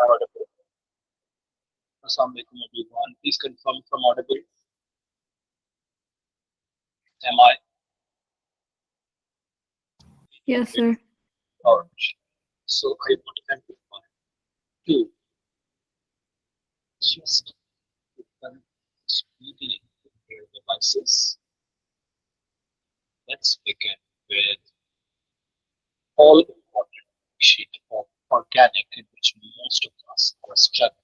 audible? Assalamu alaikum everyone. Please confirm if I'm audible. Am I? Yes, sir. Alright. So I want to amplify to just open this meeting your devices. Let's begin with all important sheet of organic in which most of us are struggling.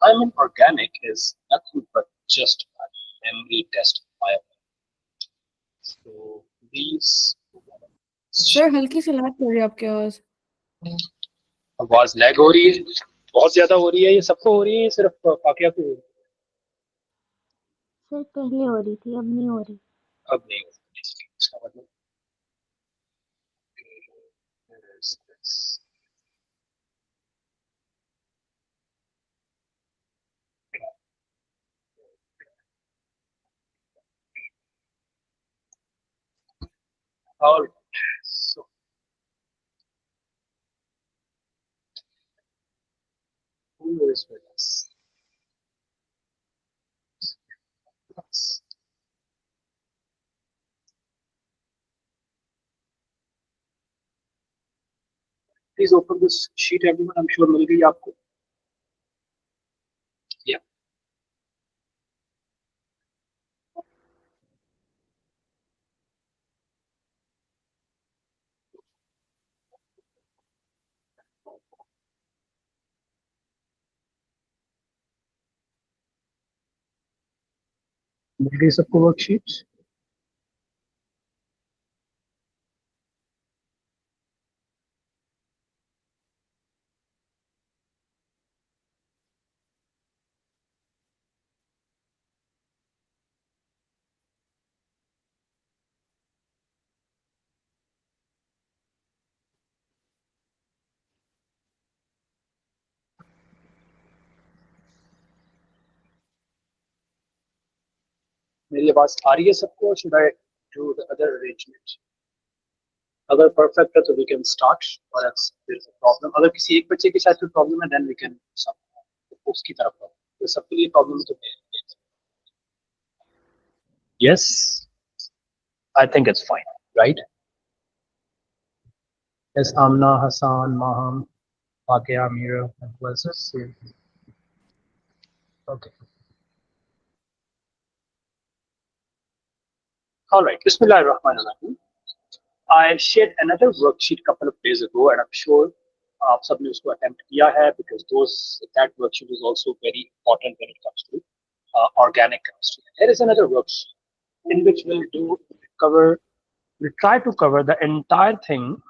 I mean, organic is nothing but just a memory test file. So these sir हल्की सी lag कर रही है आपकी आवाज. आवाज lag हो रही है, बहुत ज्यादा हो रही है, ये सबको हो रही है, सिर्फ फाकिया को हो रही है? सर पहले हो रही थी, अब नहीं हो रही. अब नहीं हो रही है, इसका मतलब where is this? All right. So who is with us? Please open this sheet, everyone. I'm sure मिल गई आपको. Yeah. मिल गई सबको वर्कशीट? मेरी आवाज आ रही है सबको? Should I do the other arrangement? अगर परफेक्ट है तो we can start, और else there is a problem. अगर किसी एक बच्चे के साथ कोई प्रॉब्लम है then we can सब उसकी तरफ हो. तो सबके लिए प्रॉब्लम तो नहीं है. Yes, I think it's fine, right? Yes, Amna, Hassan, Maham, Fakia, Mira, was this? Okay. All right. Bismillahirrahmanirrahim. I shared another worksheet a couple of days ago, and I'm sure आप सबने उसको attempt किया है, because that worksheet is also very important when it comes to organic chemistry. There is another worksheet in which we'll try to cover the entire thing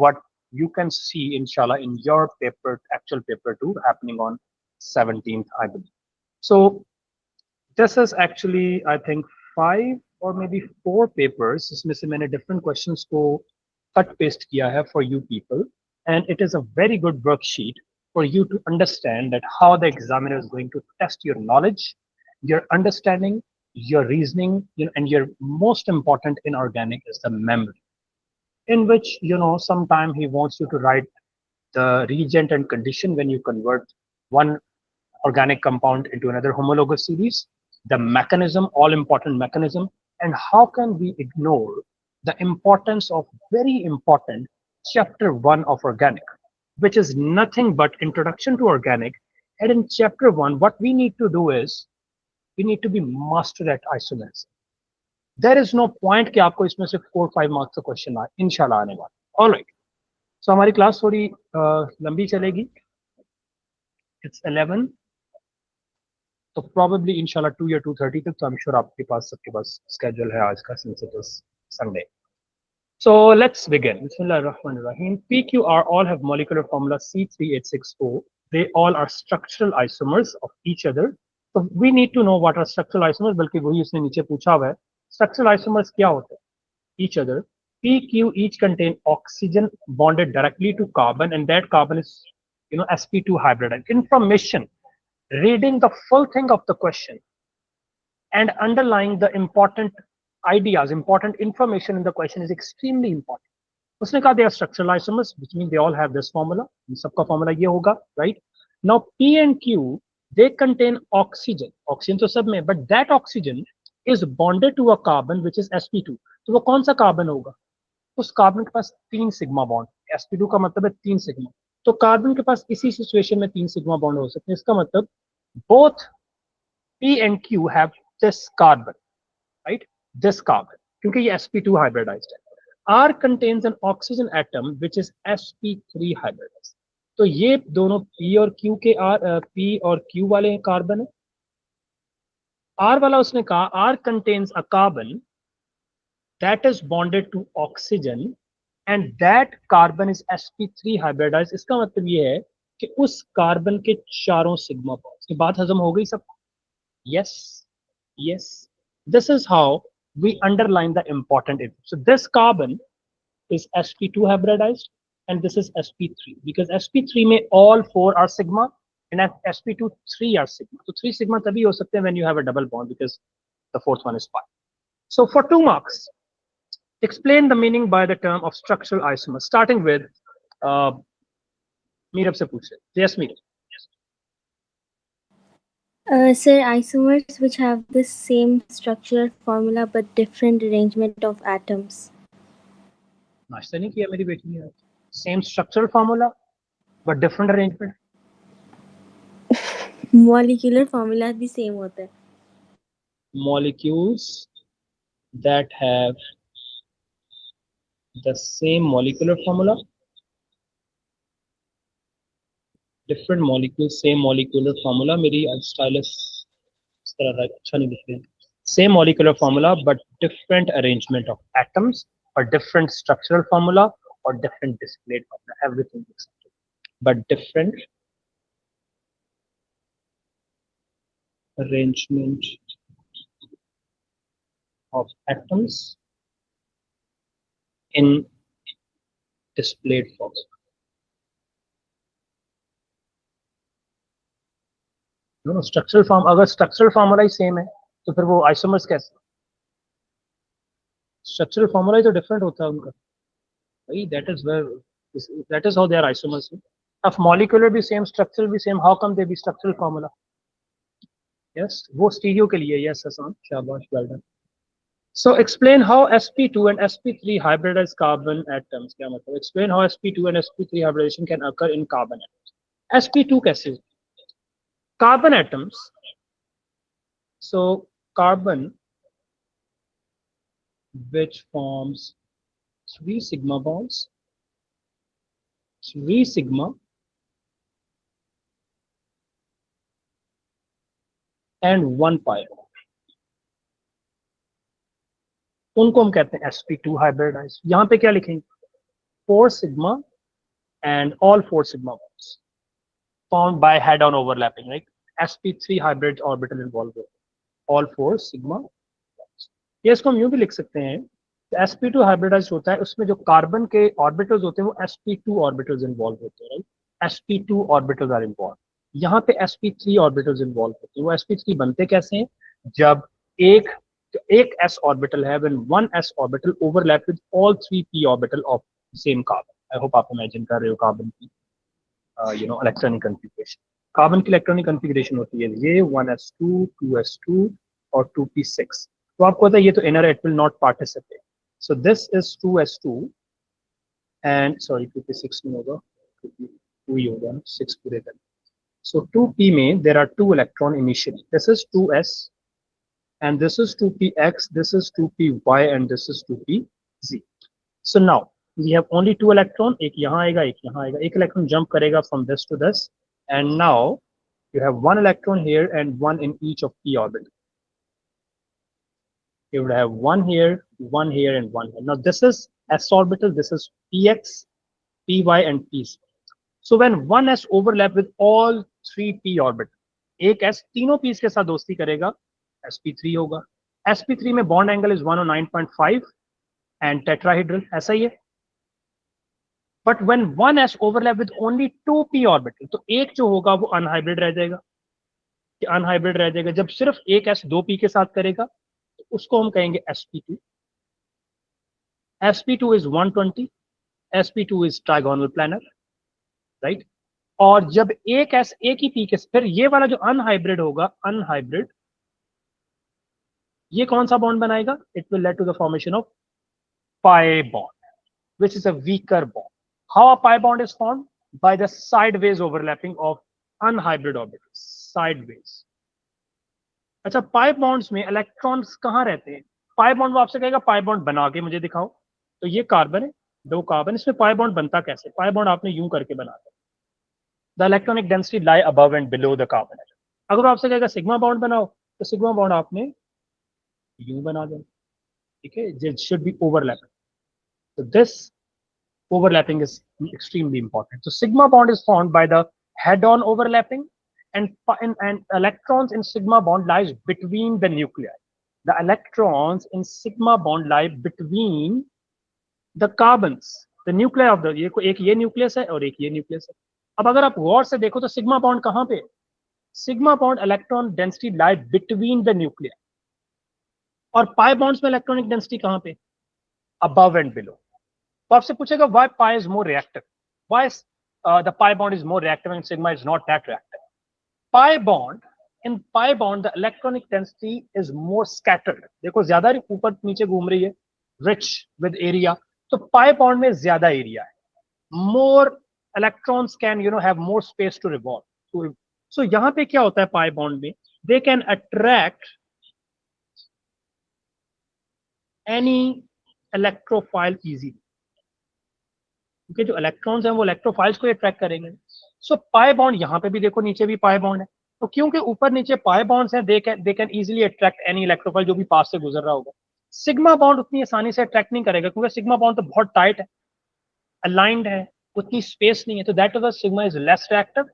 what you can see inshallah in your paper, actual paper 2 happening on 17th, I believe. So this is actually, I think, 5 or maybe 4 papers. इसमें से मैंने different questions को cut paste किया है for you people, and it is a very good worksheet for you to understand that how the examiner is going to test your knowledge, your understanding, your reasoning, and your most important in organic is the memory, in which sometime he wants you to write the reagent and condition when you convert one organic compound into another homologous series, the mechanism, all important mechanism, and how can we ignore the importance of very important chapter 1 of organic, which is nothing but introduction to organic. And in chapter 1, what we need to do is we need to be master at isomers. There is no point कि आपको इसमें से 4-5 marks का question आए, इंशाल्लाह आने वाला. All right. सो हमारी क्लास थोड़ी लंबी चलेगी. इट्स 11, तो probably इंशाल्लाह 2 या 2:30 तक. तो I'm sure आपके पास सबके पास schedule है आज का, since it is Sunday. So let's begin. Bismillahirrahmanirrahim. PQR all have molecular formula C3860. They all are structural isomers of each other. So we need to know what are structural isomers. बल्कि वही उसने नीचे पूछा हुआ है. Structural isomers क्या होते हैं? Each other. PQ each contain oxygen bonded directly to carbon, and that carbon is sp2 hybrid. Information, reading the full thing of the question and underlying the important ideas, important information in the question is extremely important. उसने कहा they are structural isomers, which means they all have this formula. इन सबका formula ये होगा, right? Now P and Q, they contain oxygen. Oxygen तो सब में, but that oxygen is bonded to a carbon which is sp2. तो वो कौन सा कार्बन होगा? उस कार्बन के पास 3 सिग्मा बॉन्ड, sp2 का मतलब है 3 सिग्मा। तो कार्बन के पास इसी सिचुएशन में 3 सिग्मा बॉन्ड हो सकते हैं। इसका मतलब both P and Q have this carbon, right? This carbon, क्योंकि ये sp2 hybridized है। R contains an oxygen atom which is sp3 hybridized। तो ये दोनों P और Q के P और Q वाले कार्बन है। R वाला उसने कहा R contains a carbon that is bonded to oxygen and that carbon is sp3 hybridized। इसका मतलब ये है कि उस कार्बन के चारों सिग्मा बॉन्ड्स। ये बात हजम हो गई सबको? Yes, yes. This is how we underline the important info. So this carbon is sp2 hybridized and this is sp3 because sp3 में all 4 are sigma and sp2 3 are sigma. So 3 sigma तभी हो सकते हैं when you have a double bond because the fourth one is pi. So for 2 marks, explain the meaning by the term of structural isomer, starting with Meerab से पूछे। Yes, Meerab. Sir, isomers which have the same structural formula but different arrangement of atoms. नाश्ता नहीं किया मेरी बेटी ने? Same structural formula but different arrangement. Molecular formula भी same होता है. Molecules that have the same molecular formula, different molecules, same molecular formula। मेरी stylus इस तरह अच्छा नहीं दिख रहा है। Same molecular formula but different arrangement of atoms or different structural formula or different displayed formula, everything accepted, but different arrangement of atoms in displayed form। दोनों structural form, अगर स्ट्रक्चरल फार्मूला ही same है तो फिर वो isomers कैसे? Structural formula ही तो different होता है उनका भाई। That is how they are isomers. अब मॉलिक्यूलर भी सेम, स्ट्रक्चरल भी same, how come they be structural formula? Yes, वो स्टीरियो के लिए। यस हसन, शाबाश, well done. So explain how sp2 and sp3 hybridized carbon atoms, क्या मतलब? Explain how sp2 and sp3 hybridization can occur in carbon atoms। sp2 कैसे? Carbon atoms, so carbon which forms 3 sigma bonds, 3 sigma and 1 pi, उनको हम कहते हैं sp2 hybridized। यहां पे क्या लिखेंगे? 4 sigma and all 4 sigma bonds formed by head-on overlapping, right? sp3 hybrid orbital involved with all 4 sigma bonds। ये इसको हम यूं भी लिख सकते हैं, sp2 hybridized होता है, उसमें जो कार्बन के ऑर्बिटल्स होते हैं वो sp2 ऑर्बिटल्स इन्वॉल्व होते हैं, right? sp2 orbitals are involve. यहाँ पे sp3 ऑर्बिटल्स इन्वॉल्व होते हैं। वो sp3 बनते कैसे हैं? जब एक s ऑर्बिटल है, when one s orbital overlap with all 3 p orbital of same carbon। I hope आप इमेजिन कर रहे हो कार्बन की इलेक्ट्रॉनिक कॉन्फ़िगरेशन। कार्बन की इलेक्ट्रॉनिक कॉन्फ़िगरेशन होती है ये 1s2 2s2 और 2p6। तो आपको पता है ये तो inner, it will not participate. So this is 2s2 and sorry 2p6 नहीं होगा, 2 ही होगा, 6 पूरे कर। सो 2p में there are 2 electron initially. This is 2s and this is 2px, this is 2py and this is 2pz। so now we have only 2 electron, एक यहाँ आएगा, एक यहाँ आएगा, एक इलेक्ट्रॉन जंप करेगा from this to this and now you have 1 electron here and 1 in each of p orbital। you would have 1 here, 1 here and 1 here। now this is s orbital, this is px, py and pz। so when 1s overlap with all 3 p orbital, एक s तीनों p's के साथ दोस्ती करेगा, sp3 होगा। sp3 में bond angle is 109.5 and tetrahedral, ऐसा ही है। But when 1s overlap with only 2p orbital, तो एक जो होगा वो अनहाइब्रिड रह जाएगा। अनहाइब्रिड रह जाएगा जब सिर्फ एक s 2p के साथ करेगा, तो उसको हम कहेंगे sp2। sp2 is 120, sp2 is trigonal planar, right? और जब एक ही पीक, फिर ये वाला जो अनहाइब्रिड होगा, अनहाइब्रिड, ये कौन सा बॉन्ड बनाएगा? It will lead to the formation of pi bond, which is a weaker bond. How a pi bond is formed? By the sideways overlapping of unhybrid orbitals, sideways. अच्छा, pi bonds में electrons कहाँ रहते हैं? Pi bond वो आपसे कहेगा pi bond बना के मुझे दिखाओ. तो ये कार्बन है, 2 कार्बन, इसमें पाई बॉन्ड बनता कैसे? पाई बॉन्ड आपने यूं करके बनाता है. The electronic density lie above and below the carbon. अगर आपसे कहेगा सिग्मा बॉन्ड बनाओ, तो सिग्मा बॉन्ड आपने यूं बना देना. ठीक है, it should B overlapping. So this overlapping is extremely important. So sigma bond is formed by the head-on overlapping, and electrons in sigma bond lies between the nuclei. The electrons in sigma bond lie between the carbons, the nuclei of the, एक ये nucleus है और एक ये nucleus है. अब अगर आप गौर से देखो तो सिग्मा बॉन्ड कहाँ पे? Sigma bond electron density lie between the nucleus. और पाई बॉन्ड्स में इलेक्ट्रॉनिक डेंसिटी कहाँ पे? Above and below. तो आपसे पूछेगा why pi is more reactive, why is, the pi bond is more reactive and sigma is not that reactive. Pi bond, in pi bond the electronic density is more scattered. देखो ज्यादा ऊपर नीचे घूम रही है, rich with area. तो pi bond में ज्यादा एरिया है, more electrons can have more space to revolve. So यहाँ पे क्या होता है pi bond में? They can attract any electrophile easily. क्योंकि जो इलेक्ट्रॉन्स हैं वो इलेक्ट्रोफाइल्स को अट्रैक्ट करेंगे. सो पाई बॉन्ड यहाँ पे भी देखो, नीचे भी पाई बॉन्ड है. तो क्योंकि ऊपर नीचे पाई बॉन्ड्स हैं, they can easily attract any electrophile जो भी पास से गुजर रहा होगा. सिग्मा बॉन्ड उतनी आसानी से अट्रैक्ट नहीं करेगा, क्योंकि सिग्मा बॉन्ड तो बहुत टाइट है, अलाइंड है, उतनी स्पेस नहीं है. तो that is why sigma is less reactive.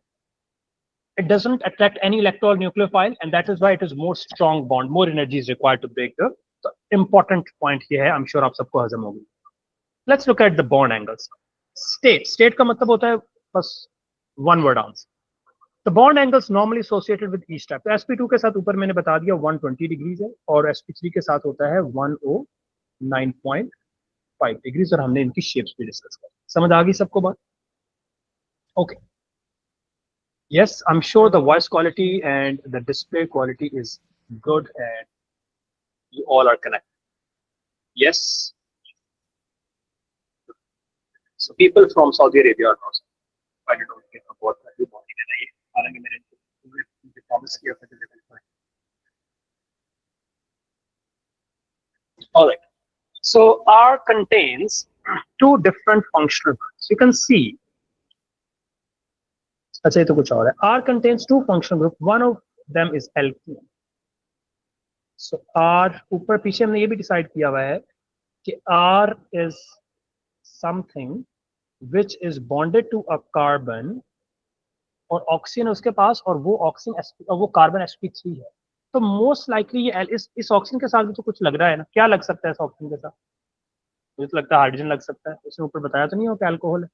It doesn't attract any electron nucleophile, and that is why it is more strong bond. More energy is required to break the important point here. I'm sure आप सबको हजम होगी. Let's look at the bond angles. State का मतलब होता है बस one word answer. The bond angles normally associated with each type. तो sp2 के साथ ऊपर मैंने बता दिया 120 डिग्रीज है, और sp3 के साथ होता है 109.5 डिग्रीज, और हमने इनकी शेप्स भी डिस्कस कर. समझ आ गई सबको बात? Okay. Yes, I'm sure the voice quality and the display quality is good and you all are connected. Yes. So people from Saudi Arabia are also. I don't know about everybody and I promise you. All right. So R contains 2 different functional groups. You can see. अच्छा, ये तो कुछ और है. R contains 2 functional groups. One of them is alkene. So R, ऊपर पीछे हमने ये भी डिसाइड किया हुआ है कि R is something which is bonded to a carbon, और ऑक्सीजन उसके पास, और वो ऑक्सीजन और वो कार्बन sp3 है. तो मोस्ट लाइकली ये इस ऑक्सीजन के साथ भी तो कुछ लग रहा है ना. क्या लग सकता है इस ऑक्सीजन के साथ? मुझे तो लगता है हाइड्रोजन लग सकता है. उसने ऊपर बताया तो नहीं हो कि अल्कोहल है.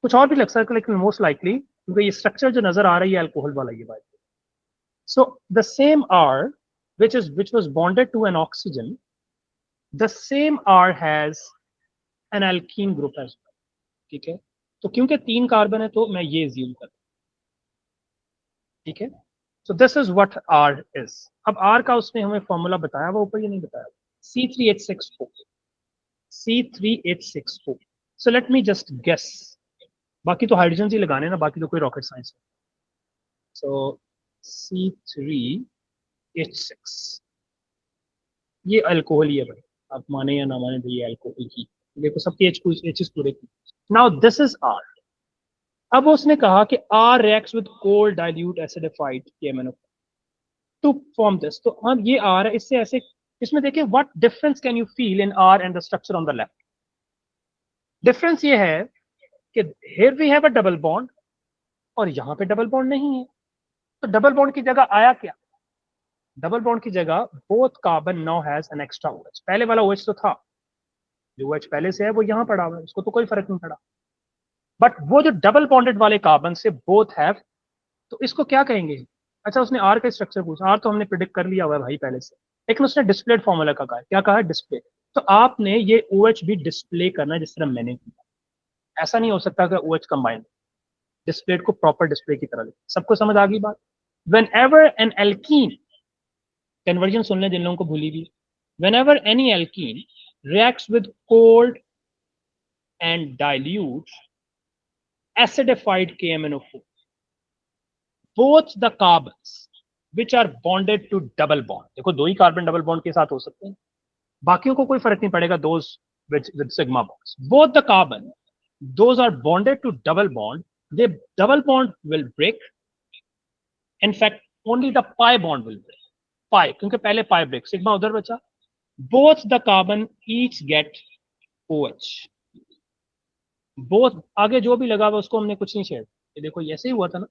कुछ और भी लग सकता है, लेकिन मोस्ट लाइकली क्योंकि ये स्ट्रक्चर जो नजर आ रही है अल्कोहल वाला ये बात. So the same R which was bonded to an oxygen, the same R has an alkene group as well. ठीक है, तो क्योंकि 3 कार्बन है तो मैं ये अज्यूम करता हूं. ठीक है, सो this is what R is. अब R का उसने हमें फॉर्मूला बताया, वो ऊपर ये नहीं बताया. C3H6O. C3H6O. So let me just guess. बाकी तो हाइड्रोजन ही लगाने ना, बाकी तो कोई रॉकेट साइंस नहीं. सो C3H6 ये अल्कोहल ही है भाई, आप माने या ना माने तो ये अल्कोहल की. देखो सबके H's पूरे की. Now this is R. अब उसने कहा कि R reacts with cold dilute acidified KMnO to form this. तो अब ये R है, इससे ऐसे, इसमें देखिए what difference can you feel in R and the structure on the left. Difference ये है कि here we have a double bond और यहाँ पे डबल बॉन्ड नहीं है. तो डबल बॉन्ड की जगह आया क्या? डबल बॉन्ड की जगह both carbon now has an extra OH. पहले वाला OH तो था, जो OH पहले से है वो यहाँ पड़ा हुआ है, उसको तो कोई फर्क नहीं पड़ा. बट वो जो डबल बॉन्डेड वाले कार्बन से बोथ हैव, तो इसको क्या कहेंगे? अच्छा, उसने R का स्ट्रक्चर पूछा. R तो हमने प्रिडिक्ट कर लिया हुआ है भाई पहले से, लेकिन उसने डिस्प्लेड फॉर्मूला का कहा. क्या कहा? डिस्प्ले. तो आपने ये OH भी डिस्प्ले करना है जिस तरह मैंने किया. ऐसा नहीं हो सकता कि OH कंबाइन. डिस्प्ले को प्रॉपर डिस्प्ले की तरह लिखें। सबको समझ आ गई बात? Whenever an alkene, कन्वर्जन सुनने जिन लोगों को भूली भी, whenever any alkene reacts with cold and dilute acidified KMnO4, both the carbons which are bonded to double bond, देखो दो ही कार्बन डबल बॉन्ड के साथ हो सकते हैं, बाकियों को कोई फर्क नहीं पड़ेगा, those with sigma bonds, both the carbon those are bonded to double bond, the double bond will break. In fact, only the pi bond will break. Pi, क्योंकि पहले pi break, sigma उधर बचा. Both the carbon each get OH. Both आगे जो भी लगा हुआ उसको हमने कुछ नहीं छेड़ा. ये देखो ऐसे ही हुआ था ना,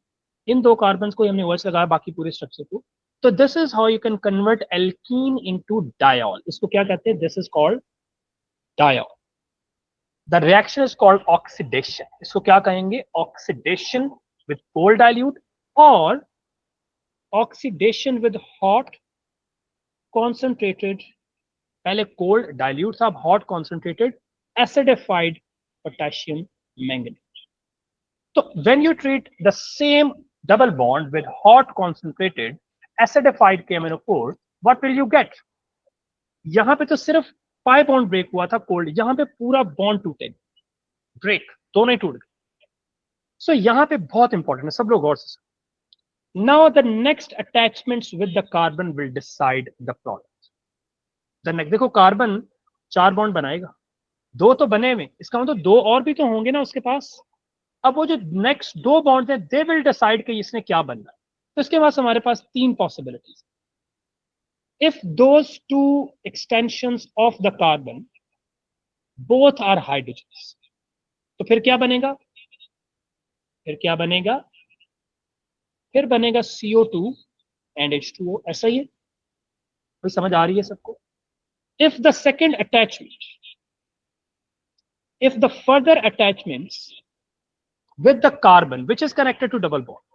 इन दो कार्बन को हमने OH लगाया, बाकी पूरे स्ट्रक्चर को. तो this is how you can convert alkene into diol. इसको क्या कहते हैं? This is called diol. The reaction is called oxidation. इसको क्या कहेंगे? Oxidation with cold dilute or oxidation with hot concentrated, पहले cold dilute था, अब hot concentrated acidified potassium manganate. So when you treat the same double bond with hot concentrated acidified KMnO4, what will you get? यहां पे तो सिर्फ pi bond break हुआ था cold, यहां पे पूरा बॉन्ड टूटे, ब्रेक दोनों ही टूट गए. सो यहां पे बहुत इंपॉर्टेंट है, सब लोग गौर से. Now the next attachments with the carbon will decide the product. The next, देखो कार्बन 4 बॉन्ड बनाएगा, 2 तो बने हुए, इसका मतलब 2 और भी तो होंगे ना उसके पास. अब वो जो नेक्स्ट 2 बॉन्ड है, दे विल डिसाइड कि इसने क्या बनना है. तो इसके पास हमारे पास 3 possibilities. If those 2 extensions of the carbon both are hydrogens, तो फिर क्या बनेगा? फिर बनेगा CO2 and H2O. ऐसा ही है, कोई समझ आ रही है सबको? If the second attachment, if the further attachments with the carbon which is connected to double bond,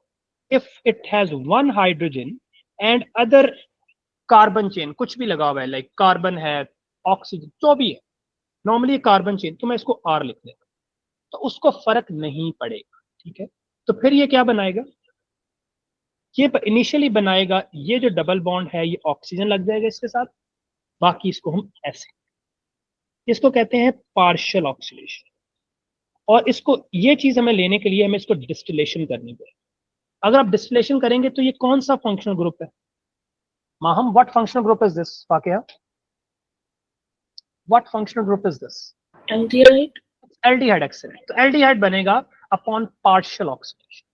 if it has one hydrogen and other carbon chain कुछ भी लगा हुआ है, लाइक कार्बन है, ऑक्सीजन, जो भी है, नॉर्मली कार्बन चेन, तो मैं इसको आर लिख देता, तो उसको फर्क नहीं पड़ेगा. ठीक है, तो फिर ये क्या बनाएगा? ये इनिशियली बनाएगा, ये जो डबल बॉन्ड है ये ऑक्सीजन लग जाएगा इसके साथ, बाकी इसको हम ऐसे, इसको कहते हैं पार्शियल ऑक्सीडेशन. और इसको, ये चीज हमें लेने के लिए हमें इसको डिस्टिलेशन करनी पड़ेगी. अगर आप डिस्टिलेशन करेंगे तो ये कौन सा फंक्शनल ग्रुप है? Maham, what functional group is this? Fakia, what functional group is this? Aldehyde. Aldehyde, excellent. तो aldehyde बनेगा upon partial oxidation.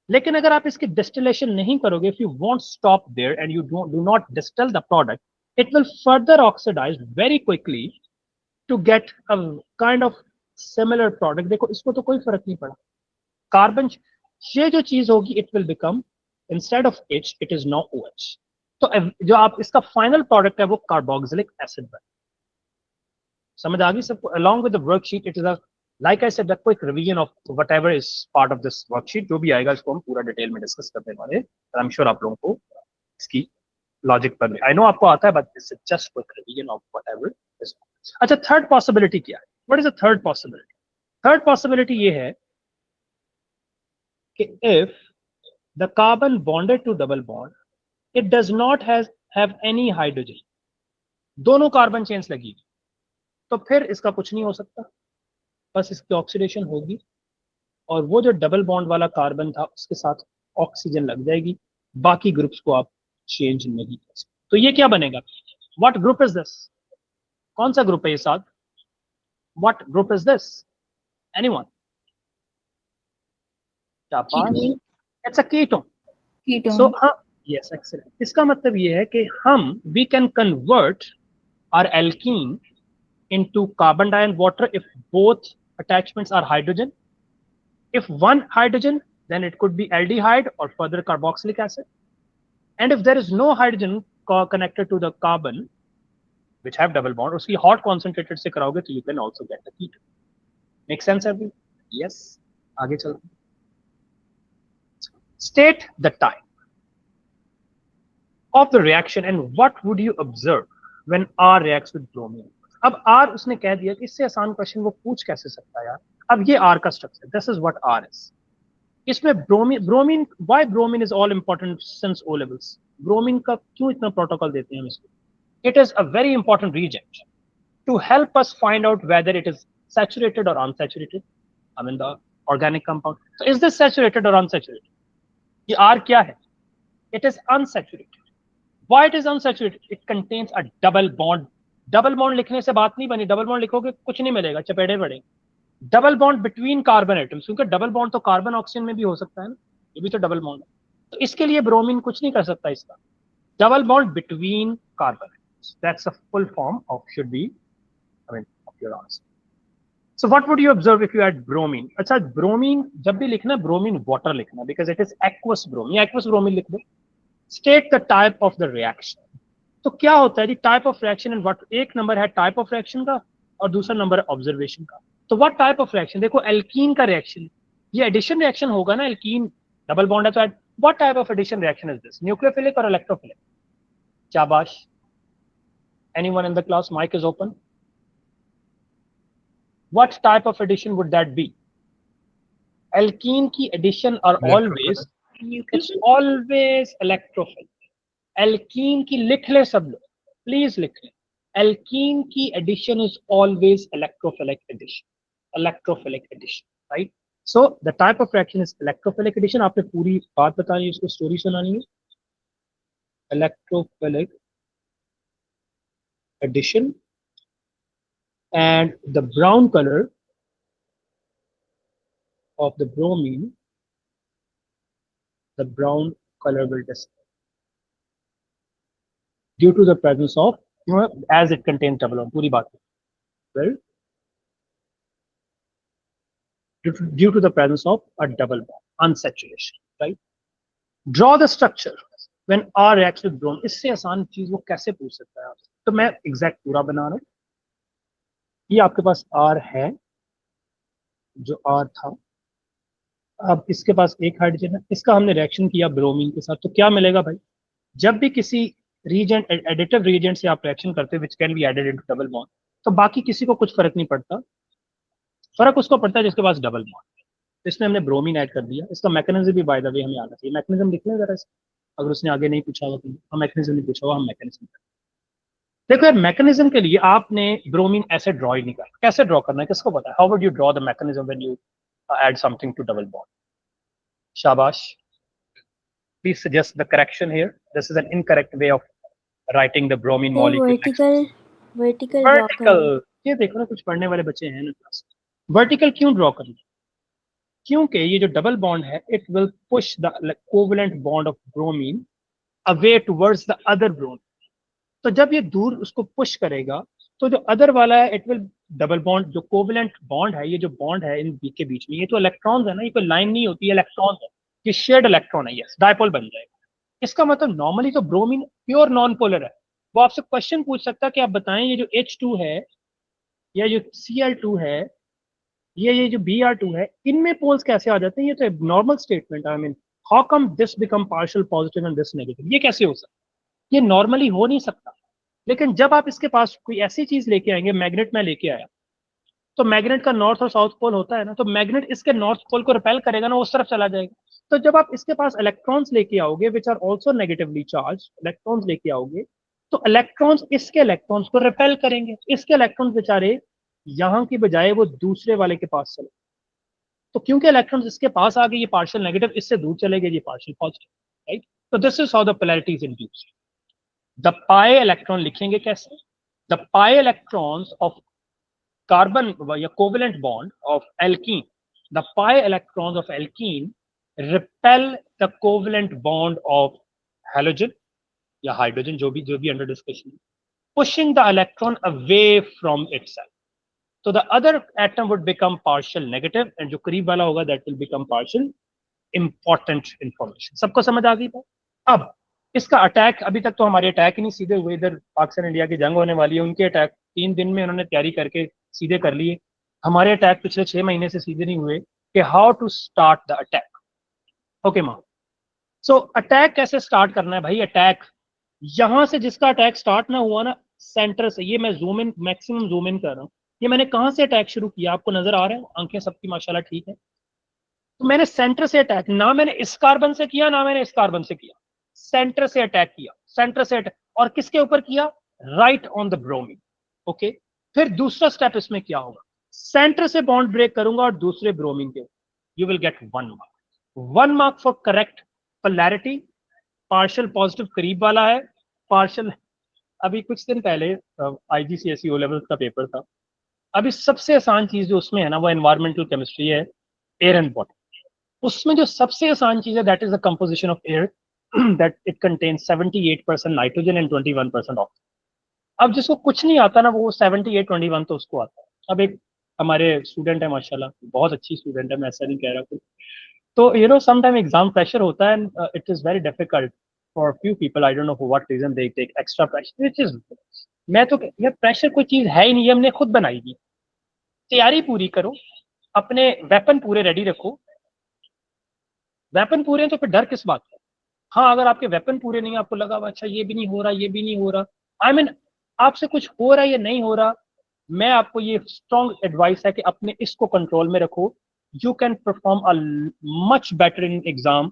लेकिन अगर आप इसकी distillation नहीं करोगे, if you won't stop there and you do not distill the product, it will further oxidize very quickly to get a kind of similar product. देखो इसको तो कोई फर्क नहीं पड़ा, कार्बन, ये जो चीज होगी, it will become, instead of H, it is now OH. तो जो आप इसका फाइनल प्रोडक्ट है वो कार्बोक्सिलिक एसिड बन. समझ आ गई सबको? along with the worksheet, it is a, like I said, a quick revision of whatever is part of this worksheet. जो भी आएगा इसको हम पूरा डिटेल में डिस्कस करने वाले हैं. आई एम श्योर आप लोगों को इसकी लॉजिक पर, आई नो आपको आता है, but this is just quick revision of whatever is. अच्छा, थर्ड पॉसिबिलिटी क्या है? What is the third possibility? Third possibility ये है कि if the carbon bonded to double bond, it does not have any hydrogen, दोनों carbon chains लगी, तो फिर इसका कुछ नहीं हो सकता, बस इसकी ऑक्सीडेशन होगी और वो जो डबल बॉन्ड वाला कार्बन था उसके साथ ऑक्सीजन लग जाएगी, बाकी ग्रुप्स को आप चेंज नहीं कर सकते. तो ये क्या बनेगा? What group is this? कौन सा ग्रुप है ये साथ? What group is this? Anyone? It's a ketone. So हाँ, yes, excellent. इसका मतलब ये है कि हम we can convert our alkene into carbon dioxide and water if both attachments are hydrogen. If one hydrogen, then it could be aldehyde or further carboxylic acid. And if there is no hydrogen connected to the carbon which have double bond, उसकी hot concentrated से कराओगे तो you can also get the ketone. Make sense everyone? Yes. आगे चलते. State the time of the reaction and what would you observe when R reacts with bromine. अब R उसने कह दिया कि इससे आसान क्वेश्चन वो पूछ कैसे सकता है यार. अब ये R का structure, this is what R is. इसमें bromine why bromine is all important since O levels, bromine का क्यों इतना प्रोटोकॉल देते हैं हम इसको? It is a very important reagent to help us find out whether it is saturated और unsaturated, I mean the organic compound. तो is this saturated और अनसैचुरेटेड? ये आर क्या है? It is unsaturated. Why it is unsaturated? It contains a double bond. Double bond लिखने से बात नहीं बनी, डबल बॉन्ड लिखोगे कुछ नहीं मिलेगा, चपेड़े पड़ेंगे। Double bond between carbon atoms, क्योंकि डबल बॉन्ड तो कार्बन ऑक्सीजन में भी हो सकता है ना, ये भी तो डबल बॉन्ड है। तो इसके लिए ब्रोमीन कुछ नहीं कर सकता इसका। Double bond between carbon atoms, that's a full form of should be, I mean of your answer. So what would you observe if you add bromine? अच्छा, ब्रोमीन जब भी लिखना ब्रोमीन वाटर लिखना, because it is aqueous bromine, aqueous bromine लिख दो। State the type of the reaction. तो क्या होता है जी type of reaction and what? एक नंबर है टाइप ऑफ रिएक्शन का और दूसरा नंबर है ऑब्जर्वेशन का। तो व्हाट टाइप ऑफ रिएक्शन? देखो एल्कीन का रिएक्शन, ये एडिशन रिएक्शन होगा ना, एल्कीन डबल बॉन्ड है तो what type of addition reaction is this? Nucleophilic और इलेक्ट्रोफिलिक? शाबाश, anyone in the class, mic is open. What type of addition would that be? Alkene की addition are always, it's always electrophilic. Alkene की लिख ले सब लोग, please लिख ले। Alkene की addition is always electrophilic addition. Electrophilic addition, right? So the type of reaction is electrophilic addition. आपने पूरी बात बतानी है, उसको स्टोरी सुनानी है। Electrophilic addition, and the brown color of the bromine, the brown color will disappear due to the presence of, as it contains double bond. पूरी बात, well, due to the presence of a double bond, unsaturation, right? Draw the structure when R reacts with bromine. इससे आसान चीज वो कैसे पूछ सकता है आपसे? तो मैं एग्जैक्ट पूरा बना रहा हूँ। ये आपके पास R है, जो R था, अब इसके पास एक हाइड्रोजन है, इसका हमने रिएक्शन किया ब्रोमीन के साथ, तो क्या मिलेगा भाई? जब भी किसी रीजेंट, एडिटिव रीजेंट से आप रिएक्शन करते हो which can be added into double bond, तो बाकी किसी को कुछ फर्क नहीं पड़ता, फर्क उसको पड़ता है जिसके पास डबल बॉन्ड। इसमें हमने ब्रोमीन ऐड कर दिया। इसका मैकेनिज्म भी बाय द वे हमें आना चाहिए। मैकेनिज्म लिख लें जरा, अगर उसने आगे नहीं पूछा हुआ तो हम मैकेनिज्म नहीं पूछा हुआ, हम मैकेनिज्म। देखो यार, मैकेनिज्म के लिए आपने ब्रोमीन ऐसे ड्रॉ ही नहीं करना। कैसे ड्रॉ करना है किसको पता है? How would you draw the mechanism when you add something to double bond? शाबाश, please suggest the correction here. This is an incorrect way of writing the bromine Sir, molecule. vertical Vertical. ये देखो ना, कुछ पढ़ने वाले बच्चे हैं ना क्लास। वर्टिकल क्यों ड्रॉ करना? क्योंकि ये जो डबल बॉन्ड है, it will push the covalent bond of bromine away towards the other bromine. तो जब ये दूर उसको पुश करेगा, तो जो अदर वाला है इट विल डबल बॉन्ड, जो कोवेलेंट बॉन्ड है, ये जो बॉन्ड है इन के बीच में, ये तो इलेक्ट्रॉन्स है ना, ये कोई लाइन नहीं होती, इलेक्ट्रॉन्स है, ये शेयर्ड इलेक्ट्रॉन है, यस, डायपोल बन जाएगा। इसका मतलब नॉर्मली तो ब्रोमीन प्योर नॉन पोलर है। वो आपसे क्वेश्चन पूछ सकता है कि आप बताएं ये जो H2 है या जो Cl2 है, ये जो Br2 है, इनमें पोल्स कैसे आ जाते हैं? ये तो normal statement, I mean how come this become partial positive and this negative? ये कैसे हो सकता है? ये नॉर्मली हो नहीं सकता। लेकिन जब आप इसके पास कोई ऐसी चीज लेके आएंगे, मैग्नेट में लेके आया, तो मैग्नेट का नॉर्थ और साउथ पोल होता है ना, तो मैग्नेट इसके नॉर्थ पोल को रिपेल करेगा ना, उस तरफ चला जाएगा। तो जब आप इसके पास इलेक्ट्रॉन्स लेके आओगे which are also negatively charge, electrons लेके आओगे, तो इलेक्ट्रॉन्स इसके इलेक्ट्रॉन्स को रिपेल करेंगे। इसके इलेक्ट्रॉन्स बेचारे यहाँ की बजाय वो दूसरे वाले के पास चले, तो क्योंकि इलेक्ट्रॉन्स इसके पास आ गए, ये पार्शियल नेगेटिव, इससे दूर चले गए, ये पार्शियल पॉजिटिव, राइट? तो this is how the polarity is induced. The pi electron लिखेंगे कैसे? The pi electrons of carbon या covalent bond of alkene, the pi electrons of alkene repel the covalent bond of halogen या hydrogen, जो भी under discussion, pushing the electron away from itself. So the other atom would become partial negative and जो करीब वाला होगा that will become partial important information. सबको समझ आ गई बात? अब इसका अटैक, अभी तक तो हमारे अटैक ही नहीं सीधे हुए, इधर पाकिस्तान इंडिया की जंग होने वाली है, उनके अटैक 3 दिन में उन्होंने तैयारी करके सीधे कर लिए। हमारे अटैक पिछले 6 महीने से सीधे नहीं हुए कि how to start the attack. Okay माँ, सो अटैक कैसे स्टार्ट करना है भाई? अटैक यहां से, जिसका अटैक स्टार्ट ना हुआ ना, सेंटर से, ये मैं zoom in, maximum zoom in कर रहा हूँ, ये मैंने कहां से अटैक शुरू किया? आपको नजर आ रहा है? आंखें सबकी माशाल्लाह ठीक है? तो मैंने सेंटर से अटैक, ना मैंने इस कार्बन से किया ना मैंने इस कार्बन से किया, सेंटर से अटैक किया, सेंटर से अटैक, और किसके ऊपर किया? Right on the bromine. Okay, फिर दूसरा स्टेप इसमें क्या होगा? सेंटर से बॉन्ड ब्रेक करूंगा और दूसरे ब्रोमीन के, you will get 1 mark. 1 mark for correct polarity. Partial positive करीब वाला है, पार्शियल, अभी कुछ दिन पहले आईजीसीएसई ओ लेवल का पेपर था, अभी सबसे आसान चीज जो उसमें है ना वो एनवायरमेंटल केमिस्ट्री है, एयर एंड वाटर। उसमें जो सबसे आसान चीज है that is the composition of air, that it contains 78% nitrogen and 21% oxygen. अब जिसको कुछ नहीं आता ना वो 78-21 तो उसको आता है। अब एक हमारे स्टूडेंट है माशाल्लाह, बहुत अच्छी स्टूडेंट है, मैं ऐसा नहीं कह रहा कुछ, तो you know sometime exam pressure होता है, it is very difficult for few people, I don't know for what reason they take extra pressure, which is, मैं तो ये प्रेशर कोई चीज है ही नहीं, हमने खुद बनाई थी। तैयारी पूरी करो, अपने वेपन पूरे रेडी रखो, वेपन पूरे हैं तो फिर डर किस बात का? हाँ, अगर आपके वेपन पूरे नहीं, आपको लगा अच्छा ये भी नहीं हो रहा, ये भी नहीं हो रहा, आई मीन आपसे कुछ हो रहा है या नहीं हो रहा, मैं आपको ये स्ट्रॉन्ग एडवाइस है कि अपने इसको कंट्रोल में रखो, you can perform a much better in exam.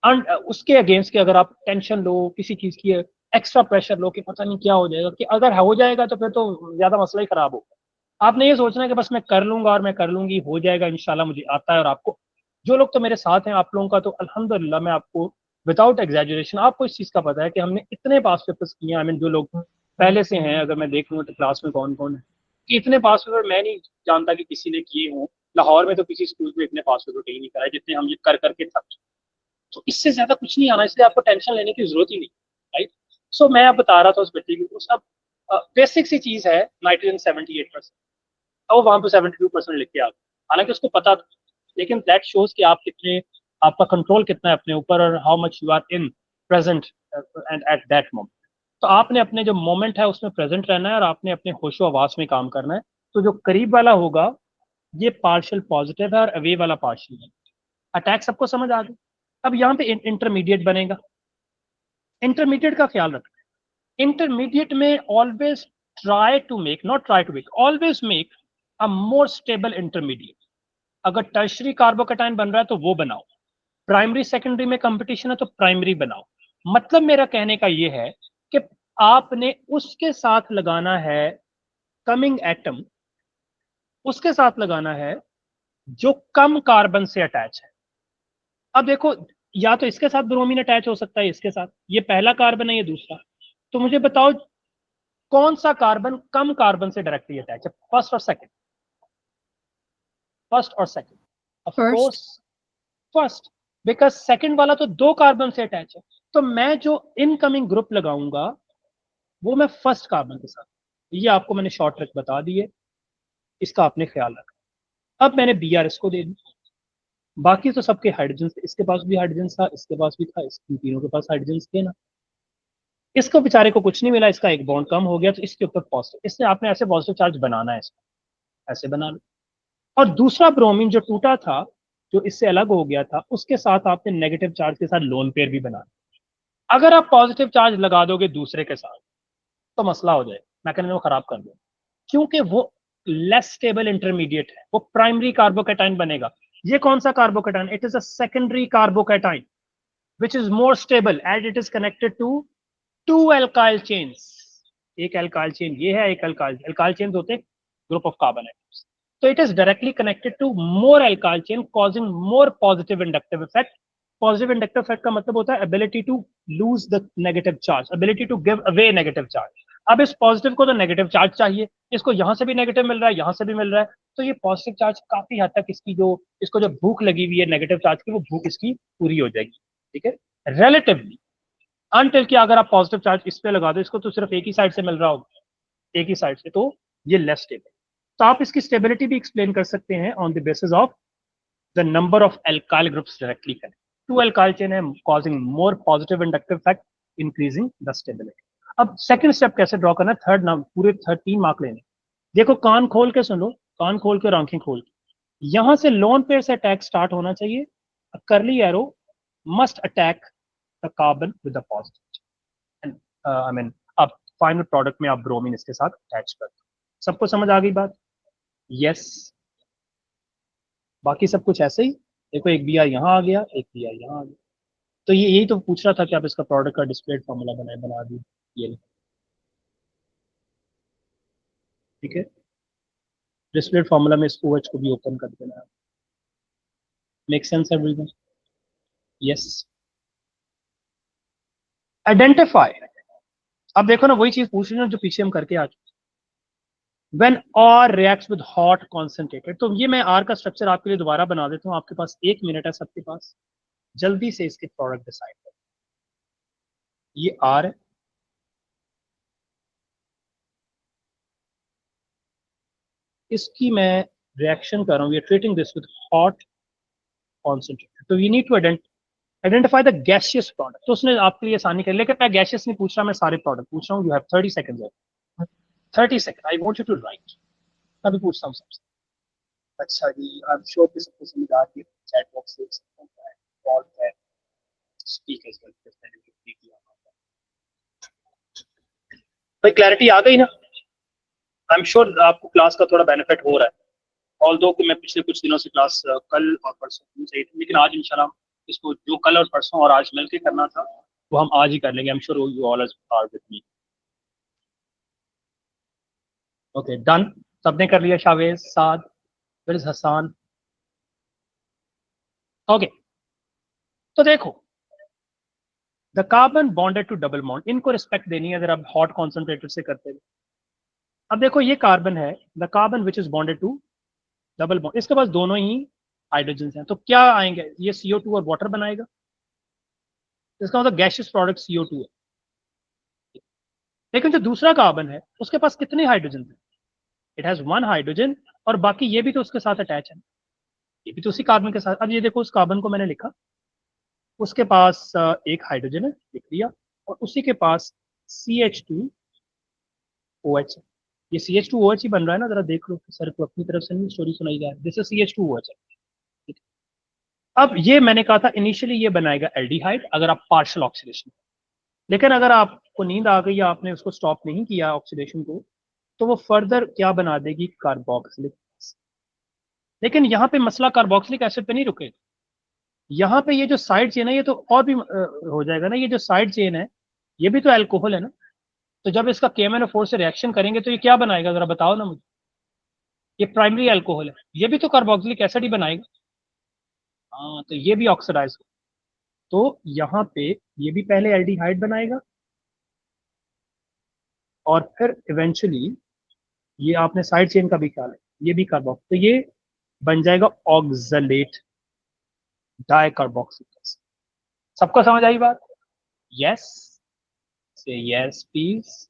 And उसके अगेंस्ट के अगर आप टेंशन लो, किसी चीज की एक्स्ट्रा प्रेशर लो कि पता नहीं क्या हो जाएगा, कि अगर हो जाएगा तो फिर तो ज्यादा मसला ही खराब होगा। आपने ये सोचना है कि बस मैं कर लूंगा और मैं कर लूंगी, हो जाएगा इंशाल्लाह, मुझे आता है। और आपको जो लोग तो मेरे साथ हैं, आप लोगों का तो अल्हम्दुलिल्लाह, मैं आपको विदाउट एग्जैजरेशन आपको इस चीज का पता है कि हमने इतने पास पेपर्स किए हैं। आई मीन जो लोग पहले से हैं, अगर मैं देख लूँ तो क्लास में कौन कौन है, कि इतने पास पेपर मैं नहीं जानता कि किसी ने किए हों। लाहौर में तो किसी स्कूल में इतने पास पेपर कहीं नहीं कराए जितने हम ये कर करके थक चुके। तो इससे ज्यादा कुछ नहीं आना, इसलिए आपको टेंशन लेने की जरूरत ही नहीं, राइट। सो मैं अब बता रहा था उस बच्चे की, उस अब बेसिक सी चीज है, नाइट्रोजन 78%, अब वो वहां पे 72% लिख के आ गया, हालांकि उसको पता था। लेकिन दैट शोज कि आप कितने, आपका कंट्रोल कितना है अपने ऊपर, और how much you are in present and at that moment. तो आपने अपने जो मोमेंट है उसमें प्रेजेंट रहना है और आपने अपने होशो आवास में काम करना है। तो जो करीब वाला होगा ये पार्शियल पॉजिटिव है और अवे वाला पार्शियल है। अटैक सबको समझ आ गया। अब यहाँ पे इंटरमीडिएट बनेगा, इंटरमीडिएट का ख्याल रखना। इंटरमीडिएट में always try to make, not try to make, always make a more stable intermediate. अगर टर्शरी कार्बोकेटाइन बन रहा है तो वो बनाओ, प्राइमरी सेकेंडरी में कंपटीशन है तो प्राइमरी बनाओ। मतलब मेरा कहने का ये है कि आपने उसके साथ लगाना है कमिंग एटम, उसके साथ लगाना है जो कम कार्बन से अटैच है। अब देखो, या तो इसके साथ ब्रोमीन अटैच हो सकता है, इसके साथ, ये पहला कार्बन है, ये दूसरा। तो मुझे बताओ कौन सा कार्बन कम कार्बन से डायरेक्टली अटैच है, फर्स्ट और सेकंड? फर्स्ट और second? Of First. Course first, because second वाला तो दो कार्बन से अटैच है। तो मैं जो इनकमिंग ग्रुप लगाऊंगा वो मैं फर्स्ट कार्बन के साथ, ये आपको मैंने शॉर्ट ट्रिक बता दी है, इसका आपने ख्याल रखा। अब मैंने बी आर इसको दे दी, बाकी तो सबके हाइड्रोजन, इसके पास भी हाइड्रोजन था, इसके पास भी था, इन तीनों के पास हाइड्रोजन थे ना। इसको बेचारे को कुछ नहीं मिला, इसका एक बॉन्ड कम हो गया, तो इसके ऊपर पॉजिटिव, इसने आपने ऐसे पॉजिटिव चार्ज बनाना है, इसको ऐसे बना लो। और दूसरा ब्रोमीन जो टूटा था, जो इससे अलग हो गया था, उसके साथ आपने नेगेटिव चार्ज के साथ लोन पेयर भी बनाना। अगर आप पॉजिटिव चार्ज लगा दोगे दूसरे के साथ तो मसला हो जाएगा, मैकेनिज्म खराब कर दो, क्योंकि वो लेस स्टेबल इंटरमीडिएट है, वो प्राइमरी कार्बोकेटाइन बनेगा। ये कौन सा carbocation? It is a secondary carbocation which is more stable as it is connected to two alkyl chains। एक alkyl chain ये है, एक alkyl chains होते group of carbon atoms। तो it is directly connected to more alkyl chain causing more positive inductive effect। Positive inductive effect का मतलब होता है ability to lose the negative charge, ability to give away negative charge. अब इस positive को तो negative charge चाहिए, इसको यहां से भी नेगेटिव मिल रहा है, यहां से भी मिल रहा है, तो ये पॉजिटिव चार्ज काफी हद तक इसकी जो, इसको जो भूख लगी हुई है नेगेटिव चार्ज की, वो भूख इसकी पूरी हो जाएगी, ठीक है, रिलेटिवली। अनटिल कि अगर आप पॉजिटिव चार्ज इस पे लगा दो, इसको तो सिर्फ एक ही साइड से मिल रहा होगा, एक ही साइड से, तो ये लेस स्टेबल। तो आप इसकी स्टेबिलिटी भी एक्सप्लेन कर सकते हैं on the basis of the number of alkyl groups directly connect. Two alkyl chain है causing more positive inductive effect, increasing the stability। अब सेकंड स्टेप कैसे ड्रॉ करना है, थर्ड ना, पूरे 3 मार्क लेने। देखो कान खोल के सुन लो, कान खोल के और आंखें खोल के, यहां से लोन पेयर से अटैक स्टार्ट होना चाहिए। करली arrow must attack the carbon with the positive and I mean अब फाइनल प्रोडक्ट में आप ब्रोमीन इसके साथ अटैच कर दो। सबको समझ आ गई बात? यस, बाकी सब कुछ ऐसे ही देखो एक Br यहाँ आ गया, एक Br यहाँ आ गया। तो ये यही तो पूछ रहा था कि आप इसका प्रोडक्ट का डिस्प्लेड फार्मूला बना दी ये, ठीक है। डिस्प्लेड फार्मूला में इस OH को भी ओपन कर देना है। Make sense everyone? Yes. Identify, अब देखो ना वही चीज पूछ रही है जो पीछे हम करके आ चुके। When R reacts with hot concentrated, तो ये मैं R का स्ट्रक्चर आपके लिए दोबारा बना देता हूँ। आपके पास 1 मिनट है सबके पास, जल्दी से इसके प्रोडक्ट डिसाइड करो। ये R है, इसकी मैं रिएक्शन कर रहा हूँ, treating this with hot concentrated. तो we need to identify the gaseous product. तो उसने आपके लिए आसानी कर, लेकिन मैं गैसियस नहीं पूछ रहा, मैं सारे प्रोडक्ट पूछ रहा हूँ। You have 30 seconds, 30 second, I want you to write. मैं भी पूछता हूँ सबसे। अच्छा जी, आई एम श्योर कि सबको समझ आ गई। चैट बॉक्स देख सकते हैं, कॉल है, स्पीक एज वेल, भाई क्लैरिटी आ गई ना? आई एम श्योर आपको क्लास का थोड़ा बेनिफिट हो रहा है। ऑल्दो कि मैं पिछले कुछ दिनों से क्लास कल और परसों नहीं चाहिए थी, लेकिन आज इंशाल्लाह इसको जो कल और परसों और आज मिलके करना था वो हम आज ही कर लेंगे। I am sure you all are with me. Okay done, सबने कर लिया। शावेज, साद, फिर हसान। ओके तो देखो, the carbon bonded to double bond, इनको रिस्पेक्ट देनी है अगर आप हॉट कॉन्सेंट्रेटेड से करते हैं। अब देखो ये कार्बन है, the carbon which is bonded to double bond, इसके पास दोनों ही हाइड्रोजन हैं, तो क्या आएंगे? ये CO2 और वाटर बनाएगा, इसका मतलब गैसियस प्रोडक्ट CO2 है। लेकिन जो दूसरा कार्बन है उसके पास कितने हाइड्रोजन है? इट हैज 1 हाइड्रोजन, और बाकी ये भी तो उसके साथ अटैच है, ये भी तो उसी कार्बन के साथ। अब ये देखो, उस कार्बन को मैंने लिखा, उसके पास एक हाइड्रोजन है, लिख दिया, और उसी के पास CH2OH है। ये CH2OH ही बन रहा है ना, जरा देख लो सर को, अपनी तरफ से नहीं स्टोरी सुनाई जा रही है। दिस इज CH2OH है। अब ये मैंने कहा था इनिशियली ये बनाएगा एल्डिहाइड अगर आप पार्शियल ऑक्सीडेशन, लेकिन अगर आपको नींद आ गई या आपने उसको स्टॉप नहीं किया ऑक्सीडेशन को, तो वो फर्दर क्या बना देगी? कार्बोक्सिलिक। लेकिन यहाँ पे मसला कार्बोक्सिलिक एसिड पे नहीं रुके, यहाँ पे ये जो साइड चेन है ये तो और भी हो जाएगा ना। ये जो साइड चेन है ये भी तो अल्कोहल है ना, तो जब इसका KMnO4 से रिएक्शन करेंगे तो ये क्या बनाएगा? जरा बताओ ना मुझे। ये प्राइमरी अल्कोहल है, ये भी तो कार्बोक्सिलिक एसिड ही बनाएगा। हाँ, तो ये भी ऑक्सीडाइज हो, तो यहाँ पे ये भी पहले एल्डिहाइड बनाएगा और फिर इवेंचुअली ये आपने साइड चेन का भी ख्याल है, ये भी कार्बोक्स, तो ये बन जाएगा ऑक्सलेट डाइकार्बोक्सिलिक एसिड। सबको समझ आई बात? यस, से यस प्लीज।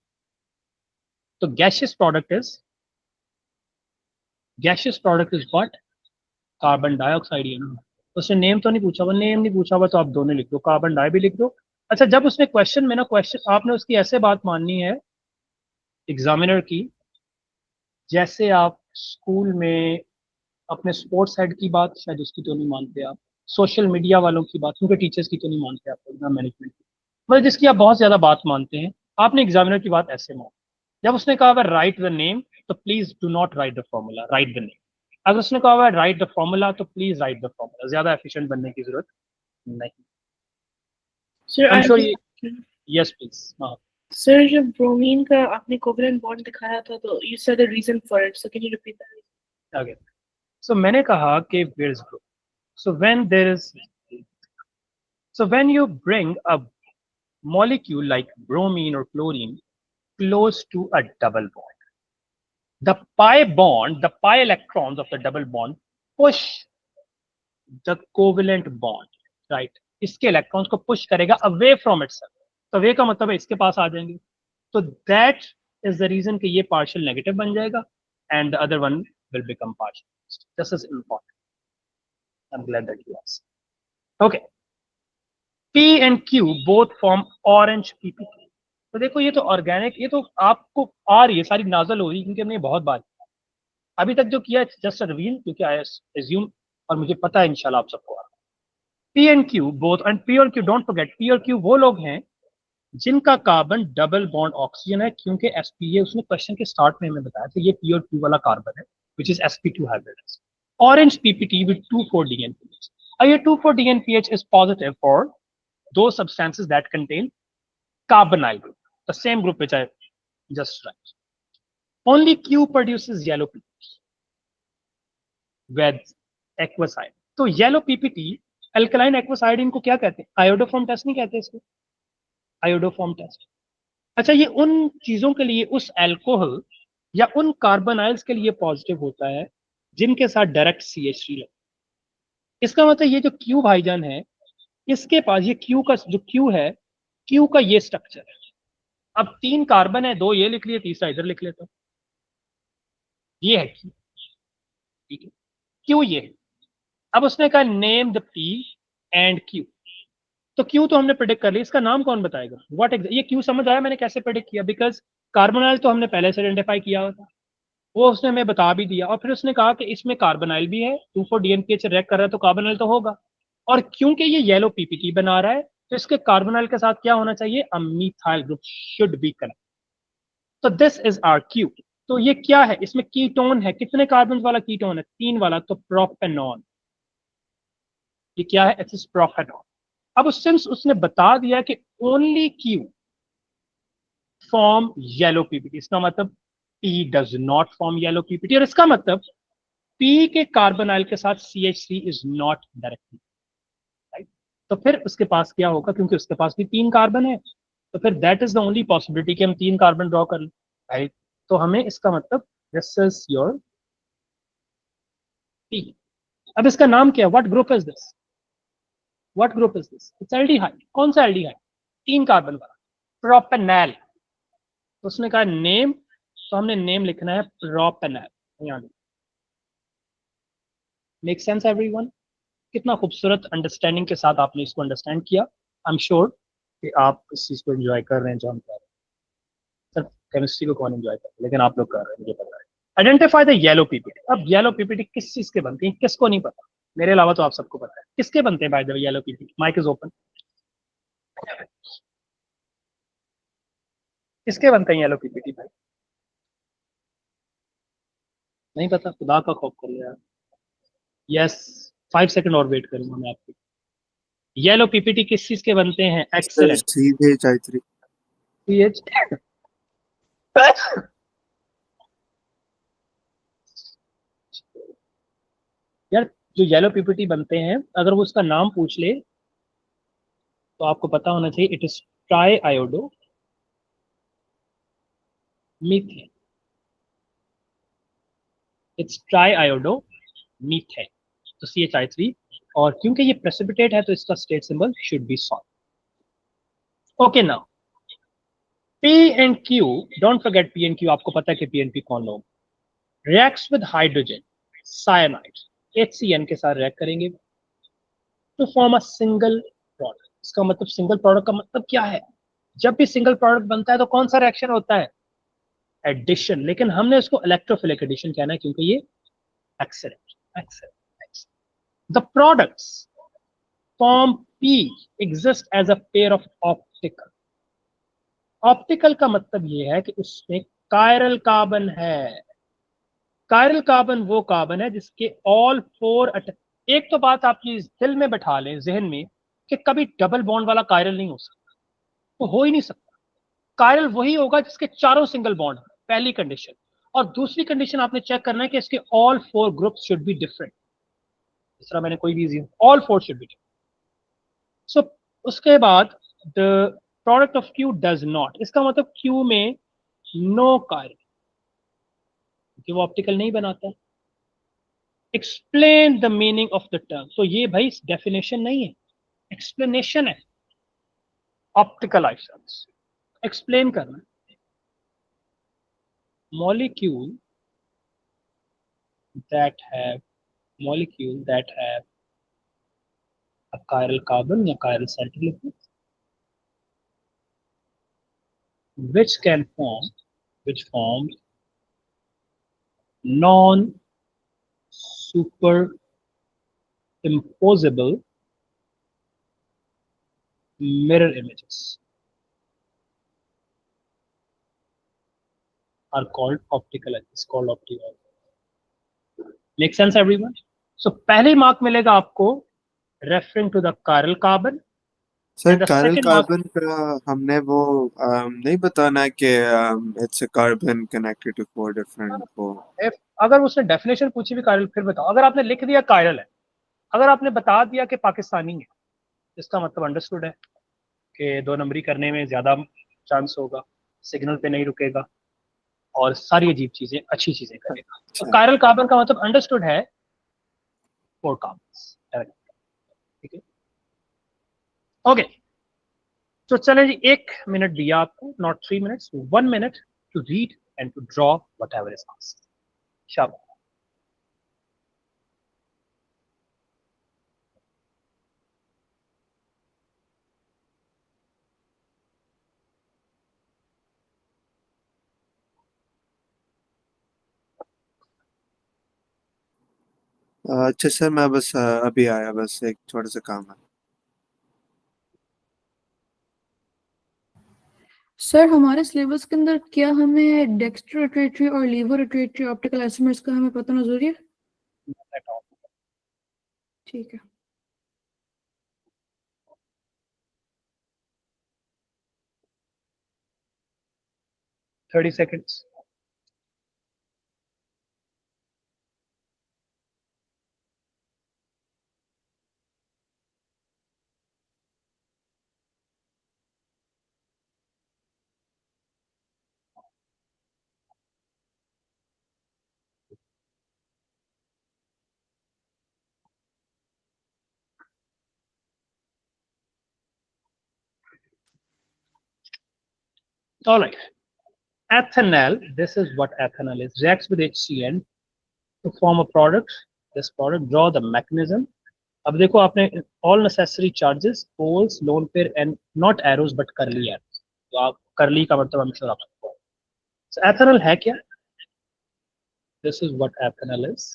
तो gaseous product is what? Carbon dioxide है ना। उसने नेम तो नहीं पूछा हुआ, नेम नहीं पूछा हुआ तो आप दोनों लिख दो, कार्बन डाई भी लिख दो। अच्छा, जब उसने क्वेश्चन में ना, क्वेश्चन आपने उसकी ऐसे बात माननी है एग्जामिनर की, जैसे आप स्कूल में अपने स्पोर्ट्स हेड की बात, शायद उसकी तो नहीं मानते आप, सोशल मीडिया वालों की बात, उनके टीचर्स की तो नहीं मानते आप, एग्जाम मैनेजमेंट की, मतलब जिसकी आप बहुत ज्यादा बात मानते हैं, आपने एग्जामिनर की बात ऐसे मान। जब उसने कहा हुआ राइट द नेम, तो please do not right the formula, right the name. अगर उसने कहा हुआ राइट द फॉर्मूला, तो प्लीज राइट द फॉर्मूला, ज्यादा एफिशिएंट बनने की जरूरत नहीं। Sir, I'm I sure have ये, a question. yes please, हाँ। Sir, जब bromine का आपने covalent bond दिखाया था, तो you said the reason for it. So can you repeat that? Okay. So मैंने कहा कि where is group? So when there is, so when you bring a molecule like bromine or chlorine close to a double bond, the pi electrons of the double bond push the covalent bond, right? इसके electrons को push करेगा away from itself, तो away का मतलब है इसके पास आ जाएंगे, तो दैट इज द रीजन कि ये पार्शियल नेगेटिव बन जाएगा and the other one will become partial. This is important, I am glad that you asked. Okay, P and Q both form orange PPT। तो देखो ये तो ऑर्गेनिक, ये तो आपको आ रही है सारी, नाजल हो रही है क्योंकि हमने बहुत बार अभी तक जो किया, जस्ट रिवील, क्योंकि आई एज्यूम और मुझे पता है इंशाल्लाह आप सबको आ रहा है। P and Q both, and P और Q डोंट फॉरगेट, P और Q वो लोग हैं जिनका कार्बन डबल बॉन्ड ऑक्सीजन है, क्योंकि sp, ये उसने क्वेश्चन के स्टार्ट में हमें बताया था, ये P और Q वाला कार्बन है, which is sp2 hybrid. Orange PPT with 2,4 DNP, Ia2,4-DNPH is positive for those substances that contain carbonyl group, the same group which I just write. Only Q produces yellow PPT with aqueous iodine. तो yellow PPT alkaline aqueous iodine को क्या कहते हैं? Iodoform test नहीं कहते इसको, iodoform test. अच्छा, ये उन चीजों के लिए, उस अल्कोहल या उन कार्बोनाइल्स के लिए पॉजिटिव होता है जिनके साथ डायरेक्ट CH3 लगता है। इसका मतलब ये जो क्यू भाईजान है, इसके पास ये क्यू का जो क्यू है, क्यू का ये स्ट्रक्चर है। अब 3 कार्बन है, 2 ये लिख लिए, तीसरा इधर लिख लेता हूं, ये है क्यू, ठीक है, क्यू ये है। अब उसने कहा name the P and Q, तो क्यू तो हमने प्रेडिक्ट कर लिया, इसका नाम कौन बताएगा? ये क्यू समझ आया मैंने कैसे प्रेडिक्ट किया? बिकॉज कार्बोनाइल तो हमने पहले से आइडेंटिफाई किया होता, वो उसने हमें बता भी दिया, और फिर उसने कहा कि इसमें कार्बोनाइल भी है, 2,4-DNPH रिएक्ट कर रहा है तो कार्बोनाइल तो होगा, और क्योंकि ये येलो पीपीटी बना रहा है तो इसके कार्बोनाइल के साथ क्या होना चाहिए? अ methyl group should be connect. तो दिस इज आवर क्यू। तो ये क्या है? इसमें कीटोन है, कितने कार्बन वाला कीटोन है? 3 वाला, तो प्रोपेनॉन। ये क्या है? It's propanone. अब सिंस उसने बता दिया कि only Q form yellow PPT, इसका मतलब P does not form yellow PPT, और इसका मतलब पी के कार्बोनाइल के साथ CH3 is not directly, right? तो फिर उसके पास क्या होगा? क्योंकि उसके पास भी 3 कार्बन है, तो फिर that is the only possibility कि हम 3 कार्बन ड्रॉ कर लें, राइट? तो हमें इसका मतलब दिस इज योर पी। अब इसका नाम क्या है? What group is this? What group is this? It's aldehyde. कौन सा एल्डिहाइड? 3 कार्बन वाला, प्रोपेनॉल। तो उसने कहा नेम, तो हमने नेम लिखना है प्रोपेनॉल। यहाँ मेक सेंस एवरीवन? कितना खूबसूरत अंडरस्टैंडिंग के साथ आपने इसको अंडरस्टैंड किया। आई एम श्योर कि आप इस चीज को एंजॉय कर रहे हैं जो हम कर रहे हैं। सर केमिस्ट्री को कौन एंजॉय कर रहे हैं, लेकिन आप लोग कर रहे हैं, मुझे पता है। Identify the yellow PPT. अब येलो पीपीटी किस चीज के बनती है, किसको नहीं पता? मेरे अलावा तो आप सबको पता है किसके बनते हैं by the way yellow PPT. Mic is open. किसके बनते हैं येलो पीपीटी भाई? नहीं पता? खुदा का खौफ करिए यार। यस, 5 सेकंड और वेट करूंगा मैं आपकी। येलो पीपीटी किस चीज के बनते हैं? एक्सेलेंट। CH3 पीएच यार, जो येलो पीपीटी बनते हैं, अगर वो उसका नाम पूछ ले तो आपको पता होना चाहिए, it is try iodo methane. It's try iodo methane, तो CH3। और क्योंकि ये प्रेसिपिटेट है तो इसका state symbol should be salt. Okay now P and Q, don't forget P and Q। आपको पता है कि P एंड P कौन लोग? Reacts with hydrogen cyanide, HCN के साथ रिएक्ट करेंगे to form a single product. इसका मतलब सिंगल प्रोडक्ट का मतलब क्या है? जब भी सिंगल प्रोडक्ट बनता है तो कौन सा रिएक्शन होता है? एडिशन। लेकिन हमने इसको इलेक्ट्रोफिलिक एडिशन कहना है क्योंकि ये excellent. The products form P exist as a pair of optical. Optical का मतलब ये है कि उसमें कायरल कार्बन है। कायरल कार्बन वो कार्बन है जिसके ऑल 4 एक तो बात आप ये दिल में बैठा लें, जहन में, कि कभी डबल बॉन्ड वाला कायरल नहीं हो सकता, तो हो ही नहीं सकता। कायरल वही होगा जिसके चारों सिंगल बॉन्ड, पहली कंडीशन। और दूसरी कंडीशन आपने चेक करना है कि इसके all 4 groups should be different. इस तरह मैंने कोई भी ऑल 4 शुड बी डिफरेंट। सो उसके बाद the product of Q does not, इसका मतलब क्यू में नो कायरल, क्योंकि वो ऑप्टिकल नहीं बनाता। Explain the meaning of the term, तो ये भाई डेफिनेशन नहीं है, एक्सप्लेनेशन है। ऑप्टिकल आइसोटोप्स एक्सप्लेन करना। Molecule that have molecule that have a chiral carbon or chiral center liquid which can form non superimposable mirror images are called optical, is called optical. Make sense everyone? So पहले mark मिलेगा आपको referring to the chiral carbon. Sir And the chiral second mark, carbon का हमने वो नहीं बताना कि it's a carbon connected to four different वो if अगर उसने डेफिनेशन पूछी भी chiral, फिर बताओ। अगर आपने लिख दिया chiral है, अगर आपने बता दिया कि पाकिस्तानी है, इसका मतलब अंडरस्टूड है कि 2 नंबरी करने में ज्यादा चांस होगा, सिग्नल पे नहीं रुकेगा और सारी अजीब चीजें अच्छी चीजें करेगा। तो chiral कार्बन का मतलब अंडरस्टूड है 4 कार्बन्स। ठीक है, ओके। तो चले जी, 1 मिनट दिया आपको, not 3 minutes, 1 minute to read and to draw whatever is asked. शाबाश। अच्छा सर मैं बस अभी आया, बस एक छोटा सा काम है। सर हमारे सिलेबस के अंदर क्या हमें डेक्स्ट्रो रोटेटरी और लीवर रोटेटरी ऑप्टिकल आइसोमर्स का हमें पता होना जरूरी है? ठीक है। 30 seconds. All right. Ethanol, this is what ethanol is. Reacts with HCN to form a product. This product, draw the mechanism. अब देखो आपने all necessary charges, poles, lone pair and not arrows but curly arrows. तो आप curly का मतलब I'm sure आप सबको है. So ethanol है क्या? This is what ethanol is.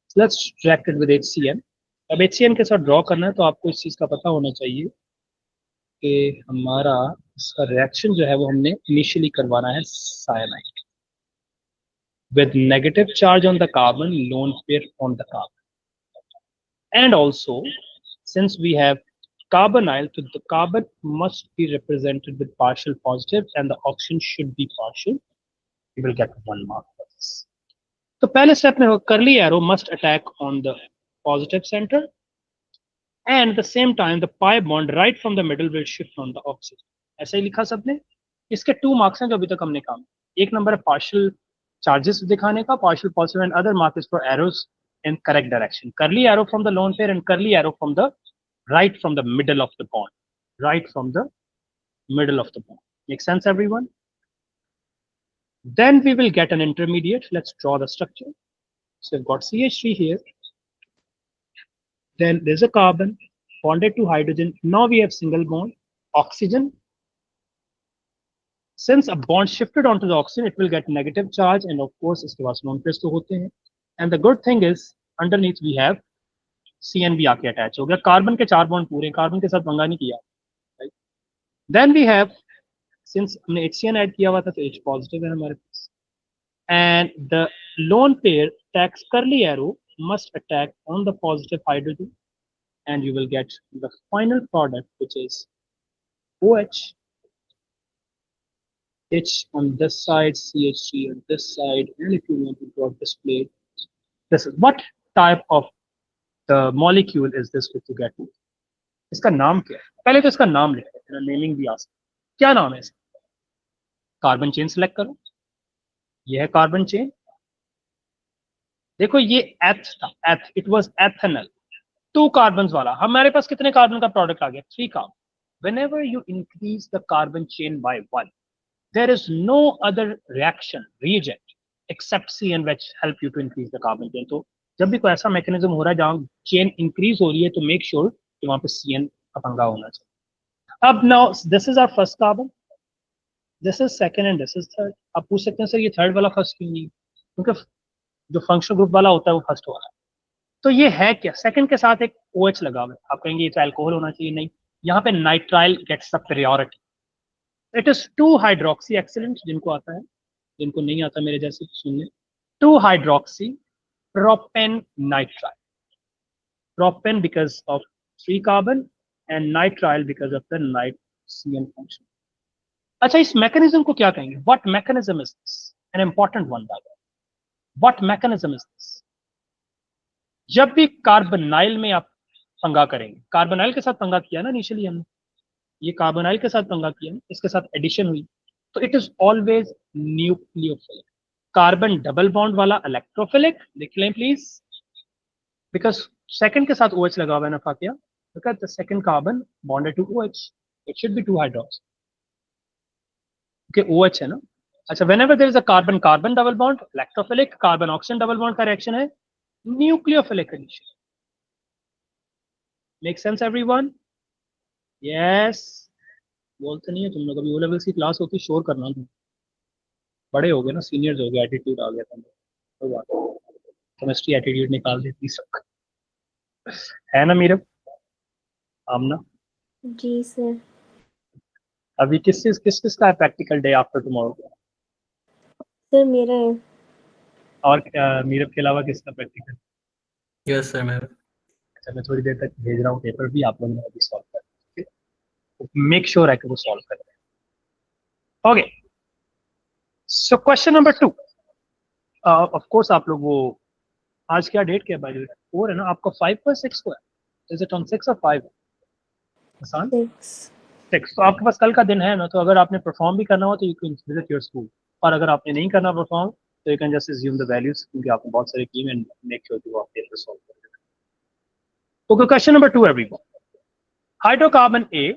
So let's react it with HCN. अब HCN के साथ draw करना है तो आपको इस चीज का पता होना चाहिए कि हमारा इसका रिएक्शन जो है वो हमने इनिशियली करवाना है cyanide with negative charge on the carbon, lone pair on the carbon. And also, since we have carbonyl, so the carbon must be represented with partial positives and the oxygen should be partial. You will get 1 mark for this. तो पहले step में curly arrow must attack on the positive center and at the same time the pi bond right from the middle will shift on the oxygen. ऐसा ही लिखा सबने। इसके 2 marks हैं जो अभी तक हमने काम। एक नंबर है partial charges दिखाने का, partial positive and other mark is for arrows in correct direction. Curly arrow from the lone pair and curly arrow from the right from the middle of the bond. Right from the middle of the bond. Make sense, everyone? Then we will get an intermediate. Let's draw the structure. So we've got CH3 here. Then there's a carbon bonded to hydrogen. Now we have single bond, oxygen. Since a bond shifted onto the oxygen, it will get negative charge, and of course, इसके पास lone pairs तो होते हैं. And the good thing is, underneath we have CN भी आके attach हो गया. Carbon के 4 bond पूरे, carbon के साथ पंगा नहीं किया. Right? Then we have, since हमने HCN add किया हुआ था, तो H positive है हमारे पास. And the lone pair attacks curly arrow must attack on the positive hydrogen, and you will get the final product, which is OH. H on this side, CH3 on this side, and if you want to draw display, this is what type of the molecule is this which you get? इसका नाम क्या है? पहले तो इसका नाम लिखते हैं, नेमिंग भी आ सकता है। क्या नाम है इसका? कार्बन चेन सिलेक्ट करो, ये है कार्बन चेन। देखो ये एथ था, एथ, इट वाज एथेनॉल, 2 कार्बन्स वाला। हमारे पास कितने कार्बन का प्रोडक्ट आ गया? 3 carbon. Whenever you increase the carbon chain by 1, there is no other reaction reagent except CN which help you to increase the carbon chain. तो जब भी कोई ऐसा मैकेनिज्म हो रहा है जहां चेन इंक्रीज हो रही है तो मेक श्योर कि वहां पे CN का पंगा होना चाहिए। अब now this is our first carbon, this is second and this is third. आप पूछ सकते हैं सर ये थर्ड वाला फर्स्ट क्यों नहीं? क्योंकि जो फंक्शनल ग्रुप वाला होता है वो फर्स्ट हो रहा है। तो ये है क्या? सेकंड के साथ एक OH लगा हुआ है। आप कहेंगे ये तो अल्कोहल होना चाहिए, नहीं, यहाँ पे nitrile gets the priority. It is 2 hydroxy excellent, जिनको आता है, जिनको नहीं आता मेरे जैसे सुनने, 2 hydroxy propane nitrile. propane because of 3 carbon, and nitrile because of the nitrogen function. अच्छा, इस मैकेनिज्म को क्या कहेंगे? What mechanism is this? An important one by the way. What mechanism is this? जब भी कार्बोनाइल में आप पंगा करेंगे, कार्बोनाइल के साथ पंगा किया ना इनिशियली हमने, ये कार्बोनाइल के साथ पंगा किया, इसके साथ एडिशन हुई, तो it is always nucleophilic. Carbon double bond वाला इलेक्ट्रोफिलिक, लिख लें प्लीज, बिकॉज सेकंड के साथ OH लगा हुआ है ना फाकिया, because the second carbon bonded to OH, it should be 2 hydrox. Okay, OH है ना. अच्छा, whenever there is a carbon carbon double bond, electrophilic, carbon oxygen double bond का रिएक्शन है nucleophilic condition. Make sense everyone? Yes. बोलते नहीं है तुम लोग. अभी O लेवल्स की क्लास होती, शोर करना तुम. बड़े हो गए ना, सीनियर्स हो गए, एटीट्यूड आ गया तुम. कोई बात नहीं, केमिस्ट्री एटीट्यूड निकाल देती सब, है ना मीरब? आमना, जी सर. अभी किस का है practical day after tomorrow? Sir मेरा है. और मीरब के अलावा किसका प्रैक्टिकल? Yes sir ma'am. अच्छा, मैं थोड़ी देर तक भेज रहा हूँ पेपर भी, आप लोगों ने अभी सॉल्व कर, मेक श्योर है कि वो सॉल्व कर. Okay, so question number 2. Of course आप लोग वो, आज क्या डेट क्या है बाय द वे? 4 है ना आपका. 5 पर 6 को है, इज इट ऑन 6 और 5? आसान. 6. तो आपके पास कल का दिन है ना, तो अगर आपने परफॉर्म भी करना हो तो you can visit your school, और अगर आपने नहीं करना परफॉर्म तो you can just assume the values, क्योंकि आपने बहुत सारे किए एंड मेक श्योर कि आप पेपर सॉल्व कर. Okay, question number 2 everyone. Hydrocarbon A.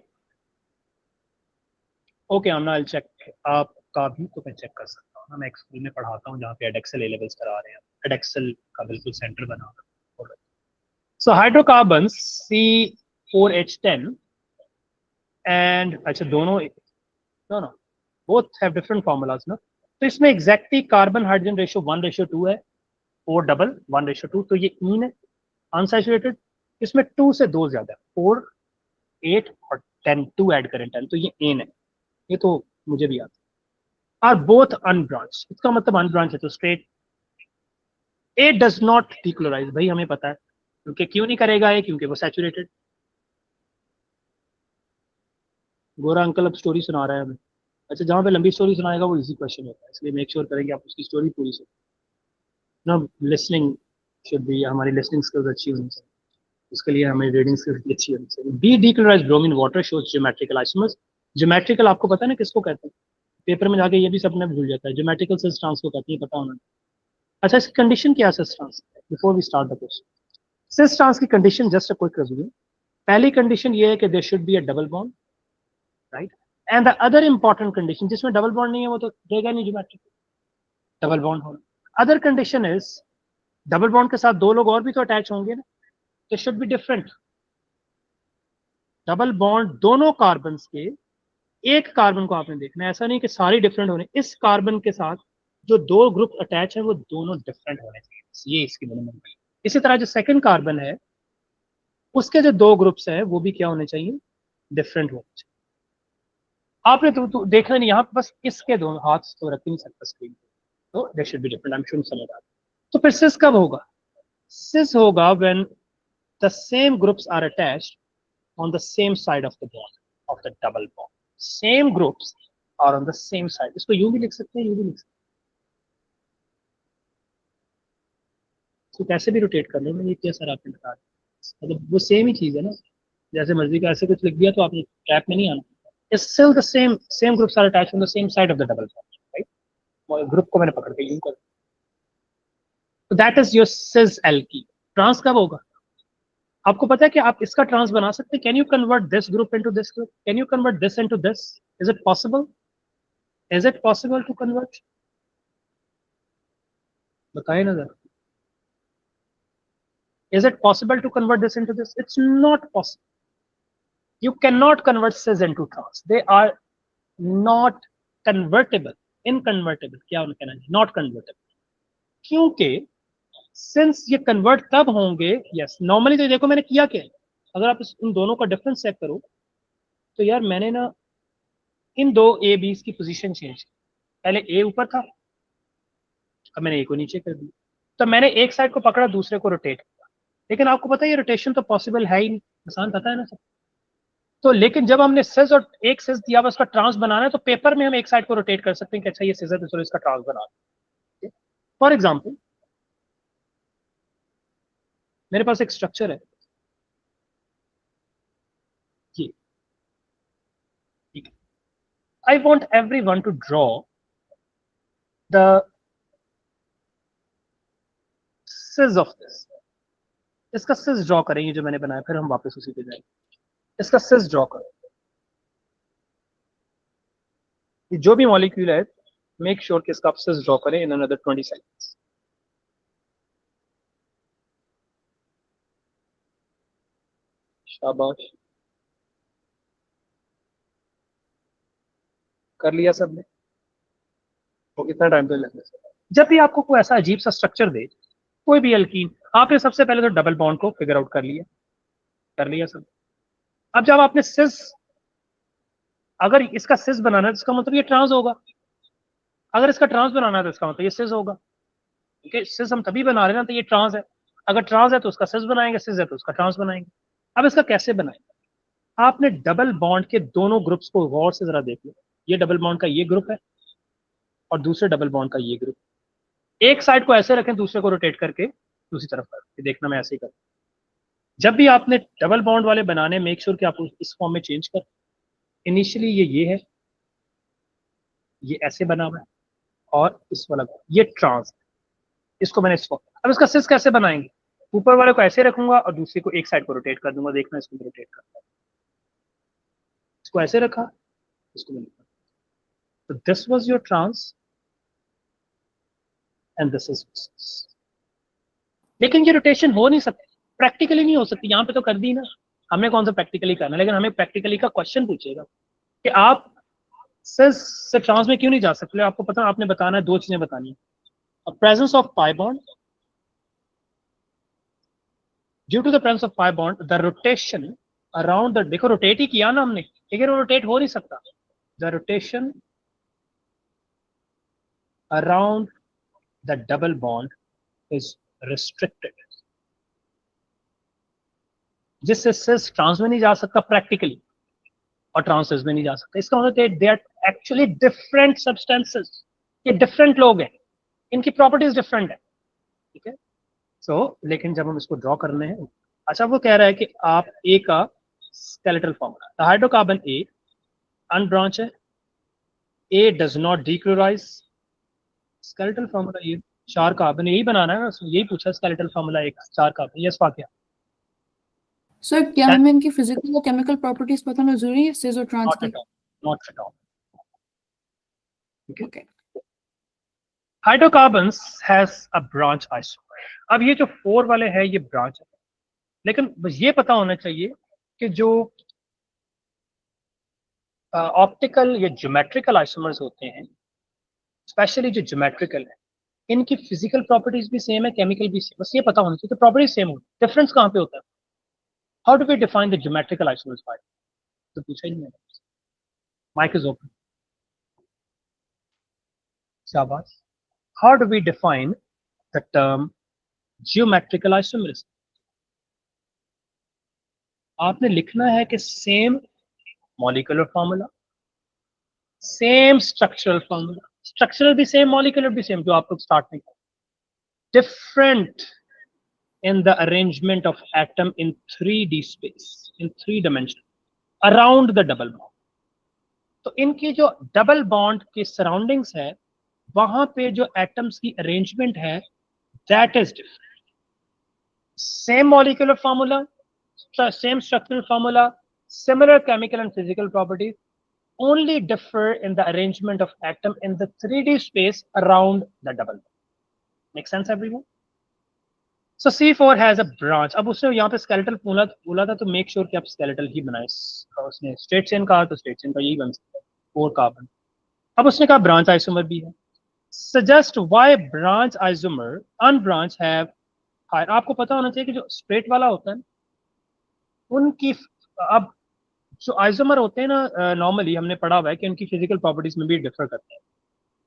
Okay, I check आपका भी, तो मैं चेक कर सकता हूँ. मैं एक स्कूल में पढ़ाता हूँ जहाँ पे एडेक्सल ए लेवल्स करा रहे हैं, एडेक्सल का बिल्कुल सेंटर बना रहा है. सो हाइड्रोकार्बन C4H10 एंड, अच्छा दोनों, no both have different formulas ना. तो इसमें एग्जैक्टली कार्बन हाइड्रोजन रेशियो 1:2 है, 4 डबल 1:2, तो ये इन है अनसैचुरेटेड. इसमें 2 से 2 ज्यादा है, 4 8 और 10, 2 ऐड करें 10, तो ये एन है. ये तो मुझे भी आता है. आर बोथ अनब्रांच, इसका मतलब अनब्रांच है तो स्ट्रेट. ए डज नॉट डिक्लोराइज, भाई हमें पता है, क्योंकि क्यों नहीं करेगा ये? क्योंकि वो सैचुरेटेड. गोरा अंकल अब स्टोरी सुना रहा है हमें. अच्छा, जहाँ पे लंबी स्टोरी सुनाएगा वो इजी क्वेश्चन होता है, इसलिए मेक श्योर करेंगे आप उसकी स्टोरी पूरी सुन ना. लिसनिंग शुड बी, हमारी लिसनिंग स्किल्स अच्छी होनी चाहिए, उसके लिए हमें रीडिंग स्किल्स भी अच्छी होनी चाहिए. B decolourise bromine water shows geometrical isomers. Geometrical आपको पता है ना किसको कहते हैं? पेपर में जाके ये भी सबने भूल जाता है. ज्योमेट्रिकल सिस ट्रांस को कहते हैं, पता होना. अच्छा, इसकी कंडीशन क्या है cis trans? Before we start the question, cis trans की condition just a quick review. पहली कंडीशन ये है कि there should be a double bond, right. And the other important condition, जिसमें डबल बॉन्ड नहीं है वो तो देगा नहीं ज्योमेट्रिकल, डबल बॉन्ड होना. Other condition is double bond के साथ 2 लोग और भी तो अटैच होंगे ना, तो should be different. Double bond दोनों कार्बन के, एक कार्बन को आपने देखना है, ऐसा नहीं कि सारी डिफरेंट होने. इस कार्बन के साथ जो 2 ग्रुप अटैच है वो दोनों डिफरेंट होने चाहिए, ये इसकी मिनिमम. इसी तरह जो सेकंड कार्बन है उसके जो 2 ग्रुप्स है वो भी क्या होने चाहिए? डिफरेंट होने चाहिए. आपने तो देखना नहीं, यहाँ पे बस इसके दोनों हाथ तो रख नहीं सकता स्क्रीन पे, तो they should be different. I am sure समझ आ. तो फिर सिस कब होगा? सिस होगा when the same groups are attached on the same side of the bond of the double bond. Same groups are on the same side. इसको यूं भी लिख सकते हैं, यूं भी लिख सकते हैं, तो कैसे भी रोटेट कर लो ना. ये क्या सर आपने बता दिया, मतलब वो सेम ही चीज है ना. जैसे मर्जी का ऐसे कुछ लिख दिया तो आपने ट्रैप में नहीं आना. It's still the same groups are attached on the same side of the double bond, right? Group को मैंने पकड़ के यूं कर, तो that is your cis alkene. Trans कब होगा? आपको पता है कि आप इसका ट्रांस बना सकते हैं. Can you convert this group into this group? Can you convert this into this? Is it possible? Is it possible to convert? बताइए ना जरा. Is it possible to convert this into this? It's not possible. You can not convert cis into trans. They are not convertible, inconvertible. क्या उनका कहना है? Not convertible. क्योंकि since ये convert तब होंगे, यस नॉर्मली. तो देखो मैंने किया क्या, अगर आप इन दोनों का डिफरेंस चेक करो तो यार मैंने ना इन 2 ए बी की पोजीशन चेंज की. पहले ए ऊपर था, अब मैंने ए को नीचे कर दिया. तो मैंने एक साइड को पकड़ा, दूसरे को रोटेट किया. लेकिन आपको पता है ये रोटेशन तो पॉसिबल है ही नहीं, आसान पता है ना सब। तो लेकिन जब हमने सिज और एक सिज दिया हुआ उसका ट्रांस बनाना है तो पेपर में हम एक साइड को रोटेट कर सकते हैं कि अच्छा ये सिज है तो चलो इसका ट्रांस बना दें। फॉर एग्जाम्पल मेरे पास एक स्ट्रक्चर है ये, ठीक है। I want every one two draw the सिज ऑफ दिस। इसका सिज ड्रॉ करेंगे जो मैंने बनाया, फिर हम वापस उसी पे जाएंगे। इसका सिज ड्रॉ करो, जो भी मॉलिक्यूल है मेक श्योर कि इसका आप सिज ड्रॉ करें इन अनदर 20 सेकंड्स। शाबाश, कर लिया सबने? तो कितना टाइम तो लगेगा? जब भी आपको कोई ऐसा अजीब सा स्ट्रक्चर दे, कोई भी अल्कीन, आपने सबसे पहले तो डबल बॉन्ड को फिगर आउट कर लिया सब। अब जब आपने सिस, अगर इसका सिस बनाना है तो इसका मतलब ये ट्रांस होगा, अगर इसका ट्रांस बनाना है तो इसका मतलब ये सिस होगा। ठीक, सिस हम तभी बना रहे हैं ना, तो ये ट्रांस है, अगर ट्रांस है तो उसका सिस बनाएंगे, सिस है तो उसका ट्रांस बनाएंगे। अब इसका कैसे बनाएंगे? आपने डबल बॉन्ड के दोनों ग्रुप्स को गौर से जरा देख लो। ये डबल बॉन्ड का ये ग्रुप है और दूसरे डबल बॉन्ड का ये ग्रुप। एक साइड को ऐसे रखें, दूसरे को रोटेट करके दूसरी तरफ कर देखना, मैं ऐसे ही कर। जब भी आपने डबल बॉन्ड वाले बनाने, मेक श्योर कि आप इस फॉर्म में चेंज कर। इनिशियली ये है, ये ऐसे बना हुआ है, और इस वाला ये ट्रांस, इसको मैंने इसको। अब इसका सिस कैसे बनाएंगे? ऊपर वाले को ऐसे रखूंगा और दूसरे को एक साइड को रोटेट कर दूंगा, देखना इसको रोटेट करता है। इसको ऐसे रखा, इसको मैंने, तो this was your trans and this is. लेकिन ये रोटेशन हो नहीं सकती, प्रैक्टिकली नहीं हो सकती। यहाँ पे तो कर दी ना, हमें कौन सा प्रैक्टिकली करना, लेकिन हमें प्रैक्टिकली का क्वेश्चन पूछेगा कि आप सिस से ट्रांस में क्यों नहीं जा सकते। आपको पता, आपने बताना है, दो चीजें बतानी है। Presence of pi bond, due to the presence of pi bond the rotation around the, देखो रोटेट ही किया ना हमने, लेकिन वो रोटेट हो नहीं सकता। The rotation around the double bond is restricted, जिससे सिस ट्रांस में नहीं जा सकता प्रैक्टिकली और ट्रांस सिस में नहीं जा सकता। इसका मतलब they are actually different substances, ये डिफरेंट लोग हैं, इनकी प्रॉपर्टीज डिफरेंट है। ठीक है, सो लेकिन जब हम इसको ड्रॉ करने हैं, अच्छा वो कह रहा है कि आप ए का स्केलेटल फॉर्मूला, हाइड्रोकार्बन ए अनब्रांच है, ए डज नॉट डीक्लोराइज, स्केलेटल फॉर्मूला ये 4 कार्बन, यही बनाना है ना, यही पूछा स्केलेटल फॉर्मूला एक 4 कार्बन। यस वाक्य सर क्या हमें इनकी फिजिकल और केमिकल प्रॉपर्टीज पता होना जरूरी है सिस और ट्रांस की? Not at all. Okay, hydrocarbons has a branch isomer. अब ये जो 4 वाले हैं ये ब्रांच है, लेकिन बस ये पता होना चाहिए कि जो ऑप्टिकल या ज्योमेट्रिकल आइसोमर्स होते हैं, स्पेशली जो ज्योमेट्रिकल है, इनकी फिजिकल प्रॉपर्टीज भी सेम है, केमिकल भी सेम, बस ये पता होना चाहिए। तो प्रॉपर्टीज सेम होती है, डिफरेंस कहाँ पे होता है? How do we define the geometrical isomers by? तो पूछा ही नहीं, माइक इज ओपन, शाबाश। How do we define the term geometrical isomers? आपने लिखना है कि same molecular formula, same structural formula, structural भी सेम, मॉलिक्यूलर भी सेम, जो आप लोग स्टार्ट में, different in the arrangement of atom in 3D space, in 3 dimension around the double bond. तो इनकी जो डबल बॉन्ड के सराउंडिंग्स है, वहां पे जो एटम्स की अरेंजमेंट है, that is different. Same molecular formula, same structural formula, similar chemical and physical properties, only differ in the arrangement of atom in the 3D space around the double bond. Make sense everyone? So C4 has a branch. अब उसने यहाँ पे skeletal बोला था, तो make sure कि आप skeletal ही बनाए। उसने straight chain कहा तो straight chain का यही बन सकता है, 4 कार्बन। अब उसने कहा branch isomer भी है। Suggest why branch isomer unbranch have higher। आपको पता होना चाहिए कि जो straight वाला होता है उनकी, अब जो आइसोमर होते हैं ना, नॉर्मली हमने पढ़ा हुआ है कि उनकी फिजिकल प्रॉपर्टीज में भी डिफर करते हैं।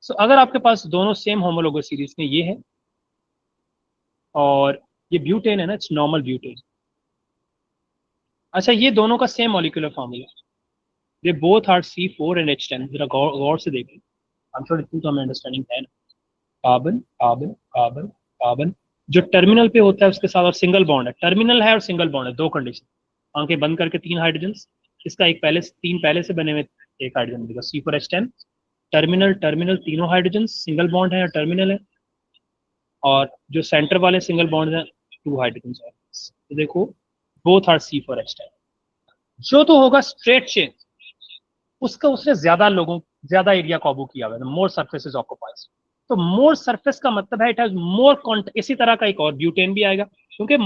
सो अगर आपके पास दोनों सेम होमोलोगस सीरीज में ये है और ये ब्यूटेन है ना, इट्स नॉर्मल ब्यूटेन। अच्छा, ये दोनों का same molecular formula, they both are C4NH10। जरा गौर से देखें, आई एम श्योर इतनी तो हमें अंडरस्टैंडिंग है ना। कार्बन कार्बन कार्बन कार्बन, जो टर्मिनल पे होता है उसके साथ और सिंगल बॉन्ड है, टर्मिनल है और सिंगल बॉन्ड है, दो कंडीशन। आंखें बंद करके 3 हाइड्रोजन, इसका एक पहले से, 3 पहले से बने हुए, एक हाइड्रोजन मिलेगा C4H10। टर्मिनल टर्मिनल तीनों हाइड्रोजन सिंगल बॉन्ड है या टर्मिनल है, और जो सेंटर वाले सिंगल बॉन्ड है 2 हाइड्रोजन है। तो देखो बोथ आर C4H10। जो तो होगा स्ट्रेट चेन, उसका उसने ज्यादा एरिया काबू किया हुआ है, मोर सरफेसेस ऑक्युपाइज। तो मोर सरफेस का मतलब है इट हैज मोर कॉन्टेक्ट। इसी तरह का एक और ब्यूटेन भी आएगा, क्योंकि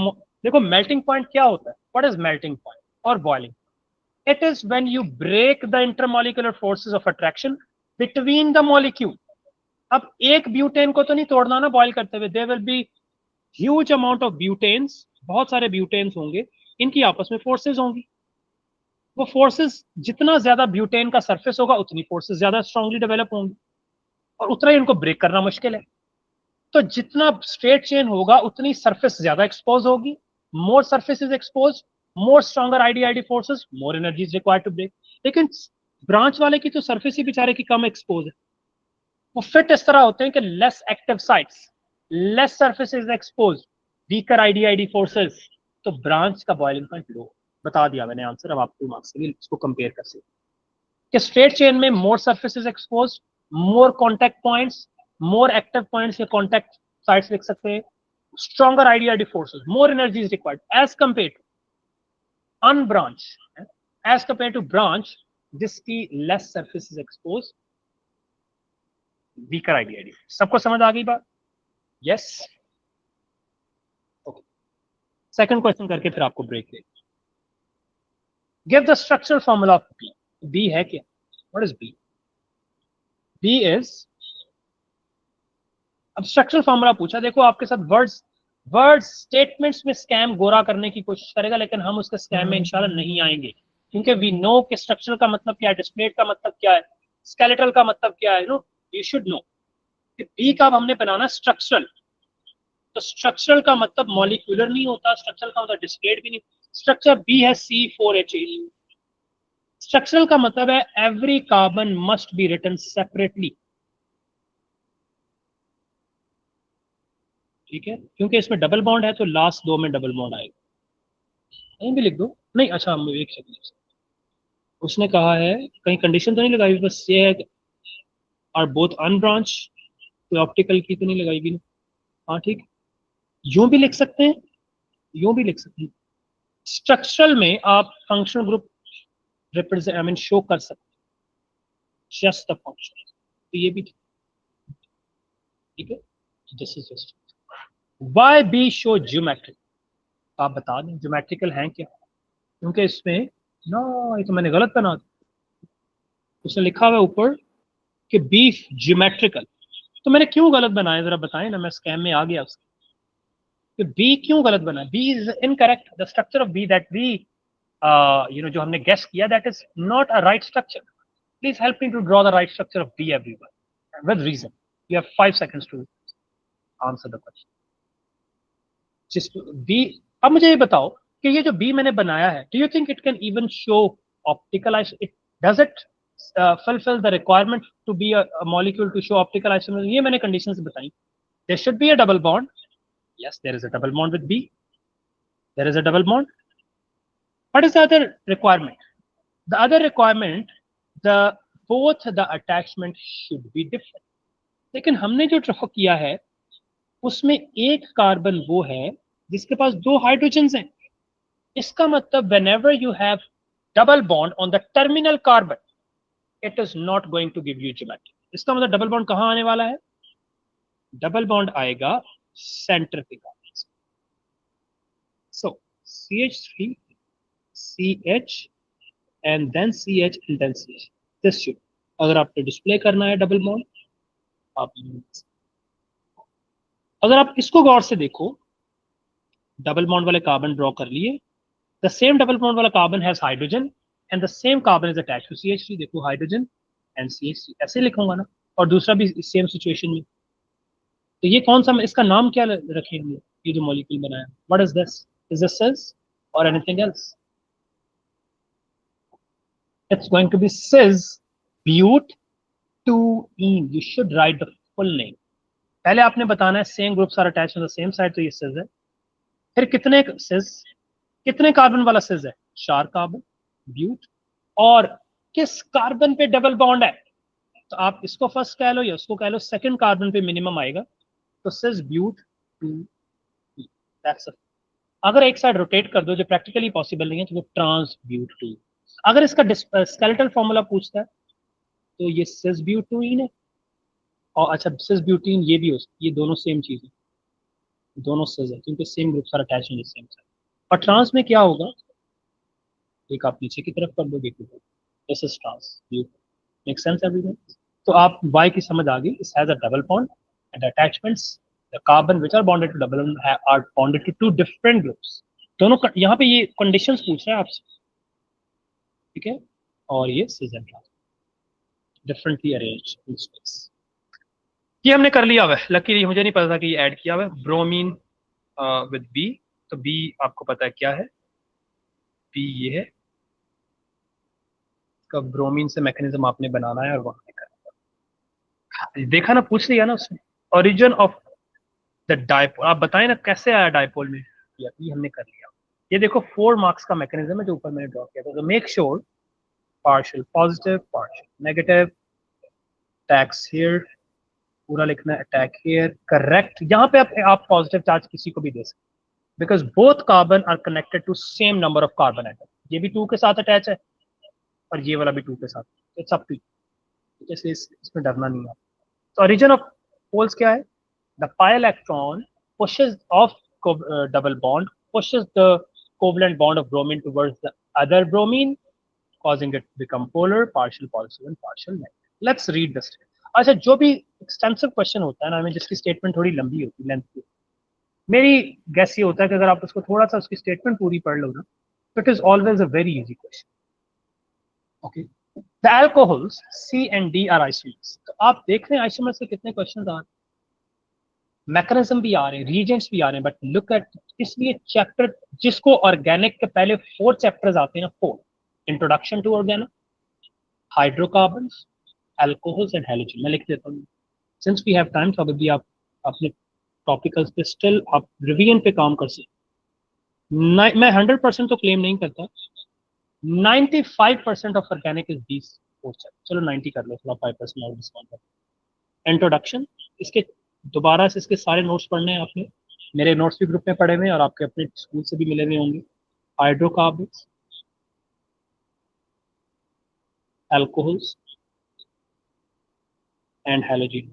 देखो मेल्टिंग पॉइंट क्या होता है, व्हाट इज मेल्टिंग पॉइंट और boiling? It is when you break the intermolecular forces of attraction between the molecule. अब एक ब्यूटेन को तो नहीं तोड़ना ना बॉइल करते हुए, there will be huge amount of butanes, बहुत सारे ब्यूटेन्स होंगे, इनकी आपस में फोर्सेस होंगी। वो फोर्सेस, जितना ज्यादा ब्यूटेन का सरफेस होगा उतनी फोर्सेस ज्यादा स्ट्रांगली डेवलप होंगी, और उतना ही उनको ब्रेक करना मुश्किल है। तो जितना स्ट्रेट चेन होगा उतनी सरफेस ज्यादा एक्सपोज होगी, more surface is expose, more stronger ID forces, more energy is required to break. लेकिन ब्रांच वाले की तो सरफेस ही बेचारे की कम एक्सपोज है, वो फिट इस तरह होते हैं कि less active sites, less surface is expose, weaker ID forces, तो ब्रांच का बॉइलिंग पॉइंट लो। बता दिया मैंने आंसर, अब आप 2 मार्क्स से भी इसको कंपेयर कर सकते कि स्ट्रेट चेन में more surface is expose, more contact points, more active points या कॉन्टैक्ट साइट्स लिख सकते हैं, stronger ID forces, more energy is required as compare to unbranch, as compare to branch जिसकी less surface is expose, weaker ID. सबको समझ आ गई बात? Yes, okay. सेकंड क्वेश्चन करके फिर आपको ब्रेक दे। Give the structural formula of B. B है क्या? What is B? B is, अब स्ट्रक्चरल फॉर्मूला पूछा, देखो आपके साथ वर्ड्स स्टेटमेंट्स में स्कैम गोरा करने की कोशिश करेगा, लेकिन हम उसके स्कैम में इंशाल्लाह नहीं आएंगे, क्योंकि वी नो कि स्ट्रक्चरल का मतलब क्या है, डिस्प्लेट का मतलब क्या है, स्केलेटल का मतलब क्या है, नो यू शुड नो कि बी का हमने बनाना स्ट्रक्चरल। तो स्ट्रक्चरल का मतलब मॉलिक्यूलर नहीं होता, स्ट्रक्चरल का मतलब डिस्प्लेट भी नहीं। स्ट्रक्चर बी है C4H8। स्ट्रक्चरल का मतलब है every carbon must be written separately, ठीक है, क्योंकि इसमें डबल बॉन्ड है तो लास्ट 2 में डबल बॉन्ड आएगा। कहीं भी लिख दो, नहीं अच्छा हम एक सेकंड, उसने कहा है कहीं कंडीशन तो नहीं लगाई, बस ये है और बोथ अनब्रांच, कोई ऑप्टिकल की तो नहीं लगाई भी। हाँ ठीक, यूं भी लिख सकते हैं, यूं भी लिख सकते हैं। स्ट्रक्चरल में आप functional group represent I mean show कर सकते हैं, जस्ट द फंक्शन, तो ये भी ठीक है। This is just why B show geometric. आप बता दें ज्योमेट्रिकल हैं क्या, क्योंकि इसमें ना, ये तो मैंने गलत बना दिया, उसने लिखा हुआ ऊपर कि बी ज्योमेट्रिकल, तो मैंने क्यों गलत बनाया जरा बताएं ना, मैं स्कैम में आ गया उसके। कि बी क्यों गलत बना, B is incorrect, the structure of B that B जो हमने गेस किया, that is not a right structure. Please help me to draw the right structure of B everyone with reason. You have 5 seconds to answer the question. जिस B, अब मुझे ये बताओ कि ये जो बी मैंने बनाया है, do you think it can even show optical isomer, does it fulfill the requirement to be a molecule to show optical isomerism? ये मैंने conditions बताई। There should be a double bond. Yes, there is a double bond with B. There is a double bond. What is the other requirement? The other requirement, both the attachment should be different. लेकिन हमने जो draw किया है उसमें एक carbon वो है जिसके पास 2 हाइड्रोजन्स हैं। इसका मतलब whenever you have double bond on the terminal carbon, it is not going to give you geometry. इसका मतलब डबल बॉन्ड कहां आने वाला है? डबल बॉन्ड आएगा सेंटर पे carbon. So CH3 CH and then CH and then CH, this should, अगर आपको डिस्प्ले करना है डबल बॉन्ड, आप अगर आप इसको गौर से देखो, डबल बॉन्ड वाले कार्बन ड्रॉ कर लिए, द सेम डबल बॉन्ड वाला carbon has hydrogen and the same carbon is attached to CH3, देखो हाइड्रोजन and CH3, ऐसे लिखूंगा ना, और दूसरा भी सेम सिचुएशन में। तो ये कौन सा, इसका नाम क्या रखेंगे? ये जो मॉलिक्यूल बनाया, what is this? Is this cis और anything else? It's going to be cis butene. You should write the full name. पहले आपने बताना है same groups are attached on the same side, तो ये सिस है. फिर कितने सिस, कितने कार्बन वाला सिस है? 4 कार्बन, ब्यूट. और किस कार्बन पे डबल बॉन्ड है? तो आप इसको फर्स्ट कह लो या उसको कह लो, सेकंड कार्बन पे मिनिमम आएगा, तो सिस ब्यूट 2. That's it. अगर एक साइड रोटेट कर दो, जो प्रैक्टिकली पॉसिबल नहीं है, तो वो ट्रांस ब्यूट 2. अगर इसका स्केलेटल फॉर्मूला पूछता है तो ये सिस ब्यूटीन है. और अच्छा, सिस ब्यूटीन ये भी हो, ये दोनों सेम चीज है, दोनों सिस है क्योंकि same groups are attached in the same side. और ट्रांस में क्या होगा? एक आप नीचे की तरफ कर दोगे, दिस इज ट्रांस ब्यूट. Make sense everyone? तो आप y की समझ आ गई. It has a double bond and attachments. The carbon which are bonded to double bond are bonded to 2 different groups. दोनों यहाँ पे ये कंडीशंस पूछ रहे हैं आपसे, ठीक है. और ये cis and trans differently arranged in space. ये हमने कर लिया हुआ है. लकीली मुझे नहीं पता था कि ये ऐड किया हुआ है. Bromine with B. तो बी आपको पता है क्या है? बी ये है. कब ब्रोमीन से मैकेनिज्म आपने बनाना है और वहां पे करना है. देखा ना, पूछ लिया ना उसने. ओरिजिन ऑफ द डायपोल, आप बताएं ना कैसे आया डायपोल में. ये हमने कर लिया. ये देखो 4 मार्क्स का मैकेनिज्म है जो ऊपर मैंने ड्रॉ किया था. तो make sure partial positive, partial negative, attacks here, पूरा लिखना है अटैक हियर, करेक्ट. यहाँ पे आप पॉजिटिव चार्ज किसी को भी दे सकते, because both carbon are connected to same number of carbon atom. ये भी 2 के साथ अटैच है और ये वाला भी 2 के साथ. इट्स अप टू यू, इसलिए इसमें डरना नहीं है. तो ओरिजिन ऑफ पोल्स क्या है? The pi electron pushes off double bond, pushes the covalent bond of bromine towards the other bromine, causing it to become polar, partial positive and partial negative. Let's read this. अच्छा, जो भी extensive question होता है ना, हमें जिसकी statement थोड़ी लंबी होती है, लेंथ की, मेरी गैस ये होता है कि अगर आप उसको थोड़ा सा उसकी स्टेटमेंट पूरी पढ़ लो ना, तो it is always a very easy question. Okay. The alcohols C and D are isomers. तो आप देख रहे हैं आइसोमर्स से कितने क्वेश्चन आ रहे हैं, मैकेनिज्म भी आ रहे हैं, रीजेंट्स भी आ रहे हैं. बट लुक एट, इसलिए चैप्टर जिसको ऑर्गेनिक के पहले 4 चैप्टर्स आते हैं ना, 4, introduction to organic, hydrocarbons, alcohols and halogen. मैं लिख देता हूँ सिंस वी हैव टाइम. तो अभी भी आप अपने टॉपिकल्स पे स्टिल आप रिवीजन पे काम कर सकते. मैं 100% तो क्लेम नहीं करता, 95% of organic is these 4 chapter. चलो 90 कर लो, थोड़ा 5% और डिस्काउंट कर. इंट्रोडक्शन, इसके दोबारा से इसके सारे नोट्स पढ़ने हैं आपने. मेरे नोट्स भी ग्रुप में पढ़े हुए हैं और आपके अपने स्कूल से भी मिले हुए होंगे. Hydrocarbons, alcohols and halogen.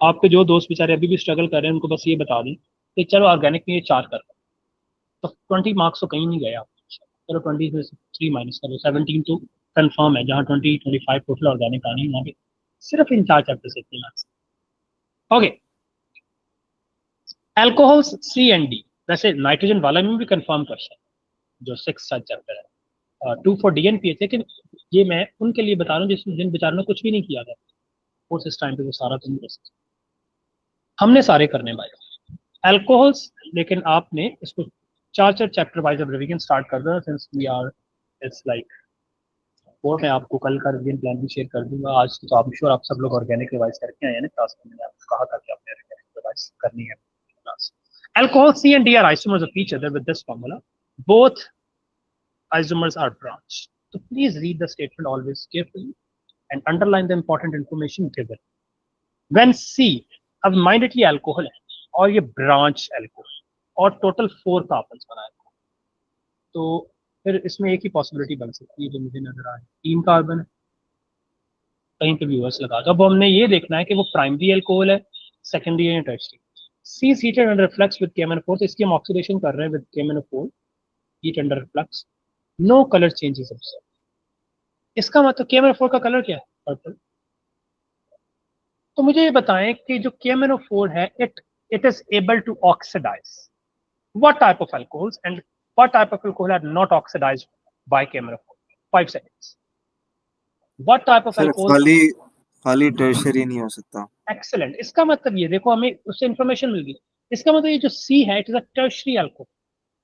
आपके जो दोस्त बेचारे अभी भी स्ट्रगल कर रहे हैं, उनको बस ये बता दें कि चलो ऑर्गेनिक में ये 4 कर, तो 20 मार्क्स तो कहीं नहीं गए आप. चलो 20 में से 3 माइनस करो, 17 तो कंफर्म है. जहाँ 20-25 टोटल ऑर्गेनिक आने, वहाँ पे सिर्फ इन 4 चैप्टर से 3 marks. Okay. Alcohols C and D. वैसे नाइट्रोजन वाला में भी कंफर्म क्वेश्चन जो 6th चैप्टर है, 2 for D and PH. लेकिन ये मैं उनके लिए बता रहा हूँ जिन बेचारों ने कुछ भी नहीं किया था कोर्स इस टाइम पे, वो सारा तुम कर सकते. हमने सारे करने वाले अल्कोहल्स, लेकिन आपने इसको 4 चैप्टर वाइज अब रिवीजन स्टार्ट कर दो. Since we are it's like 4. मैं आपको कल का रिवीजन प्लान भी शेयर कर दूंगा. आज तो आप श्योर आप सब लोग ऑर्गेनिक रिवाइज करके आए हैं ना क्लास में. मैंने आपको कहा था कि आपने ऑर्गेनिक रिवाइज करनी है class. Alcohol C and D are isomers of each other with this formula. Both isomers are branched. So please read the statement always carefully and underline the important information given. When C अब immediately alcohol है और ये branch alcohol और total 4 carbons बनाए, तो फिर इसमें एक ही पॉसिबिलिटी बन सकती है जो मुझे नजर आ रही है. 3 कार्बन है, कहीं पे भी वर्स लगा. अब हमने ये देखना है कि वो प्राइमरी अल्कोहल है, सेकेंडरी है, tertiary. C is heated under reflux with KMnO4. तो इसकी हम ऑक्सीडेशन कर रहे हैं with KMnO4. Heat under reflux. No color changes observed. इसका मतलब KMnO4 का कलर क्या है? पर्पल. तो मुझे ये बताएं कि जो KMnO4 है, it is able to oxidize what type of alcohols and what type of alcohol are not oxidized by KMnO4? 5 seconds. What type of alcohol? खाली टर्शियरी नहीं हो सकता. एक्सेलेंट. इसका मतलब ये देखो, हमें उससे इंफॉर्मेशन मिल गई. इसका मतलब ये जो C है it is a tertiary alcohol.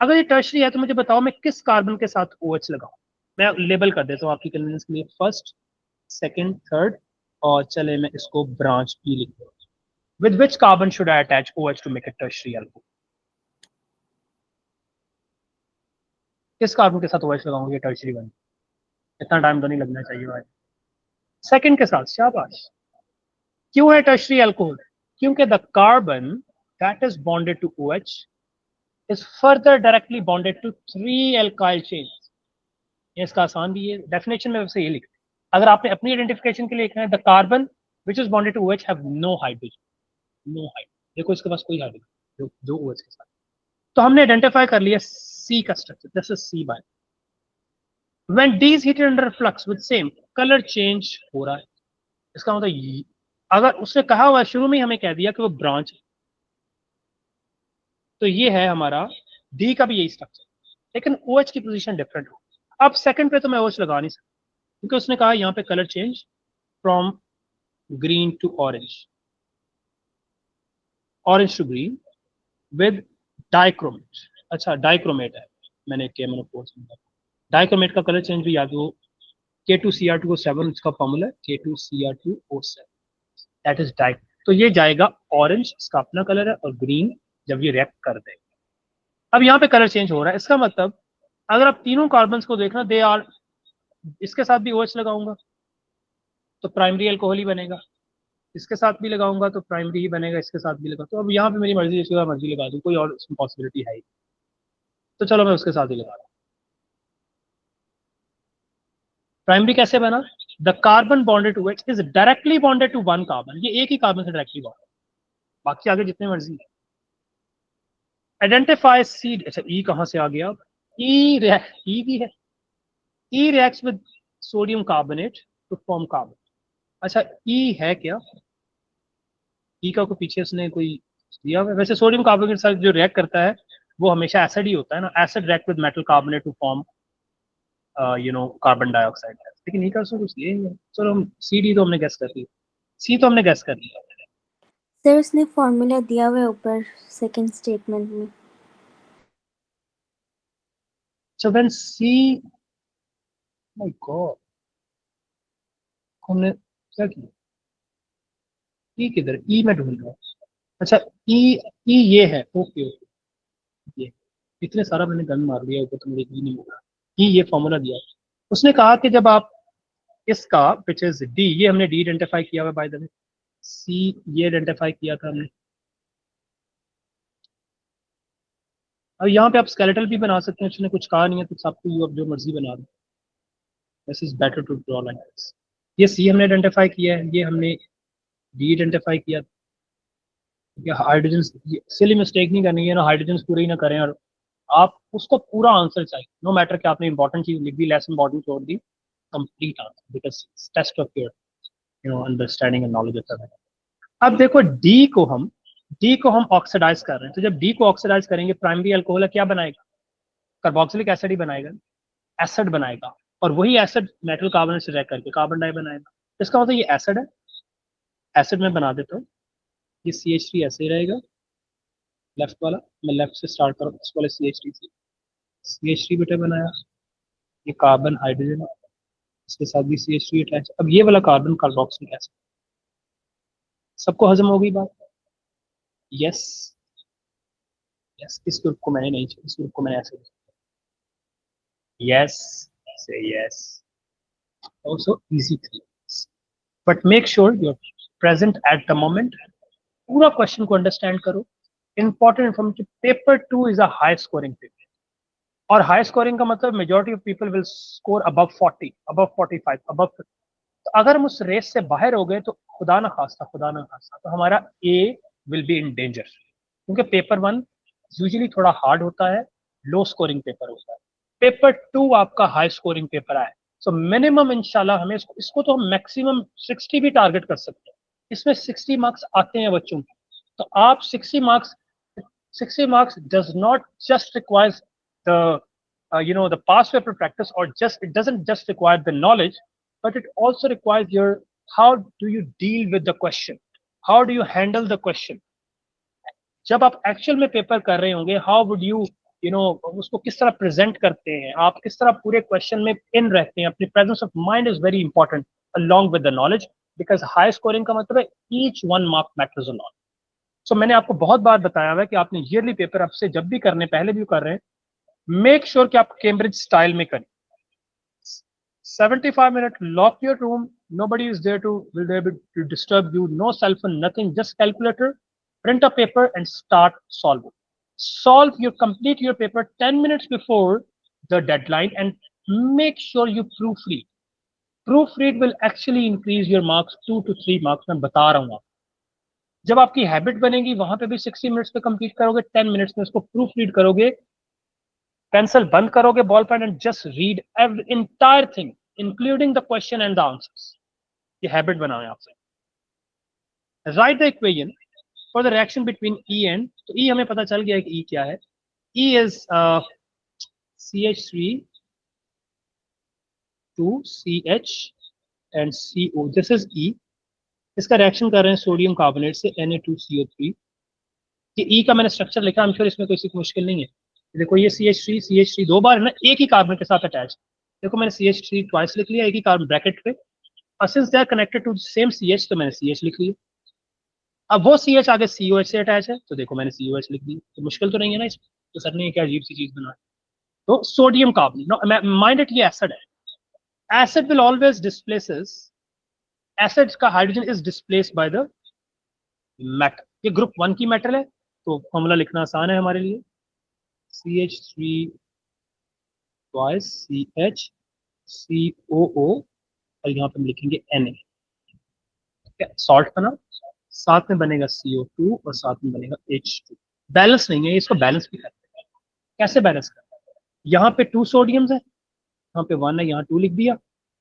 अगर ये टर्शरी है तो मुझे बताओ मैं किस कार्बन के साथ OH लगाऊं। मैं लेबल कर देता हूँ आपकी कन्वीनियंस के लिए, फर्स्ट, सेकंड, थर्ड, और चले मैं इसको ब्रांच B लिख दूँ। With which carbon should I attach OH to make a tertiary alcohol? किस कार्बन के साथ OH लगाऊंगी टर्शियरी बन? इतना टाइम तो नहीं लगना चाहिए भाई। सेकंड के साथ, शाबाश। क्यों है टर्शियरी अल्कोहल? क्योंकि the carbon that is bonded to OH is further directly bonded to 3 alkyl chains. ये इसका आसान भी है, डेफिनेशन में वैसे ये लिख। अगर आपने अपनी आइडेंटिफिकेशन के लिए लिखना है the carbon which is bonded to OH have no hydrogen, no hydrogen. देखो इसके पास कोई हाइड्रोजन जो OH के साथ। तो हमने आइडेंटिफाई कर लिया C का structure, this is C by. When D is heated under flux with same color change हो रहा है, इसका मतलब अगर उसने कहा हुआ शुरू में हमें कह दिया कि वो ब्रांच है, तो ये है हमारा D का भी यही स्ट्रक्चर, लेकिन OH की पोजीशन डिफरेंट हो। अब सेकंड पे तो मैं OH लगा नहीं सकता क्योंकि उसने कहा यहाँ पे colour change from green to orange, orange to green with dichromate. अच्छा डाइक्रोमेट है, मैंने केमोनोफोर्स में डाइक्रोमेट का कलर चेंज भी याद हो, K2Cr2O7 इसका फॉर्मूला है, K2Cr2O7 दैट इज डाइक। तो ये जाएगा ऑरेंज, इसका अपना कलर है, और ग्रीन जब ये रिएक्ट कर देगा। अब यहाँ पे कलर चेंज हो रहा है, इसका मतलब अगर आप तीनों कार्बन्स को देखना दे आर, इसके साथ भी OH लगाऊंगा तो प्राइमरी अल्कोहल ही बनेगा, इसके साथ भी लगाऊंगा तो प्राइमरी ही बनेगा, इसके साथ भी लगा। तो अब यहाँ पे मेरी मर्जी, इसके बाद मर्जी लगा दूँ, कोई और इसमें पॉसिबिलिटी है ही। तो चलो मैं उसके साथ ही लगा रहा हूँ। प्राइमरी कैसे बना? The carbon bonded to OH is directly bonded to one carbon, ये एक ही कार्बन से डायरेक्टली बॉन्डेड, बाकी आगे जितने मर्जी है। आइडेंटिफाई C, अच्छा E कहाँ से आ गया? E भी है, E reacts with sodium carbonate to form carbon. अच्छा E है क्या? E का को पीछे उसने कोई दिया हुआ है? वैसे सोडियम कार्बोनेट के साथ जो रिएक्ट करता है वो हमेशा एसिड ही होता है ना, acid react with metal carbonate to form carbon dioxide, लेकिन E का उसमें कुछ ये नहीं है। चलो हम CD तो हमने गेस कर लिया, C तो हमने गेस कर लिया। सर उसने फॉर्मूला दिया हुआ है ऊपर सेकंड स्टेटमेंट में। So when C, my God, हमने क्या किया? E किधर? E में ढूंढ रहा हूँ। अच्छा E ये है, ओके ओके, ये इतने सारा मैंने गन मार दिया ऊपर तो मुझे E नहीं मिला। ये फॉर्मूला दिया, उसने कहा कि जब आप इसका विच इज D, ये हमने D आइडेंटिफाई किया हुआ बाय द वे, C ये आइडेंटिफाई किया था हमने। अब यहाँ पे आप स्केलेटल भी बना सकते हैं, उसने कुछ कहा नहीं है तो आपको जो मर्जी बना दो, this is better to draw lines. ये C हमने आइडेंटिफाई किया है, ये हमने D आइडेंटिफाई किया। हाइड्रोजन, सिली मिस्टेक नहीं करनी है ना, हाइड्रोजन पूरे ही ना करें, और आप उसको पूरा आंसर चाहिए, नो मैटर कि आपने इंपॉर्टेंट चीज लिख दी, लेस इंपॉर्टेंट छोड़ दी, complete answer, because test of your understanding and knowledge होता है। अब देखो D को हम ऑक्सीडाइज कर रहे हैं, तो जब D को ऑक्सीडाइज करेंगे प्राइमरी अल्कोहल क्या बनाएगा? कार्बोक्सिलिक एसिड ही बनाएगा, एसिड बनाएगा, और वही एसिड मेटल कार्बन से रिएक्ट करके कार्बन डाई बनाएगा। इसका मतलब ये एसिड है, एसिड में बना देता हूँ, ये CH3 ऐसे ही रहेगा, लेफ्ट वाला, मैं लेफ्ट से स्टार्ट करूँ, इस वाले CH3 बेटा बनाया, ये कार्बन हाइड्रोजन, इसके साथ भी CH3 अटैच। अब ये वाला कार्बन कार्बोक्सिलिक एसिड, सबको हजम हो गई बात? यस यस, इस ग्रुप को मैंने नहीं, इस ग्रुप को मैंने ऐसे, यस से yes, also easy things, but make sure you're present at the moment, पूरा क्वेश्चन को अंडरस्टैंड करो। Important information, paper 2 is a high scoring paper, और हाई स्कोरिंग का मतलब majority of people will score above 40, above 45, above 50। तो अगर हम उस रेस से बाहर हो गए तो खुदा ना खास्ता तो हमारा A will be in danger, क्योंकि पेपर 1 यूजुअली थोड़ा हार्ड होता है, लो स्कोरिंग पेपर होता है। पेपर 2 आपका हाई स्कोरिंग पेपर आए, सो मिनिमम इंशाल्लाह हमें इसको तो हम मैक्सिमम 60 भी टारगेट कर सकते हैं, इसमें 60 मार्क्स आते हैं बच्चों के। तो आप 60 marks does not just requires the the past paper practice, or it doesn't just require the knowledge, but it also requires your, how do you deal with the question, how do you handle the question, जब आप actual में paper कर रहे होंगे, how would you उसको किस तरह present करते हैं, आप किस तरह पूरे क्वेश्चन में इन रहते हैं, अपनी presence of mind is very important along with the knowledge, because high scoring का मतलब है each one mark matters a lot. So मैंने आपको बहुत बार बताया हुआ है कि आपने ईयरली पेपर आपसे जब भी करने, पहले भी कर रहे हैं, मेक श्योर कि आप कैम्ब्रिज स्टाइल में करें। 75 minutes, lock your room, nobody is there will there be to disturb you, no cell phone, nothing, just calculator, print a paper and start solving. Complete your paper 10 minutes before the deadline and make sure you proofread. Proofread will actually increase your marks 2 to 3 marks, मैं बता रहा हूँ। जब आपकी habit बनेगी वहां पे भी 60 मिनट्स पे कंप्लीट करोगे, 10 मिनट्स में उसको प्रूफ रीड करोगे, पेंसिल बंद करोगे, ball pen, and just read every entire thing including the question and the answers. ये हैबिट बनाओ आपसे। Write the equation for the reaction between E and, तो ई हमें पता चल गया है कि ई क्या है। E is CH3 2 CH and CO, this is E. इसका रिएक्शन कर रहे हैं सोडियम कार्बोनेट से Na2CO3। ये ई का मैंने स्ट्रक्चर लिखा, I'm sure इसमें कोई मुश्किल नहीं है। देखो ये CH3 दो बार है ना, एक ही कार्बन के साथ अटैच। देखो मैंने CH3 ट्वाइस लिख लिया एक ही कार्बन ब्रैकेट पे, और since they are connected to same CH तो मैंने CH लिख लिया। अब वो CH आगे COH से अटैच है तो देखो मैंने COH लिख दी। तो मुश्किल तो नहीं है ना इसमें, तो सर ने क्या अजीब सी चीज बनाई। तो सोडियम कार्बोनेट, माइंड इट ये एसिड है। Acid will always displaces, acid का hydrogen is displaced by the metal. ये ग्रुप 1 की मेटल है, तो फॉर्मूला लिखना आसान है हमारे लिए, CH3 twice CH COO, और यहाँ पे हम लिखेंगे Na। सॉल्ट बना, साथ में बनेगा CO2 और साथ में बनेगा H2। बैलेंस नहीं है, इसको बैलेंस भी करते हैं। कैसे बैलेंस करते हैं? यहाँ पे 2 सोडियम्स है, यहाँ पे 1 है, यहाँ 2 लिख दिया,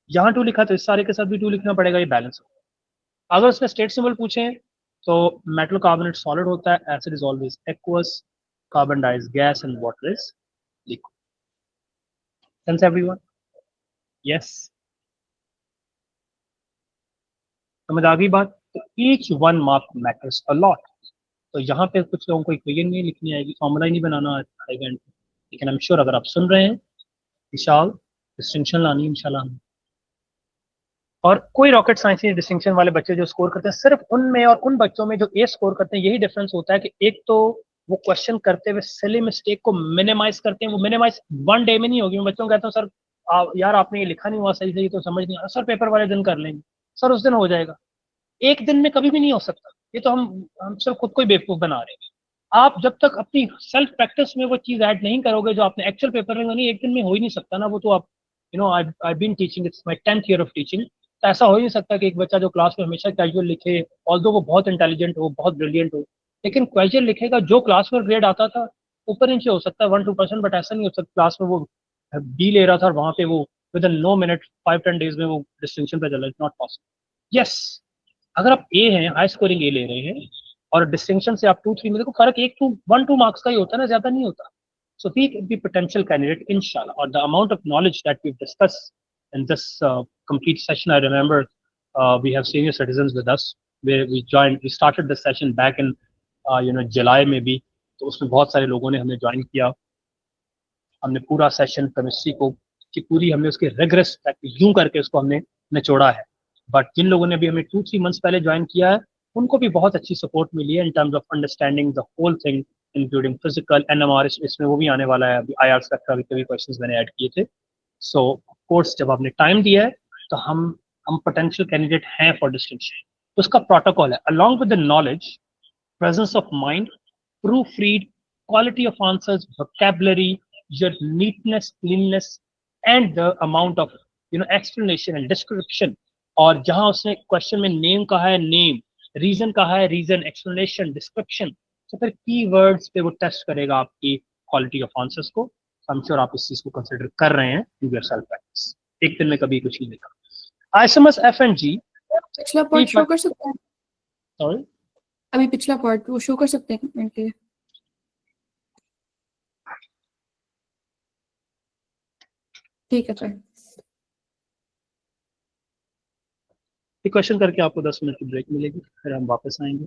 यहाँ 2 लिखा तो इस सारे के साथ भी 2 लिखना पड़ेगा, ये बैलेंस होगा। अगर उसमें स्टेट सिंबल पूछे तो मेटल कार्बोनेट सॉलिड होता है, acid is always aqueous, carbon di is gas and water is liquid. Sense everyone? Yes, समझ आ गई बात? तो each one mark matters a lot. तो यहाँ पे कुछ लोगों को इक्वेशन नहीं लिखनी आएगी, फॉर्मूला ही नहीं बनाना आएगा, लेकिन आई एम श्योर अगर आप सुन रहे हैं, विशाल डिस्टिंक्शन लानी इंशाल्लाह। और कोई रॉकेट साइंस नहीं, डिस्टिंक्शन वाले बच्चे जो स्कोर करते हैं, सिर्फ उनमें और उन बच्चों में जो ए स्कोर करते हैं, यही डिफरेंस होता है कि एक तो वो क्वेश्चन करते हुए सिली मिस्टेक को मिनिमाइज करते हैं। वो मिनिमाइज 1 डे में नहीं होगी। मैं बच्चों को कहता हूँ सर यार आपने ये लिखा नहीं हुआ सही से, तो समझ नहीं आ रहा। सर पेपर वाले दिन कर लेंगे, सर उस दिन हो जाएगा। एक दिन में कभी भी नहीं हो सकता। ये तो हम सिर्फ खुद को ही बेवकूफ बना रहे हैं। आप जब तक अपनी सेल्फ प्रैक्टिस में वो चीज ऐड नहीं करोगे जो आपने एक्चुअल पेपर में नहीं, एक दिन में हो ही नहीं सकता ना। वो तो आप I been teaching, it's my 10th year of teaching, तो ऐसा हो ही नहीं सकता कि एक बच्चा जो क्लास में हमेशा कैजुअल लिखे, ऑल्दो वो बहुत इंटेलिजेंट हो, बहुत ब्रिलियंट हो, लेकिन कैजुअल लिखेगा, जो क्लास में ग्रेड आता था ऊपर नीचे हो सकता है 1-2%, बट ऐसा नहीं हो सकता क्लास में वो बी ले रहा था और वहां पे वो with in no minute 5-10 days में वो डिस्टिंक्शन पे चला। It's not possible. यस, अगर आप ए हैं, हाई स्कोरिंग ए ले रहे हैं, और डिस्टिंक्शन से आप 2-3 में, देखो फर्क 1-2 मार्क्स का ही होता है ना, ज्यादा नहीं होता। सो he could be potential candidate inshallah, or the amount of knowledge that we've discussed in this complete session. I remember we have senior citizens with us where we started this session back in July में भी, तो उसमें बहुत सारे लोगों ने हमें join किया। हमने पूरा सेशन केमिस्ट्री को की पूरी हमने उसके रिग्रेस यूं करके उसको हमने निचोड़ा है। बट जिन लोगों ने भी हमें 2-3 मंथ्स पहले ज्वाइन किया है, उनको भी बहुत अच्छी सपोर्ट मिली है in terms of understanding the whole thing, including physical NMR, इसमें वो भी आने वाला है। अभी IR का भी क्वेश्चंस मैंने ऐड किए थे। सो कोर्स जब आपने टाइम दिया है तो हम पोटेंशियल कैंडिडेट हैं फॉर डिस्टिंक्शन। उसका प्रोटोकॉल है, along with the knowledge, presence of mind, proofread, quality of answers, vocabulary, your neatness, cleanliness, and the amount of explanation and description. और जहां उसने क्वेश्चन में नेम कहा है, नेम, रीजन कहा है, रीजन, एक्सप्लेनेशन, डिस्क्रिप्शन, तो फिर कीवर्ड्स पे वो टेस्ट करेगा आपकी क्वालिटी ऑफ आंसर्स को। आई एम श्योर आप इस चीज को कंसिडर कर रहे हैं इन योर सेल्फ प्रैक्टिस। एक दिन में कभी कुछ नहीं लिखा। आइसोमर्स F and G, पिछला पार्ट शो कर सकते हैं? सॉरी अभी पिछला पार्ट वो शो कर सकते हैं कमेंट के लिए? ठीक है सर। क्वेश्चन करके आपको 10 मिनट की ब्रेक मिलेगी, फिर हम वापस आएंगे।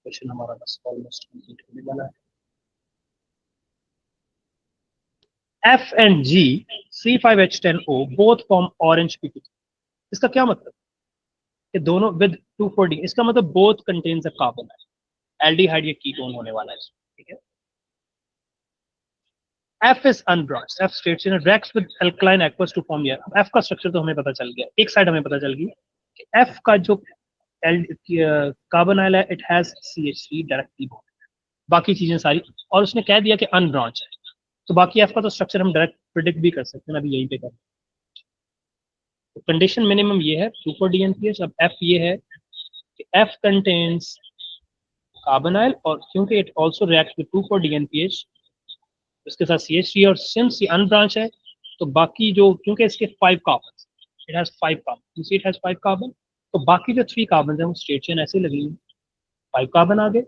क्वेश्चन हमारा बस ऑलमोस्ट कंप्लीट होने वाला है। F and G C5H10O both form orange PPT। इसका क्या मतलब कि दोनों विद 2,4-D, इसका मतलब both contains a carbon, aldehyde ये कीटोन होने वाला है, ठीक है। F is unbranched, F states in reacts with alkaline aqueous to form here। F का स्ट्रक्चर तो हमें पता चल गया, एक साइड हमें पता चल गई कि F का जो कार्बोनाइल है it has CH3 directly bond, बाकी चीजें सारी, और उसने कह दिया कि अनब्रांच है, तो बाकी F का तो स्ट्रक्चर हम डायरेक्ट प्रिडिक्ट भी कर सकते हैं, अभी यहीं पे कर। तो कंडीशन मिनिमम ये है 2,4-DNPH। अब F ये है कि F कंटेन्स कार्बोनाइल, और क्योंकि it also react with 2,4-DNPH उसके साथ CH3, और सिंस ये अनब्रांच है तो बाकी जो, क्योंकि इसके 5 carbon, it has 5 carbon, it has 5 carbon, तो बाकी जो 3 कार्बन है वो स्ट्रेट चेन ऐसे लगेंगे, 5 कार्बन आ गए,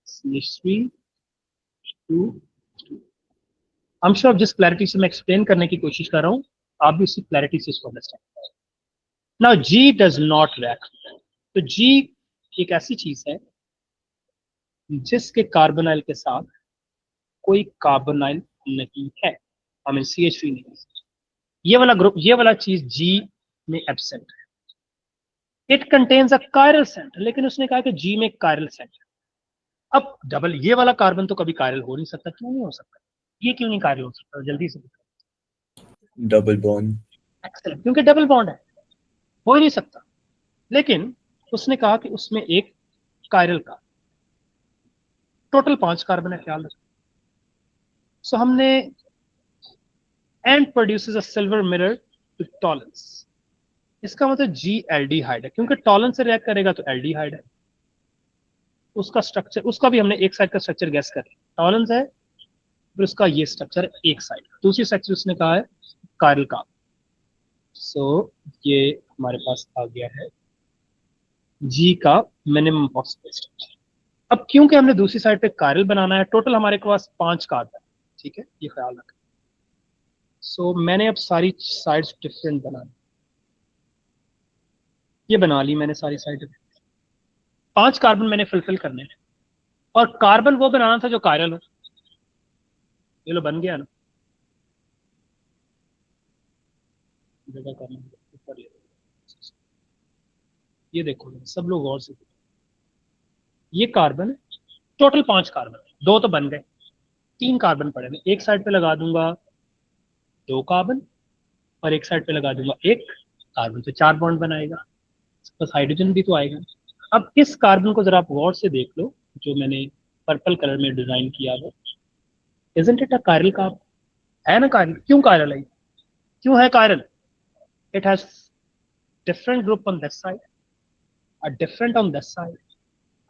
CH3 2 2। आई एम श्योर जिस क्लैरिटी से मैं एक्सप्लेन करने की कोशिश कर रहा हूँ आप भी उसी क्लैरिटी से इसको अंडरस्टैंड करें। Now G does not react. तो G एक ऐसी चीज है जिसके कार्बोनाइल के साथ कोई कार्बोनाइल नहीं है, आई मीन CH3 नहीं है, ये वाला ग्रुप, ये वाला चीज G में एब्सेंट है। It contains a chiral centre, लेकिन उसने कहा कि G में कायरल सेंटर। अब डबल ये वाला कार्बन तो कभी कायरल हो नहीं सकता, क्यों नहीं हो सकता, ये क्यों नहीं कायरल हो सकता, जल्दी से बताओ। Double bond. एक्सेलेंट, क्योंकि डबल बॉन्ड है, हो ही नहीं सकता। लेकिन उसने कहा कि उसमें एक कायरल का टोटल 5 कार्बन है, ख्याल रखो। सो हमने and produces a silver mirror to Tollens, इसका मतलब G एल्डिहाइड है, क्योंकि टॉलेंस से रिएक्ट करेगा तो एल्डिहाइड है। उसका स्ट्रक्चर, उसका भी हमने एक साइड का स्ट्रक्चर गैस कर लिया, टॉलेंस है, फिर उसका ये स्ट्रक्चर एक साइड, दूसरी स्ट्रक्चर उसने कहा है कायरल का। सो ये हमारे पास आ गया है G का मिनिमम पॉसिबल स्ट्रक्चर। अब क्योंकि हमने दूसरी साइड पे कायरल बनाना है, टोटल हमारे पास 5 कार्बन, ठीक है, ये ख्याल रखें। सो मैंने अब सारी साइड्स डिफरेंट बना ली, ये बना ली मैंने सारी साइड, 5 कार्बन मैंने फुलफिल करने हैं, और कार्बन वो बनाना था जो कायरल हो। ये लो बन गया ना, जगह करना ऊपर ले, ये देखो सब लोग गौर से, ये कार्बन है, टोटल 5 कार्बन, 2 तो बन गए, 3 कार्बन पड़े, मैं एक साइड पे लगा दूंगा 2 कार्बन, और एक साइड पे लगा दूंगा 1 कार्बन, तो 4 बॉन्ड बनाएगा, बस हाइड्रोजन भी तो आएगा। अब इस कार्बन को जरा आप गौर से देख लो, जो मैंने पर्पल कलर में डिजाइन किया है, isn't it a chiral carbon, है ना कायरल, क्यों कायरल है, क्यों है chiral, it has different group on this side, a different on this side,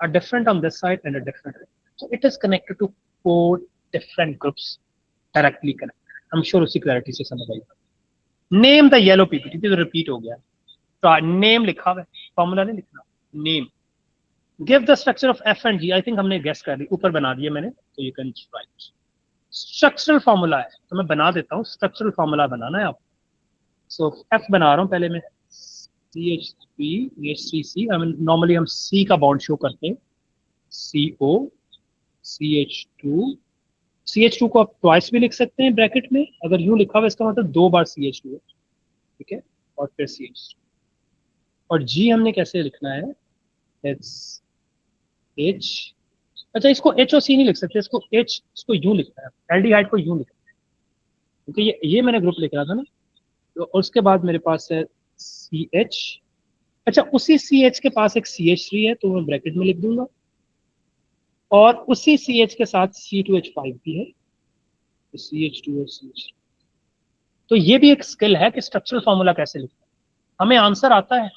a different on this side, and a different. So it is connected to 4 different groups directly connected. I'm sure उसी clarity से समझ आएगा। Name the yellow PPT, तो repeat हो गया, तो name लिखा हुआ है, फॉर्मूला नहीं लिखना, name। Give the structure of F and G, I think हमने guess कर दी, ऊपर बना दिया मैंने, तो you can write। Structural formula है, तो मैं बना देता हूँ, structural formula बनाना है आप। So F बना रहा हूँ पहले मैं, CH3 H3C, I mean normally हम C का बॉन्ड शो करते हैं, CO CH2, CH2 को आप ट्वाइस भी लिख सकते हैं ब्रैकेट में, अगर यूं लिखा हुआ इसका मतलब 2 बार CH2 है, ठीक है, और फिर CH2। और G हमने कैसे लिखना है, It's H, अच्छा इसको H और C नहीं लिख सकते, इसको H, इसको यूं लिखना है, एल्डिहाइड को यूं लिखना है, क्योंकि ये मैंने ग्रुप लिख रहा था ना, तो उसके बाद मेरे पास है CH, अच्छा उसी CH के पास एक CH3 है, तो मैं ब्रैकेट में लिख दूंगा, और उसी CH के साथ C2H5 भी है, तो CH2 और CH3। तो ये भी एक स्किल है कि स्ट्रक्चरल फॉर्मूला कैसे लिखना है, हमें आंसर आता है।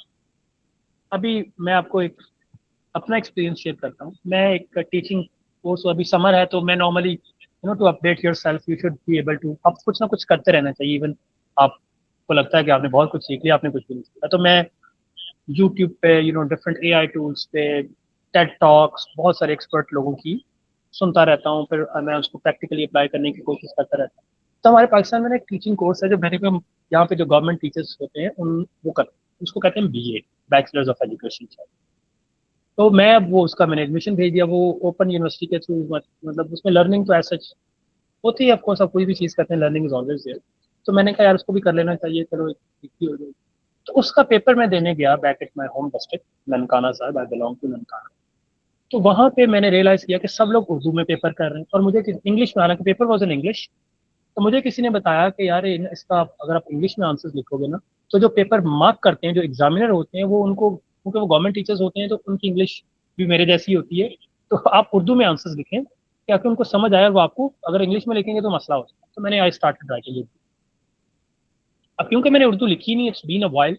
अभी मैं आपको एक अपना एक्सपीरियंस शेयर करता हूँ, मैं एक टीचिंग कोर्स, अभी समर है, तो मैं normally to update yourself you should be able to, आप कुछ ना कुछ करते रहना चाहिए, इवन आपको लगता है कि आपने बहुत कुछ सीख लिया, आपने कुछ भी नहीं सीखा, तो मैं यूट्यूब पे डिफरेंट AI टूल्स पे, टेड टॉक्स, बहुत सारे एक्सपर्ट लोगों की सुनता रहता हूँ, फिर मैं उसको प्रैक्टिकली अप्लाई करने की कोशिश करता रहता हूँ। तो हमारे पाकिस्तान में एक टीचिंग कोर्स है जो मैंने यहाँ पे जो गवर्नमेंट टीचर्स होते हैं उन वो करते हैं, उसको कहते हैं BA, बैचलर्स ऑफ एजुकेशन। तो मैं अब वो उसका मैंने एडमिशन भेज दिया, वो ओपन यूनिवर्सिटी के थ्रू, मतलब उसमें लर्निंग तो ऐसा होती है, ऑफकोर्स आप कोई भी चीज़ करते हैं लर्निंग इज ऑलवेज देयर। तो मैंने कहा यार उसको भी कर लेना चाहिए, चलो एक ही हो जाए। तो उसका पेपर मैं देने गया back at my home district Nankana साहब, आई बिलोंग टू ननकाना। तो वहाँ पे मैंने रियलाइज़ किया कि सब लोग उर्दू में पेपर कर रहे हैं और मुझे इंग्लिश में, हालांकि पेपर वॉज इन इंग्लिश। तो मुझे किसी ने बताया कि यार इसका अगर आप इंग्लिश में आंसर्स लिखोगे ना, तो जो पेपर मार्क करते हैं, जो एग्जामिनर होते हैं, वो उनको, क्योंकि वो गवर्नमेंट टीचर्स होते हैं तो उनकी इंग्लिश भी मेरे जैसी होती है, तो आप उर्दू में आंसर्स लिखें क्या कि उनको समझ आया, वो आपको अगर इंग्लिश में लिखेंगे तो मसला हो सकता है। तो मैंने आई स्टार्टेड राइटिंग। अब क्योंकि मैंने उर्दू लिखी नहीं, it's been a while.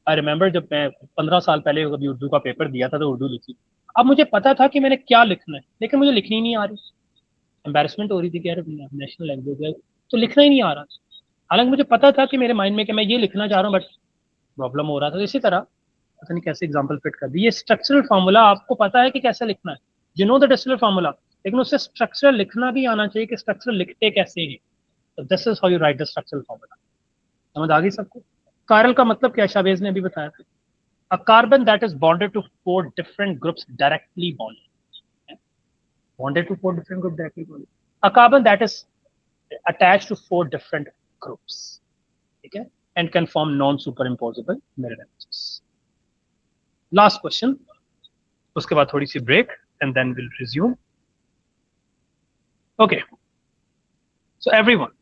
I remember जब मैं 15 साल पहले कभी उर्दू का पेपर दिया था तो उर्दू लिखी। अब मुझे पता था कि मैंने क्या लिखना है, लेकिन मुझे लिखनी नहीं आ रही। एम्बेरसमेंट हो रही थी कि यार नेशनल लैंग्वेज है, तो लिखना ही नहीं आ रहा। हालांकि मुझे पता था कि मेरे माइंड में कि मैं ये लिखना चाह रहा हूँ, बट प्रॉब्लम हो रहा था। तो इसी तरह पता नहीं कैसे एग्जाम्पल फिट कर दी। ये स्ट्रक्चरल फार्मूला आपको पता है कि कैसे लिखना है, you know the structural formula, लेकिन उससे स्ट्रक्चरल लिखना भी आना चाहिए कि स्ट्रक्चरल लिखते कैसे हैं। तो this is how you right the structural formula. समझ आ गई सबको? कायरल का मतलब क्या, शावेज ने अभी बताया था। A carbon that is bonded to 4 different groups directly bonded. Bonded to 4 different groups directly bonded. A carbon that is attached to 4 different groups. Okay? And can form non-superimposable mirror images. Last question. उसके बाद थोड़ी सी break and then we'll resume. Okay. So everyone.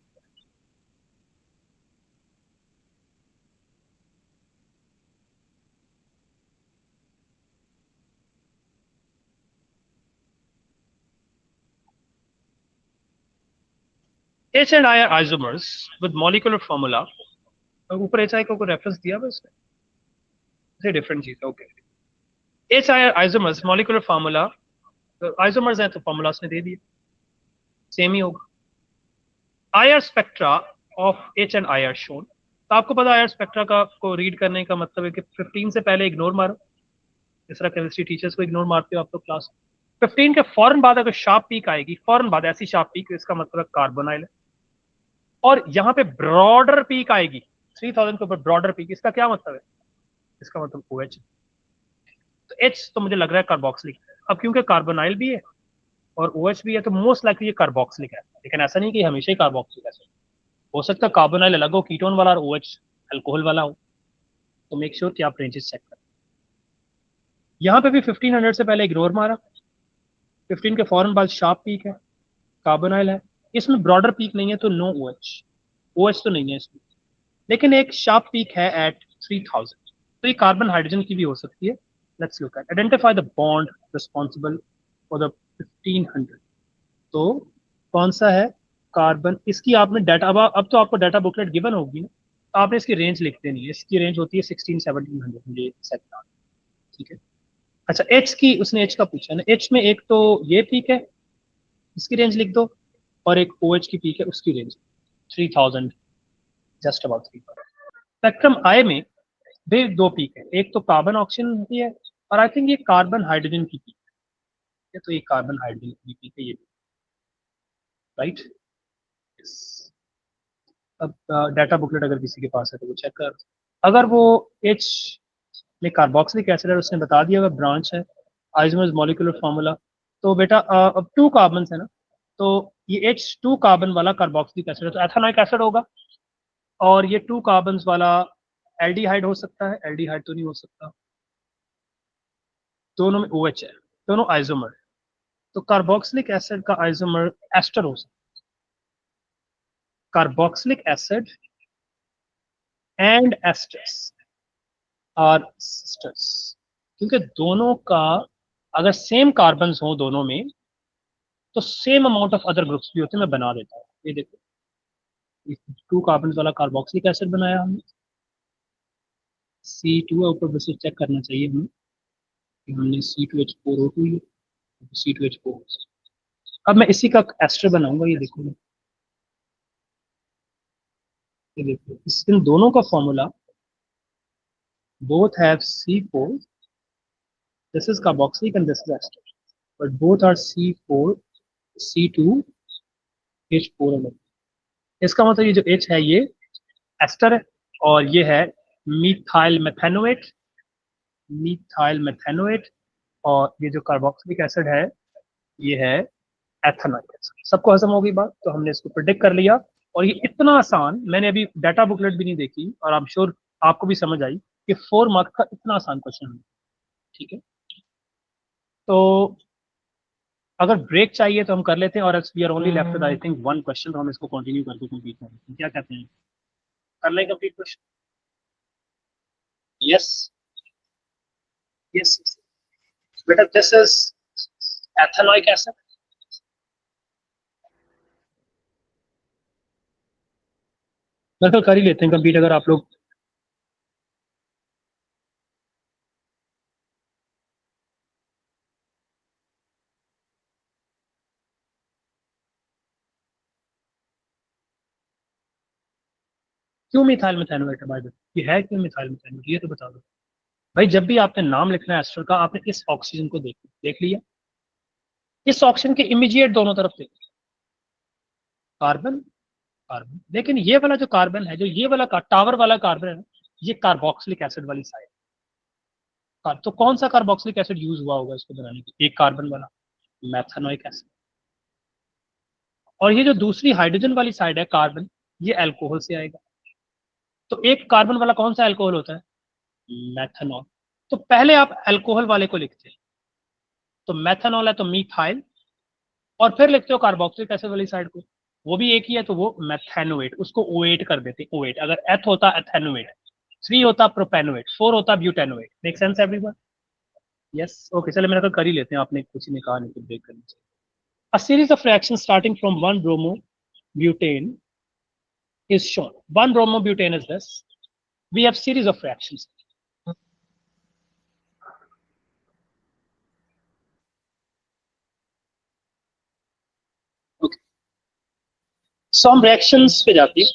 H and I are isomers with molecular formula. ऊपर HI को reference दिया बस से different चीज है। Okay, HI are isomers, molecular formula. Isomers हैं तो फॉर्मूला उसने दे दिया, सेम ही होगा। IR spectra of H and I are shown. तो आपको पता IR स्पेक्ट्रा का को रीड करने का मतलब है कि 15 से पहले इग्नोर मारो, इस तरह केमिस्ट्री टीचर्स को इग्नोर मारते हो आप लोग क्लास। 15 के फौरन बाद अगर शार्प पीक आएगी, फौरन बाद ऐसी शार्प पीक, इसका मतलब है कार्बोनाइल है। और यहाँ पे ब्रॉडर पीक आएगी 3000 के ऊपर, ब्रॉडर पीक, इसका क्या मतलब है? इसका मतलब OH। तो H तो मुझे लग रहा है कार्बोक्सिलिक। अब क्योंकि कार्बोनाइल भी है और OH भी है, तो मोस्ट लाइकली ये कार्बोक्सिलिक है। लेकिन ऐसा नहीं कि हमेशा ही कार्बोक्सिलिक है, हो सकता है कार्बोनाइल अलग हो, कीटोन वाला, और OH अल्कोहल वाला हो। तो मेक श्योर कि आप रेंजेस चेक करें। यहाँ पे भी 1500 से पहले इग्नोर मारा, 15 के फौरन बाद शार्प पीक है, कार्बोनाइल है। इसमें ब्रॉडर पीक नहीं है तो नो OH तो नहीं है इसमें, लेकिन एक शार्प पीक है एट 3000। तो ये कार्बन हाइड्रोजन की भी हो सकती है। Let's look at, identify the bond responsible for the 1500। तो कौन सा है कार्बन? इसकी आपने डाटा, अब तो आपको डाटा बुकलेट गिवन होगी ना, तो आपने इसकी रेंज लिख देनी है। इसकी रेंज होती है 16-1700, मुझे सेट। ठीक है, अच्छा H की, उसने H का पूछा ना। H में एक तो ये पीक है, इसकी रेंज लिख दो, और एक OH की पीक है, उसकी range 3000, just about 3000। Spectrum I में भी 2 पीक है, एक तो कार्बन ऑक्सीजन होती है, और आई थिंक ये कार्बन हाइड्रोजन की पीक है। तो ये कार्बन हाइड्रोजन की पीक है, ये राइट। अब डाटा बुकलेट अगर किसी के पास है तो वो चेक कर। अगर वो H में कार्बोक्सिलिक एसिड है, उसने बता दिया अगर ब्रांच है, आइसोमर्स मॉलिक्यूलर फार्मूला। तो बेटा अब 2 कार्बन है ना, तो ये H2 कार्बन वाला कार्बोक्सिलिक एसिड है, तो एथेनोइक एसिड होगा। और ये 2 कार्बन वाला एल्डिहाइड हो सकता है, एल्डिहाइड तो नहीं हो सकता। दोनों में OH है, दोनों आइसोमर। तो कार्बोक्सिलिक एसिड का आइसोमर एस्टर हो सकता है। Carboxylic acid and esters are sisters, क्योंकि दोनों का अगर सेम कार्बन्स हो दोनों में, तो same amount of other groups भी होते हैं। मैं बना देता हूँ, ये देखो, 2 कार्बन वाला कार्बोक्सिलिक एसिड बनाया हमने, C2 है ऊपर, बस चेक करना चाहिए हमें कि हमने C2H4O2, C2H4। अब मैं इसी का एस्टर बनाऊंगा, ये देखो, ये देखो, इन दोनों का formula, both have C4, this is carboxylic and this is ester, but both are C4, C2H4। इसका मतलब ये जो H है ये एस्टर है, और ये है मिथाइल मेथेनोएट, मिथाइल मेथेनोएट, और ये जो कार्बोक्सिलिक एसिड है ये है एथेनॉइक एसिड। सबको हजम हो गई बात, तो हमने इसको प्रिडिक्ट कर लिया। और ये इतना आसान, मैंने अभी डाटा बुकलेट भी नहीं देखी और आई एम श्योर आपको भी समझ आई कि 4 मार्क्स का इतना आसान क्वेश्चन है। ठीक है, तो अगर ब्रेक चाहिए तो हम कर लेते हैं, और we are only left with I think 1 question, तो हम इसको कंटिन्यू करके कंप्लीट करें। क्या कहते हैं, कर लें कंप्लीट क्वेश्चन? यस यस बेटा, दिस इज एथेनॉइक एसिड। बिल्कुल कर ही लेते हैं कंप्लीट अगर आप लोग। क्यों मिथाइल मेथेनोएट है? बाय द वे ये है क्यों मिथाइल मेथेनोएट, ये तो बता दो भाई। जब भी आपने नाम लिखना है एस्टर का, आपने इस ऑक्सीजन को देख लिया, इस ऑक्सीजन के इमीडिएट दोनों तरफ देख, कार्बन कार्बन। लेकिन ये वाला जो कार्बन है, जो ये वाला टावर वाला कार्बन है, ये कार्बोक्सिलिक एसिड वाली साइड। तो कौन सा कार्बोक्सिलिक एसिड यूज हुआ होगा इसको बनाने के? एक कार्बन वाला, मेथेनोइक एसिड। और ये जो दूसरी हाइड्रोजन वाली साइड है कार्बन, ये अल्कोहल से आएगा। तो एक कार्बन वाला कौन सा अल्कोहल होता है? मेथनॉल। तो पहले आप अल्कोहल वाले को लिखते हैं, तो मेथनॉल है तो मीथाइल, और फिर लिखते हो कार्बोक्सिलिक एसिड वाली साइड को, वो भी एक ही है तो वो मेथेनोएट, उसको O8 कर देते हैं। O8 अगर एथ होता एथेनोएट, 3 होता प्रोपेनोएट, 4 होता butanoate. Make sense everyone? Yes okay, चलो मेरा तो कर ही लेते हैं, आपने कुछ नहीं कहा, नहीं तो ब्रेक करनी चाहिए। A series of reactions starting from 1-bromobutane is shown. 1-bromobutane is this. We have series of reactions. Okay. So हम reactions पे जाते हैं,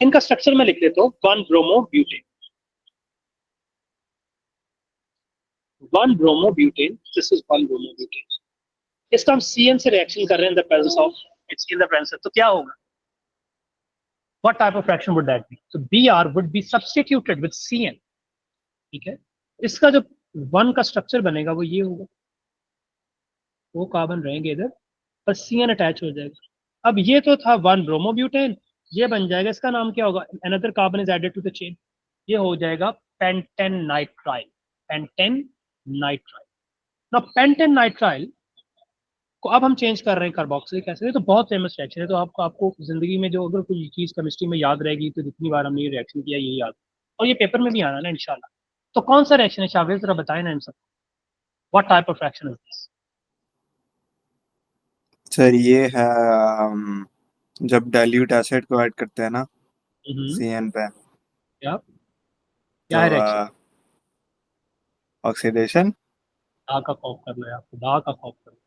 इनका स्ट्रक्चर मैं लिख लेता हूँ। 1-bromobutane, 1-bromobutane, this is 1-bromobutane। इसका हम CN से रिएक्शन कर रहे हैं in the presence of, it's in the presence, तो क्या होगा? What type of reaction would that be? So Br would be substituted with Cn। ठीक है, इसका जो 1 का स्ट्रक्चर बनेगा वो ये होगा, वो कार्बन रहेंगे इधर और Cn अटैच हो जाएगा। अब ये तो था 1-bromobutane, ये बन जाएगा, इसका नाम क्या होगा? Another carbon is added to the chain, ये हो जाएगा पेंटेनाइट्राइल। पेंटेनाइट्राइल। नाउ पेंटेनाइट्राइल को अब हम चेंज कर रहे हैं कार्बोक्सिलिक एसिड। तो बहुत फेमस रिएक्शन है, तो आपको जिंदगी में जो अगर कोई चीज केमिस्ट्री में याद रहेगी तो जितनी बार हमने ये रिएक्शन किया ये याद, और ये पेपर में भी आना ना इंशाल्लाह। तो कौन सा रिएक्शन है शाबिर, जरा बताएं ना इन सब। What type of reaction is this? Sir ये है जब डाइल्यूट एसिड को ऐड करते हैं ना CN पे, क्या तो है रिएक्शन? ऑक्सीडेशन। दा का खौफ कर लो, आपको दा का खौफ कर लो।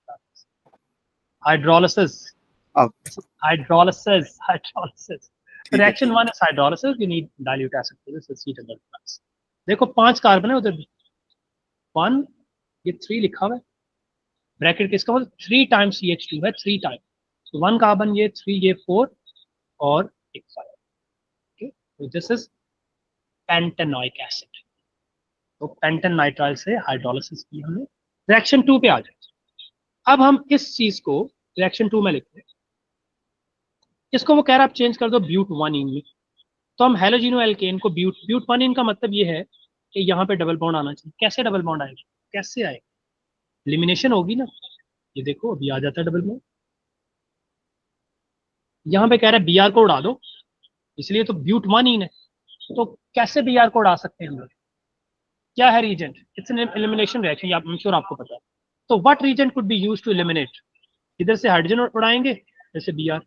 हाइड्रोलिसिस, अब hydrolysis. Reaction 1 is hydrolysis, you need dilute acid for this, it's heat plus. देखो 5 कार्बन है उधर भी, 1, ये 3 लिखा हुआ है ब्रैकेट के, इसका मतलब 3 टाइम्स CH2 है, 3 टाइम। तो 1 कार्बन, ये 3, ये 4 और एक 5। ओके, तो दिस इज पेंटेनोइक एसिड। तो पेंटेनाइट्राइल से हाइड्रोलिसिस की हमने। रिएक्शन 2 पे आ जाए। अब हम इस चीज को रिएक्शन 2 में लिखते हैं, इसको वो कह रहा है आप चेंज कर दो ब्यूट-1-इन में। तो हम हेलोजिनो एल्केन को ब्यूट-1-इन का मतलब ये है कि यहाँ पे डबल बॉन्ड आना चाहिए। कैसे डबल बॉन्ड आएगा? कैसे आएगा? एलिमिनेशन होगी ना। ये देखो अभी आ जाता है डबल बॉन्ड। यहाँ पे कह रहा है Br को उड़ा दो, इसलिए तो ब्यूट-1-इन है। तो कैसे Br को उड़ा सकते हैं हम लोग? क्या है reagent? It's an elimination reaction, I am sure आपको पता है। तो what reagent could be used to eliminate? इधर से हाइड्रोजन उड़ाएंगे, जैसे Br।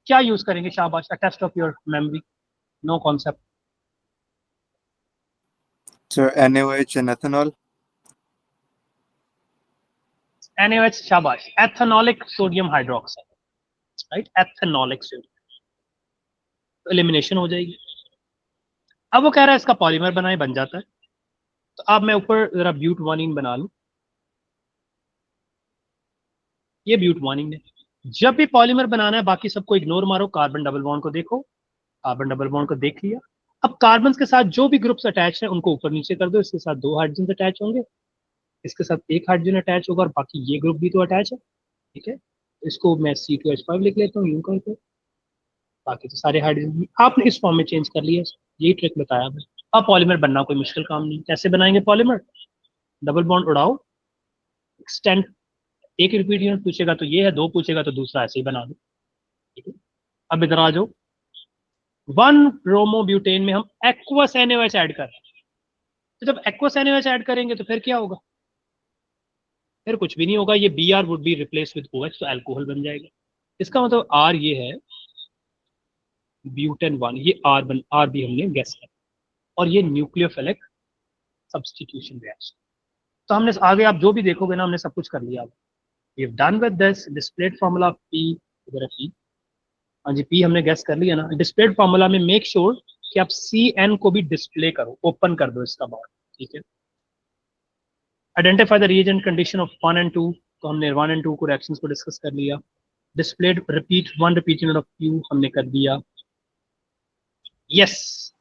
क्या यूज करेंगे? शाबाश, a test of your memory, no concept. So NaOH and ethanol. NaOH, शाबाश, ethanolic sodium hydroxide, right, ethanolic sodium. तो एलिमिनेशन हो जाएगी। अब वो कह रहा है इसका पॉलीमर बनाए, बन जाता है। तो अब मैं ऊपर जरा ब्यूट-1-इन बना लूं, ये ब्यूट-1-इन है। जब भी पॉलीमर बनाना है बाकी सबको इग्नोर मारो, कार्बन डबल बॉन्ड को देखो, कार्बन डबल बॉन्ड को देख लिया। अब कार्बन के साथ जो भी ग्रुप्स अटैच हैं उनको ऊपर नीचे कर दो, इसके साथ 2 हाइड्रोजन अटैच होंगे, इसके साथ एक हाइड्रोजन अटैच होगा और बाकी ये ग्रुप भी तो अटैच है, ठीक है। तो इसको मैं C2H5 लिख लेता हूँ यूं करके, बाकी तो सारे हाइड्रोजन आपने इस फॉर्म में चेंज कर लिया। यही ट्रिक बताया मैं। अब पॉलीमर बनना कोई मुश्किल काम नहीं। कैसे बनाएंगे पॉलीमर? डबल बॉन्ड उड़ाओ, एक्सटेंड, एक रिपीट यूनिट पूछेगा तो ये है, दो पूछेगा तो दूसरा, ऐसे ही बना दो, ठीक है। अब इधर आ जाओ, 1 ब्रोमोब्यूटेन में हम एक्वस NaOH ऐड कर रहे हैं। तो जब एक्वस NaOH ऐड करेंगे तो फिर क्या होगा? फिर कुछ भी नहीं होगा, ये Br would be replace with OH, तो अल्कोहल बन जाएगा। इसका मतलब R ये है ब्यूटेन 1, ये R भी हमने गैस किया, और ये न्यूक्लियोफिलिक सब्स्टिट्यूशन रिएक्शन। तो हमने आगे आप जो भी देखोगे ना, हमने सब कुछ कर लिया। We have done with this displayed formula P, इधर है P, हाँ जी P हमने गैस कर लिया ना। डिस्प्लेड फार्मूला में मेक श्योर कि आप CN को भी डिस्प्ले करो, ओपन कर दो इसका बॉन्ड, ठीक है। Identify the reagent condition of 1 and 2, तो हमने 1 and 2 को रिएक्शंस को डिस्कस कर लिया। Displayed repeat 1 repeat unit of Q हमने कर दिया। यस,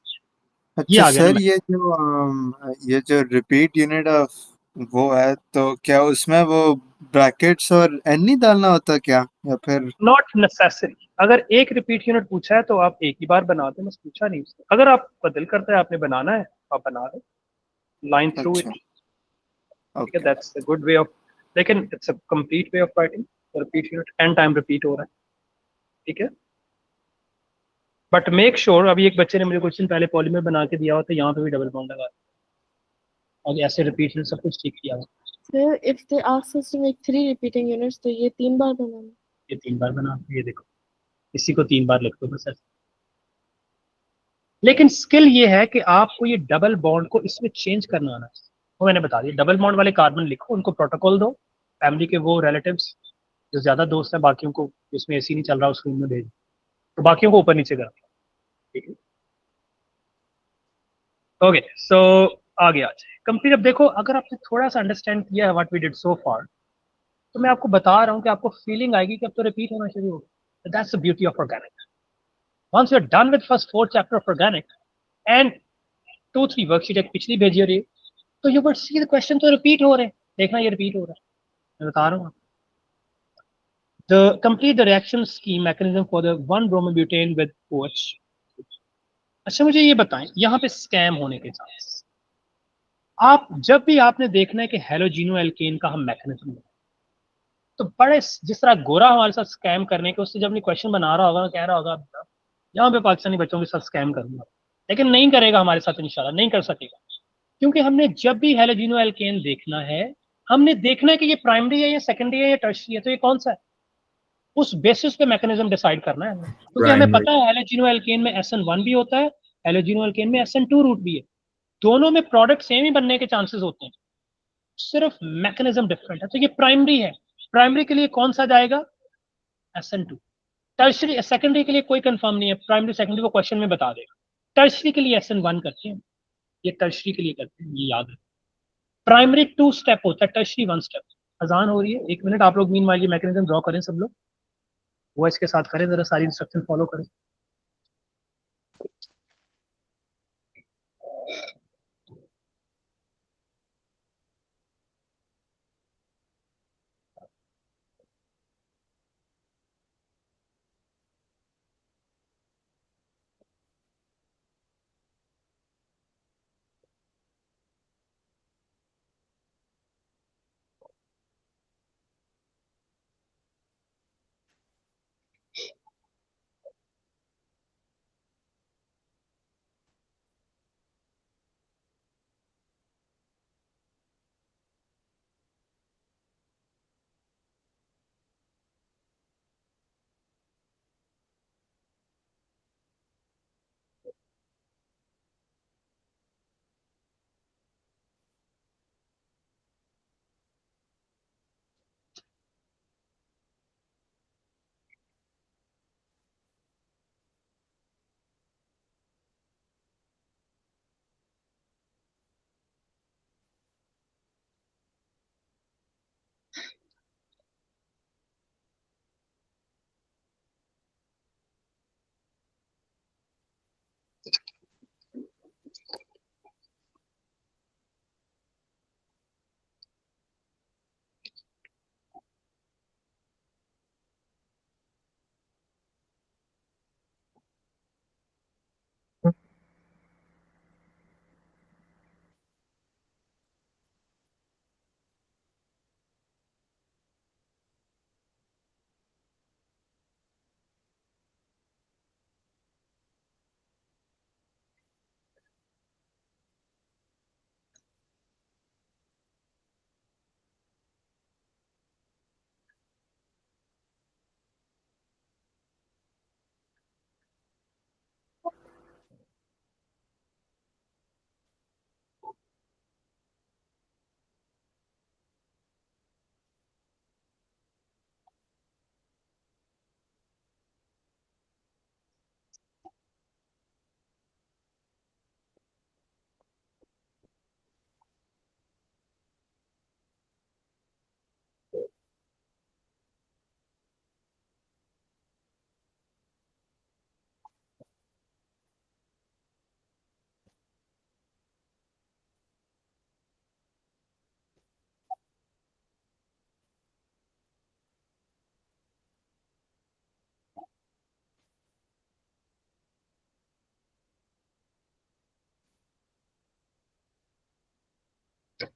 ये अच्छा आ गया ना। सर, ये जो रिपीट यूनिट ऑफ वो है, तो क्या उसमें वो ब्रैकेट्स और एन नहीं डालना होता क्या, या फिर? Not necessary. अगर एक रिपीट यूनिट पूछा है तो आप एक ही बार बना दो, बस पूछा नहीं उसने। अगर आपका दिल करता है आपने बनाना है, आप बना दो, लाइन थ्रू इट, अच्छा, ठीक है। Okay. That's a good way of, लेकिन it's a complete way of writing. Repeat unit n time repeat हो रहा है, ठीक है। बट मेक श्योर, अभी एक बच्चे ने मुझे क्वेश्चन पहले पॉलीमर बना के दिया हुआ था, यहाँ पे भी डबल बॉन्ड लगा दिया, और ऐसे रिपीट यूनिट सब कुछ ठीक किया हुआ। Sir, if they ask us to make 3 repeating units, तो ये 3 बार बनाना। ये 3 बार बना, ये देखो, इसी को 3 बार लिख दो बस ऐसे। लेकिन स्किल ये है कि आपको ये डबल बॉन्ड को इसमें चेंज करना आना चाहिए। वो मैंने बता दिया, डबल बॉन्ड वाले कार्बन लिखो, उनको प्रोटोकॉल दो, फैमिली के वो रिलेटिव्स जो ज्यादा दोस्त हैं, बाकियों को जिसमें AC नहीं चल रहा उस रूम में भेज, तो बाकियों को ऊपर नीचे कर, ठीक है। ओके, सो आगे आ जाए कंप्लीट। अब देखो, अगर आपने थोड़ा सा अंडरस्टैंड किया है व्हाट वी डिड सो फार, तो मैं आपको बता रहा हूँ कि आपको फीलिंग आएगी कि अब तो रिपीट होना शुरू होगा। That's the beauty of organic. Once you are done with first 4 chapter of organic and 2-3 worksheet एक पिछली भेजी रही, तो you will see the question तो रिपीट हो रहे हैं। देखना ये रिपीट हो रहा है, मैं बता रहा हूँ। The complete the reaction scheme mechanism for the 1 bromobutane with OH। अच्छा मुझे ये बताएं, यहाँ पे स्कैम होने के चांस, आप जब भी आपने देखना है कि हेलोजिनो एल्केन का हम मैकेनिज्म, तो बड़े जिस तरह गोरा हमारे साथ स्कैम करने के, उससे जब नहीं क्वेश्चन बना रहा होगा, कह रहा होगा यहाँ पे पाकिस्तानी बच्चों के साथ स्कैम करूंगा, लेकिन नहीं करेगा हमारे साथ, इंशाल्लाह नहीं कर सकेगा। क्योंकि हमने जब भी हेलोजिनो एल्केन देखना है, हमने देखना है कि ये प्राइमरी है या सेकेंडरी है या टर्शियरी है, तो ये कौन सा है, उस बेसिस पे मैकेनिज्म डिसाइड करना है हमें। क्योंकि हमें Primary. पता है हेलोजिनो एल्केन में SN1 भी होता है, हेलोजिनो एल्केन में SN2 रूट भी है, दोनों में प्रोडक्ट सेम ही बनने के चांसेस होते हैं, सिर्फ मैकेनिज्म डिफरेंट है। तो ये प्राइमरी है, प्राइमरी के लिए कौन सा जाएगा, SN2। टर्शरी सेकेंडरी के लिए कोई कंफर्म नहीं है, प्राइमरी सेकेंडरी को क्वेश्चन में बता देगा। टर्शरी के लिए SN1 करते हैं, ये टर्शरी के लिए करते हैं, ये याद है। प्राइमरी 2 स्टेप होता है, टर्शरी 1 स्टेप। अजान हो रही है, 1 मिनट, आप लोग मीन ये मैकेनिज्म ड्रॉ करें सब लोग, वो इसके साथ करें, जरा सारी इंस्ट्रक्शन फॉलो करें।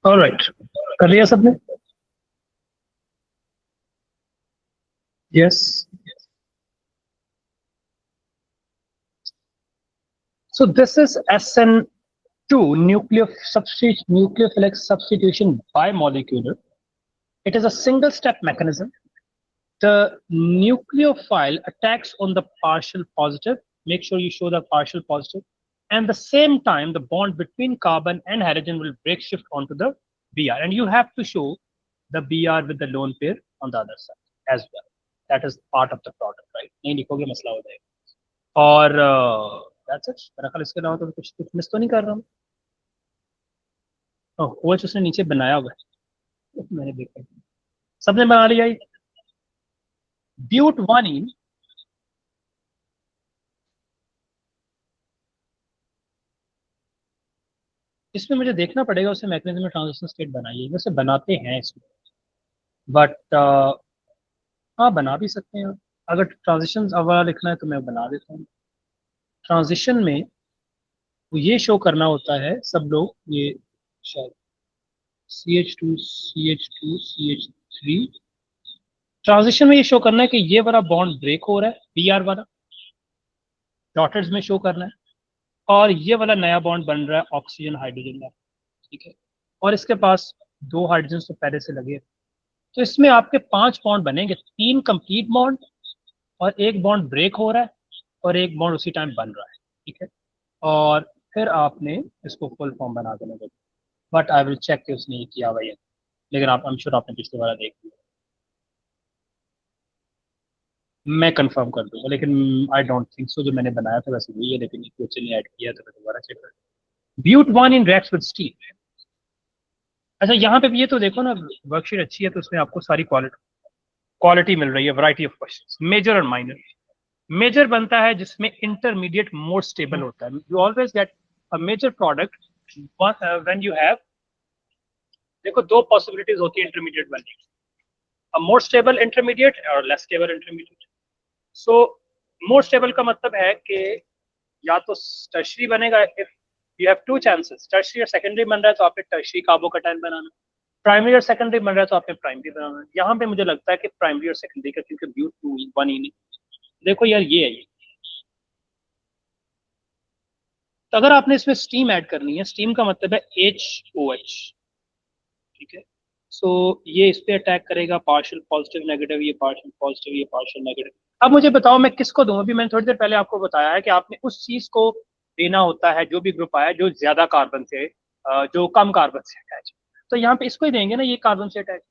ऑलराइट, कर लिया सबने? Yes. So this is SN2 nucleophilic substitution bimolecular. It is a single step mechanism. The nucleophile attacks on the partial positive. Make sure you show the partial positive. And the same time, the bond between carbon and hydrogen will break shift onto the Br. And you have to show the Br with the lone pair on the other side as well. That is part of the product, right? नहीं लिखोगे मसला हो जाएगा. और that's it. मेरा ख्याल इसके अलावा तो कुछ मिस तो नहीं कर रहा हूँ. वो उसने नीचे बनाया हुआ है, मैंने देखा. सबने बना लिया. ब्यूट-1ene इसमें मुझे देखना पड़ेगा उसे मैकेनिज्म में ट्रांजिशन स्टेट बनाइए. वैसे बनाते हैं इसमें, बट हाँ बना भी सकते हैं. अगर ट्रांजिशन वाला लिखना है तो मैं बना देता हूँ. ट्रांजिशन में तो ये शो करना होता है सब लोग, ये शायद CH2 CH2 CH3. ट्रांजिशन में ये शो करना है कि ये वाला बॉन्ड ब्रेक हो रहा है, Br वाला डॉटेड्स में शो करना है, और ये वाला नया बॉन्ड बन रहा है ऑक्सीजन हाइड्रोजन का. ठीक है, और इसके पास 2 हाइड्रोजन तो पहले से लगे. तो इसमें आपके 5 बॉन्ड बनेंगे, 3 कंप्लीट बॉन्ड और 1 बॉन्ड ब्रेक हो रहा है और 1 बॉन्ड उसी टाइम बन रहा है. ठीक है, और फिर आपने इसको फुल फॉर्म बना देना. बट आई विल चेक कि उसने ये किया हुआ है, लेकिन आप आई एम श्योर आपने पिछले वाला देख लिया. मैं कंफर्म कर दूंगा, लेकिन आई डोंट थिंक सो. जो मैंने बनाया था वैसे वही है, लेकिन क्वेश्चन ने ऐड किया तो मैं दोबारा चेक कर. ब्यूट-1ene reacts with steam. अच्छा, यहाँ पे भी ये तो देखो ना, वर्कशीट अच्छी है तो उसमें आपको सारी क्वालिटी मिल रही है, वैरायटी ऑफ क्वेश्चंस, मेजर और माइनर. मेजर बनता है जिसमें इंटरमीडिएट मोर स्टेबल होता है. You always get a major product when you have, देखो 2 पॉसिबिलिटीज होती है इंटरमीडिएट बनने की, अ मोर स्टेबल इंटरमीडिएट और less stable intermediate. So more stable का मतलब है कि या तो टर्शियरी बनेगा, if you have 2 chances, tertiary और सेकेंडरी बन रहा है तो आपने टर्शियरी कार्बोकैटायन बनाना, प्राइमरी और सेकेंडरी बन रहा है तो आपने प्राइमरी बनाना. यहाँ पे मुझे लगता है कि प्राइमरी और सेकेंडरी का, क्योंकि ब्यूट-1ene देखो यार ये है ये. तो अगर आपने इसमें स्टीम ऐड करनी है, स्टीम का मतलब है HOH. ठीक है, सो ये इस पे अटैक करेगा, पार्शियल पॉजिटिव नेगेटिव, ये पार्शियल पॉजिटिव, ये पार्शियल नेगेटिव. अब मुझे बताओ मैं किसको दूं. अभी मैंने थोड़ी देर पहले आपको बताया है कि आपने उस चीज को देना होता है जो भी ग्रुप आया जो ज्यादा कार्बन से, जो कम कार्बन से अटैच. तो यहाँ पे इसको ही देंगे ना, ये कार्बन से अटैच.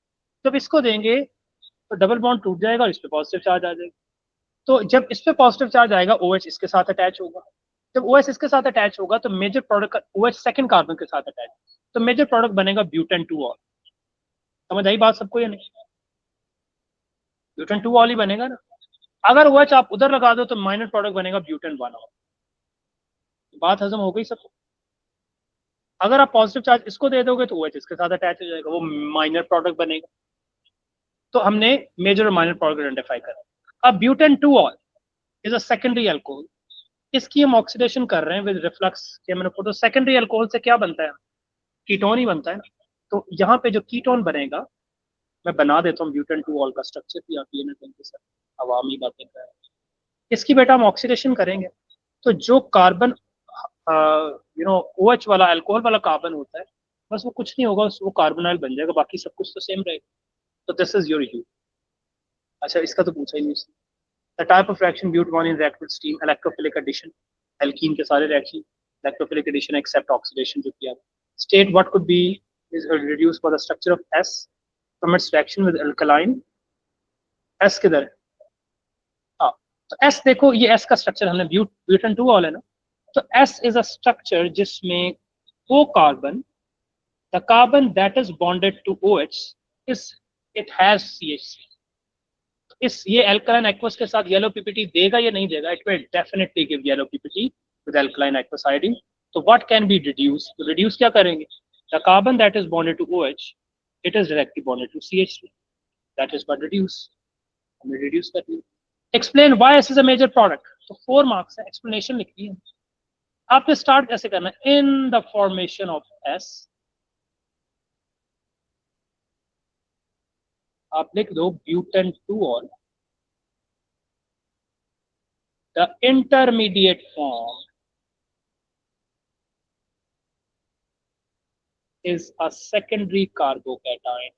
जब इसको देंगे तो डबल बॉन्ड टूट जाएगा और इस पे पॉजिटिव चार्ज आ जाएगा. तो जब इस पे पॉजिटिव चार्ज आएगा, OH इसके साथ अटैच होगा. जब OH इसके साथ अटैच होगा तो major product OH second carbon के साथ अटैच, तो मेजर प्रोडक्ट बनेगा ब्यूटेन-2-ol. समझ आई बात सबको या नहीं? ब्यूटेन-2-ol ही बनेगा ना. अगर OH आप उधर लगा दो तो माइनर प्रोडक्ट बनेगा ब्यूटेन-1-ol. बात हजम हो गई सबको? अगर आप पॉजिटिव चार्ज इसको दे दोगे तो OH इसके साथ अटैच हो जाएगा, वो माइनर प्रोडक्ट बनेगा. तो हमने मेजर और माइनर प्रोडक्ट आइडेंटिफाई करा. अब ब्यूटेन-2-ol इज अ सेकेंडरी अल्कोहल. इसकी हम ऑक्सीडेशन कर रहे हैं विद रिफ्लक्स केमिकल. तो सेकेंडरी अल्कोहल से क्या बनता है? कीटोन ही बनता है ना. तो यहाँ पे जो कीटोन बनेगा, मैं बना देता हूँ ब्यूटेन-2-ol का स्ट्रक्चर भी, आप ये ना कहेंगे सर अवामी बातें कर रहे हैं. इसकी बेटा हम ऑक्सीडेशन करेंगे तो जो कार्बन OH वाला अल्कोहल वाला कार्बन होता है, बस वो कुछ नहीं होगा, वो कार्बोनाइल बन जाएगा, बाकी सब कुछ तो सेम रहेगा. तो दिस इज योर यू. अच्छा, इसका तो पूछा ही नहीं. The type of reaction ब्यूट-1ene react with steam, electrophilic addition, alkene के सारे reaction, electrophilic addition except oxidation जो किया. State what could be is reduced for the structure of S from its reaction with alkaline. S किधर है? हाँ, तो S देखो, ये S का स्ट्रक्चर हमने ब्यूटेन-2-ol है ना. तो S is a structure जिसमें वो carbon, the carbon that is bonded to OH is it has CH3. इस ये अल्कलाइन एक्वस के साथ येलो पीपीटी देगा या नहीं देगा? It will definitely give yellow PPT with alkaline aqueous iodine. तो व्हाट कैन बी रिड्यूस? तो रिड्यूस क्या करेंगे? The carbon that is bonded to OH, it is directly bonded to CH3. That is what reduce. हमने reduce कर दिया. Explain why S is a major product. तो 4 marks है, explanation लिखी है. आपने स्टार्ट कैसे करना है? In the formation of S, आप लिख दो butene two ol, the intermediate form is a secondary carbocation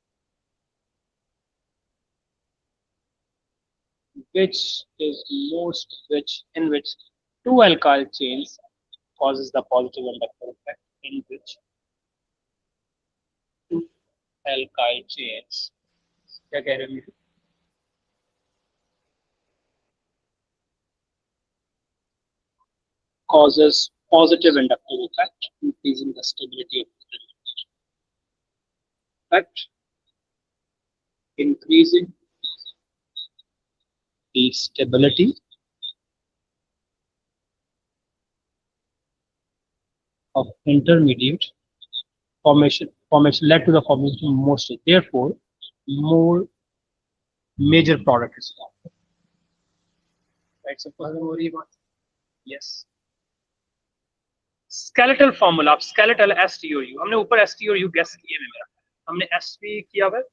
which is most in which two alkyl chains causes the positive inductive effect, in which two alkyl chains क्या कह रहे हैं causes positive inductive effect, increasing the stability of the effect, increasing the stability of intermediate formation led to the formation of more state. Therefore, more major product is formed. Right? So, yes. Skeletal formula, आप skeletal S T और U, हमने ऊपर S T और U guess किए हैं मेरा, हमने S भी किया हुआ है,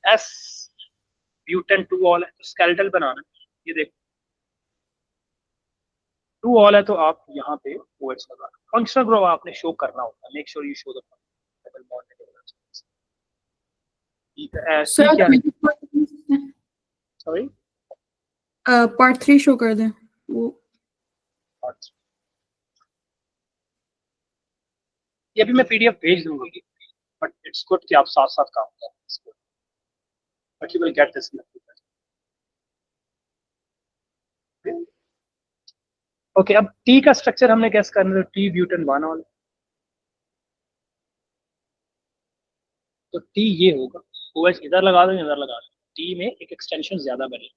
S ब्यूटेन 2-ऑल है, तो skeletal बनाना, ये देखो 2-ऑल है तो आप यहाँ पे OH लगा, फंक्शनल ग्रुप आपने शो करना होता है, make sure you show the double bond sir sorry part 3 show कर दें वो। ये भी मैं PDF भेज दूंगा, बट इट्स गुड कि आप साथ साथ काम करें, but you will get this. Okay, अब T का स्ट्रक्चर हमने गैस करना है, T ब्यूटेन 1-ऑल, तो T ये होगा, OH इधर लगा दो, इधर लगा दो, T में एक एक्सटेंशन ज्यादा बने।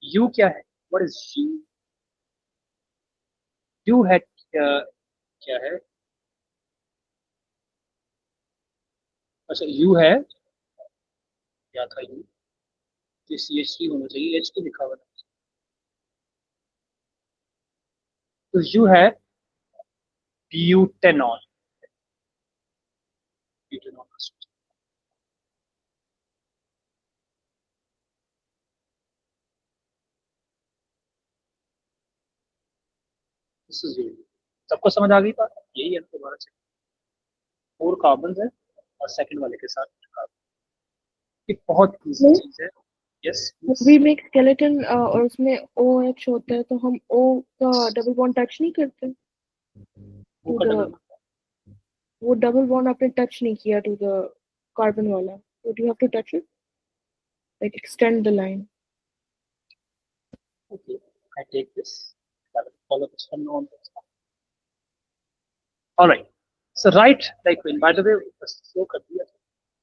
U क्या है, व्हाट इज U? U है क्या है, अच्छा U है क्या था, U ये CH3 होना चाहिए, H लिखा हुआ था, तो U है ब्यूटेनॉल, ब्यूटेनॉल सबको समझ आ गई बात, यही है दोबारा से 4 कार्बन है और सेकंड वाले के साथ कार्बन, ये बहुत इजी चीज है। यस we make skeleton और उसमें OH होता है, तो हम O का डबल बॉन्ड टच नहीं करते, वो डबल बॉन्ड आपने टच नहीं किया टू द कार्बन वाला, so do you have to touch it, like extend the line? Okay, I take this, I will follow this from now on. All right, so write like when, by the way show कर दिया,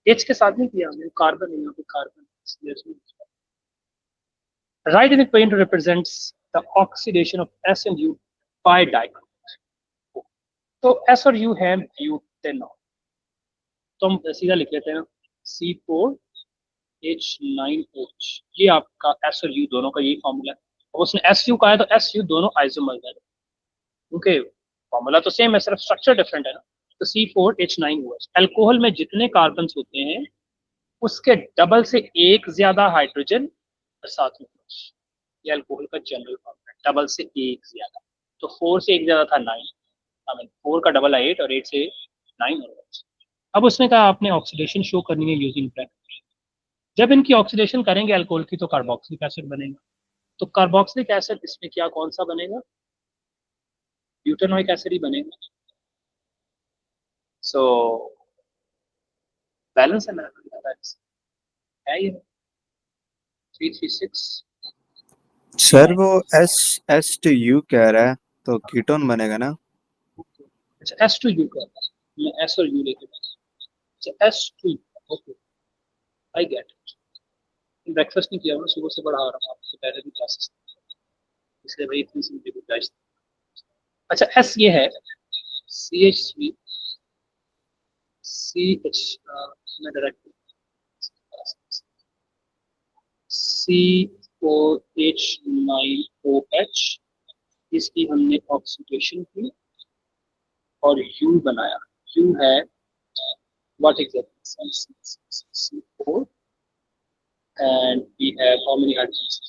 H के साथ नहीं किया हमने, carbon है यहाँ पे, carbon write an equation represents the oxidation of S and U by dicarbonate. तो S और U है ब्यूटेनॉल, तो हम सीधा लिख लेते हैं C4H9OH, ये आपका S और U दोनों का यही फॉर्मूला है, और उसने SU कहा है तो SU दोनों आइसोमर है, क्योंकि फॉर्मूला तो सेम है, सिर्फ स्ट्रक्चर डिफरेंट है ना। तो C4H9OH, अल्कोहल में जितने कार्बन होते हैं उसके डबल से एक ज्यादा हाइड्रोजन और साथ में OH, ये अल्कोहल का जनरल फॉर्मूला, डबल से एक ज्यादा, तो 4 से एक ज्यादा था 9, आई मीन 4 का डबल 8 और 8 से 9 और OH। अब उसने कहा आपने ऑक्सीडेशन शो करनी है यूजिंग ब्लैक, जब इनकी ऑक्सीडेशन करेंगे अल्कोहल की तो कार्बोक्सिलिक एसिड बनेगा, तो कार्बोक्सिलिक एसिड इसमें क्या कौन सा बनेगा, ब्यूटेनोइक एसिड ही बनेगा। सो बैलेंस है मेरा, है ये 336। सर वो S to U कह रहा है, तो कीटोन बनेगा ना? अच्छा S to U का, मैं S और U लेके, अच्छा S to U, okay I get it. Breakfast नहीं किया, मैं सुबह से पढ़ा रहा हूँ आपसे पहले भी क्लासेस, इसलिए भाई इतनी सी गुजारिश। अच्छा S ये है CH3 CH, मैं डायरेक्ट C4H9OH, इसकी हमने ऑक्सीडेशन की और U बनाया, U है what exactly C4, and we have how many hydrogens?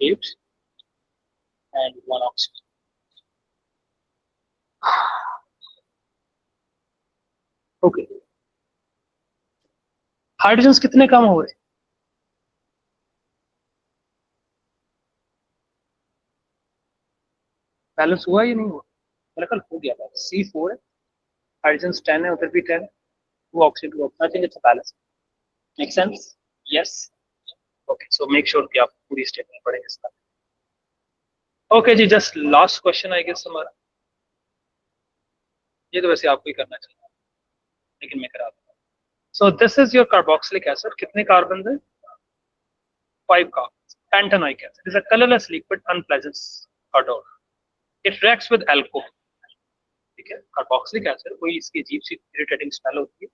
8 and 1 oxygen. Okay. Hydrogens कितने कम हो रहे? बैलेंस हुआ या नहीं हुआ? मेरा कल हो गया था. C4 है, हाइड्रोजन्स 10 है, उधर भी 10, 2 oxygen 2. I think it's a balance. Make sense? Yes. Okay, so make sure कि आप पूरी स्टेटमेंट पढ़ेंगे इसका. ओके जी, just last question I guess हमारा. ये तो वैसे आपको ही करना चाहिए, लेकिन मैं करा दूंगा. So this is your carboxylic acid. कितने कार्बन है? 5 carbon. Pentanoic acid is a colourless liquid unpleasant odor. It reacts with alcohol. ठीक है, कार्बोक्सिलिक एसिड कोई इसकी अजीब सी इरिटेटिंग स्मेल होती है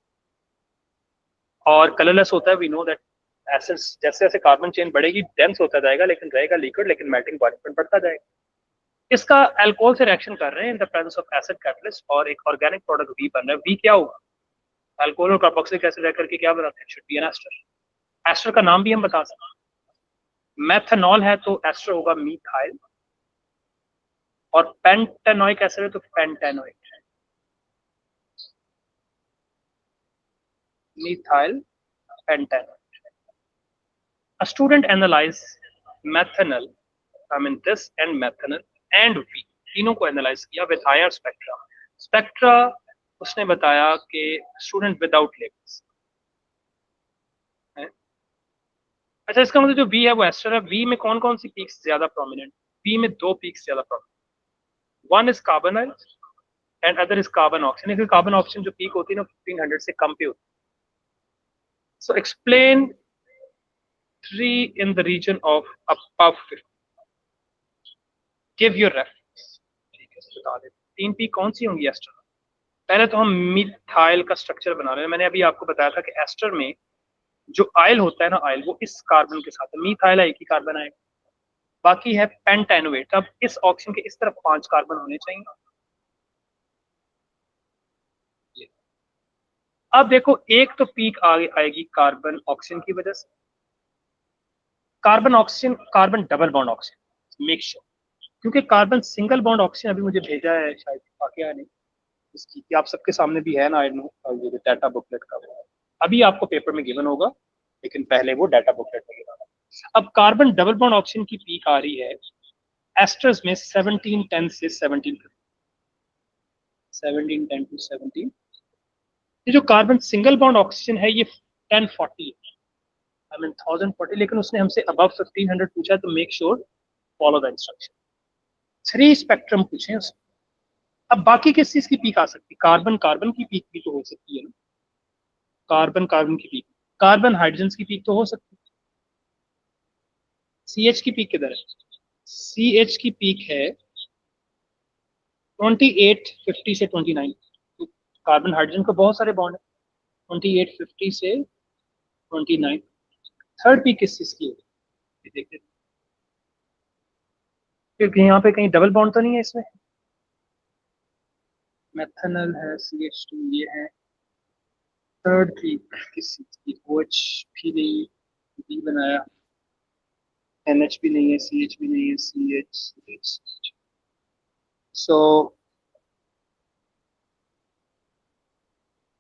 और कलरलेस होता है. वी नो दैट एसिड्स जैसे जैसे कार्बन चेन बढ़ेगी डेंस होता जाएगा, लेकिन रहेगा लिक्विड, लेकिन मेल्टिंग पॉइंट पर बढ़ता जाएगा. इसका अल्कोहल से रिएक्शन कर रहे हैं in the presence of acid catalyst और एक ऑर्गेनिक प्रोडक्ट वी बन रहा है. वी क्या होगा? अल्कोहल और कार्बोक्सिलिक एसिड रह करके क्या बनाते हैं? Should be an ester. Ester का नाम भी हम बता सकते हैं. मेथनॉल है तो एस्टर होगा मीथाइल, और पेंटानोइक एसिड है तो pentanoic. methyl pentanoate. A student analyzed methanol, this and methanol and V तीनों को एनालाइज किया विद हायर स्पेक्ट्रा. स्पेक्ट्रा उसने बताया कि स्टूडेंट विदाउट लेबल्स. अच्छा, इसका मतलब जो V है वो एस्टर है. V में कौन कौन सी पीक्स ज्यादा प्रोमिनेंट? V में 2 पीक्स ज्यादा prominent. One is carbonyl and other is carbon oxygen. Carbon oxygen जो पीक होती है ना 1500 से कम पे होती है. So explain 3 in the region of above 50. Give your reference. बता दे 3 पी कौन सी होंगी एस्टर. पहले तो हम मिथाइल का स्ट्रक्चर बना रहे हैं. मैंने अभी आपको बताया था कि एस्टर में जो आयल होता है ना, आयल वो इस कार्बन के साथ है. मिथाइल है, एक ही कार्बन आएगा. बाकी है पेंटानोएट. अब इस ऑक्सीजन के इस तरफ 5 कार्बन होने चाहिए. अब देखो, एक तो पीक आएगी कार्बन ऑक्सीजन की वजह से. Carbon oxygen, carbon double bond oxygen, make sure. क्योंकि कार्बन सिंगल बॉन्ड ऑक्सीजन अभी मुझे भेजा है, शायद वाकया नहीं इसकी कि आप सबके सामने भी है ना. आई नो ये डाटा बुकलेट का अभी आपको पेपर में गिवन होगा, लेकिन पहले वो डाटा बुकलेट में गिवन. अब कार्बन डबल बॉन्ड ऑक्सीजन की पीक आ रही है एस्टर्स में 1710 से 1750. 1710 टू 17. ये जो कार्बन सिंगल बॉन्ड ऑक्सीजन है ये 1040 1040, लेकिन उसने हमसे अबव 1500 पूछा, तो make sure follow the instruction. 3 spectrum पूछे उसने. अब बाकी किस चीज की पीक आ सकती है? कार्बन कार्बन की पीक भी तो हो सकती है ना. कार्बन कार्बन की पीक, कार्बन हाइड्रोजन की पीक तो हो सकती है. CH की पीक किधर है? CH की पीक है 2850 से 29. तो कार्बन हाइड्रोजन को बहुत सारे बॉन्ड है. 2850 से 29. थर्ड पीक किस चीज की है? देखते हैं. क्योंकि यहाँ पे कहीं डबल बॉन्ड तो नहीं है इसमें. मेथनॉल है, CH2 ये है. थर्ड पीक किस चीज की? OH भी नहीं, B बनाया. NH भी नहीं है, CH भी नहीं है, CH. So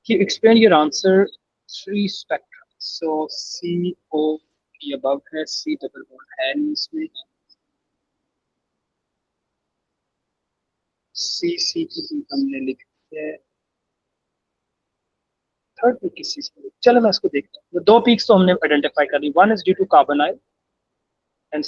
you explain your answer 3 spectra. So CO की above है, C डबल बॉन्ड है नहीं इसमें. C की भी हमने लिखी है. थर्ड पीक किस चीज की? चलो मैं इसको देखता हूँ. 2 पीक्स तो हमने आइडेंटिफाई कर ली. One is due to carbonyl and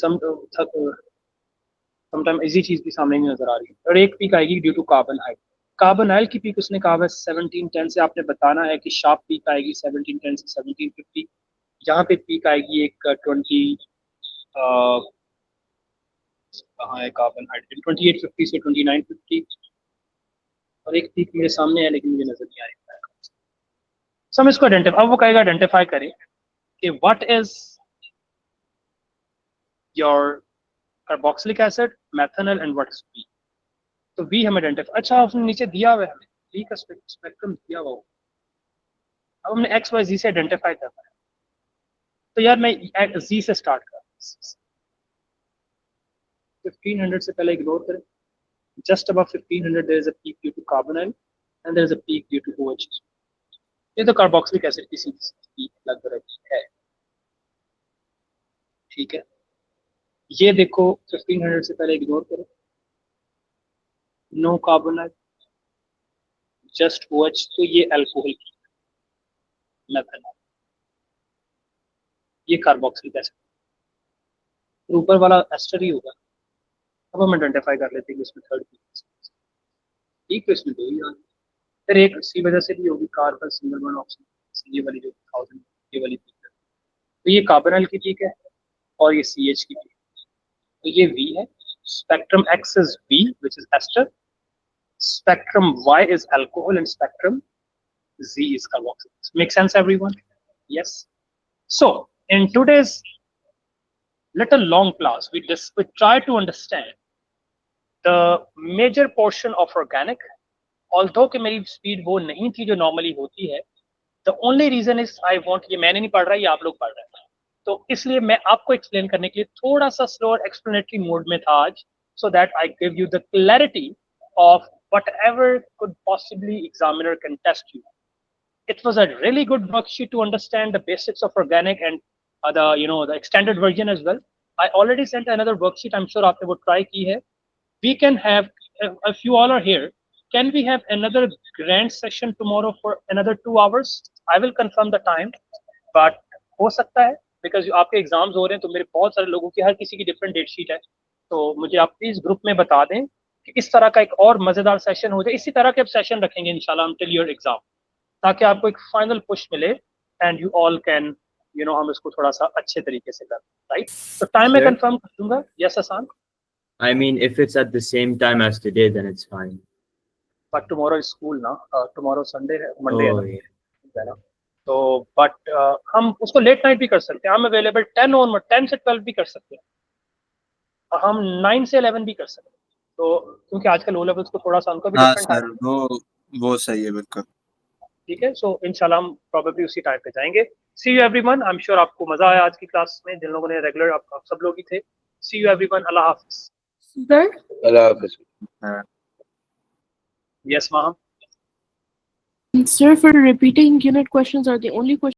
sometime easy चीज भी सामने नहीं नजर आ रही है. और एक पीक आएगी ड्यू टू कार्बोनाइल. कार्बोनाइल की पीक उसने कहा है 1710 से. आपने बताना है कि शार्प पीक आएगी 1710 से 1750. यहाँ पे पीक आएगी एक 20 कहाँ है कार्बन हाइड्रोजन, 2850 से 2950. और एक पीक मेरे सामने है लेकिन मुझे नजर नहीं आ रही. हम इसको आइडेंटिफाई, अब वो कहेगा आइडेंटिफाई करें कि what is your carboxylic acid, methanol and what is peak. तो वी हमें आइडेंटिफाई, अच्छा उसने नीचे दिया हुआ है हमें वी का स्पेक्ट्रम दिया हुआ हो। अब हमने एक्स वाई जी से आइडेंटिफाई करना है। तो यार मैं जी से स्टार्ट कर, 1500 से पहले इग्नोर करें। Just above 1500 there is a peak due to carbonyl and there is a peak due to OH। ये तो कार्बोक्सिलिक एसिड की पीक लग रही है, ठीक है। ये देखो 1500 से पहले इग्नोर करो, नो कार्बोनाइल जस्ट OH, तो ये अल्कोहल की मेथनॉल, ये कार्बोक्सिलिक एसिड, ऊपर वाला एस्टर ही होगा। अब हम आइडेंटिफाई कर लेते हैं कि इसमें थर्ड पीक, तो इसमें दो ही आ गए। फिर एक इसी वजह से भी होगी कार्बन सिंगल बॉन्ड ऑक्सीजन, ये वाली जो 1000 ये वाली पीक है, तो ये कार्बोनाइल की पीक है और ये CH की पीक है, तो ये V है। Spectrum X is V which is ester, spectrum Y is alcohol and spectrum Z is carboxylic. Make sense everyone? Yes. So in today's little long class we try to understand the major portion of organic, although कि मेरी speed वो नहीं थी जो normally होती है। The only reason is I want, ये मैंने नहीं पढ़ रहा, ये आप लोग पढ़ रहे हैं, तो इसलिए मैं आपको एक्सप्लेन करने के लिए थोड़ा सा स्लोअर एक्सप्लेनेटरी मोड में था आज, so that I give you the clarity of whatever could possibly examiner can test you. It was a really good worksheet to understand the basics of organic and the extended version as well. I already sent another worksheet, I'm sure आपने वो try की है। We can have, if you all are here, can we have another grand session tomorrow for another 2 hours? I will confirm the time, but हो सकता है because आपके exams हो रहे हैं, तो मेरे बहुत सारे लोगों की हर किसी की डिफरेंट डेट शीट है, तो मुझे आप प्लीज ग्रुप में बता दें कि इस तरह का एक और मजेदार सेशन हो जाए। इसी तरह के अब सेशन रखेंगे इंशाल्लाह until your exam, ताकि आपको एक फाइनल पुश मिले एंड यू ऑल कैन हम इसको थोड़ा सा अच्छे तरीके से करें, राइट? तो टाइम मैं Sure. कंफर्म कर दूंगा। Yes Hasan, I mean, if it's at the same time as today, then it's fine. But tomorrow is school ना, टुमारो संडे है, मंडे Oh, है yeah. ना, तो बट हम उसको लेट नाइट भी कर सकते हैं। हम अवेलेबल 10 ऑनवर्ड, 10 से 12 भी कर सकते हैं, और हम 9 से 11 भी कर सकते हैं, तो क्योंकि आजकल ओ लेवल्स को थोड़ा सा उनका भी हाँ डिफरेंट सर, वो सही है बिल्कुल। ठीक है। सो इंशाल्लाह हम प्रोबेबली उसी टाइम पे जाएंगे। See you everyone, I am sure आपको मजा आया आज की क्लास में, जिन लोगों ने रेगुलर, आप सब लोग ही थे। सी यू एवरीवन, अल्लाह हाफिज। Sir, Allah Hafiz. Yes Maham. Sir, for repeating unit questions are the only questions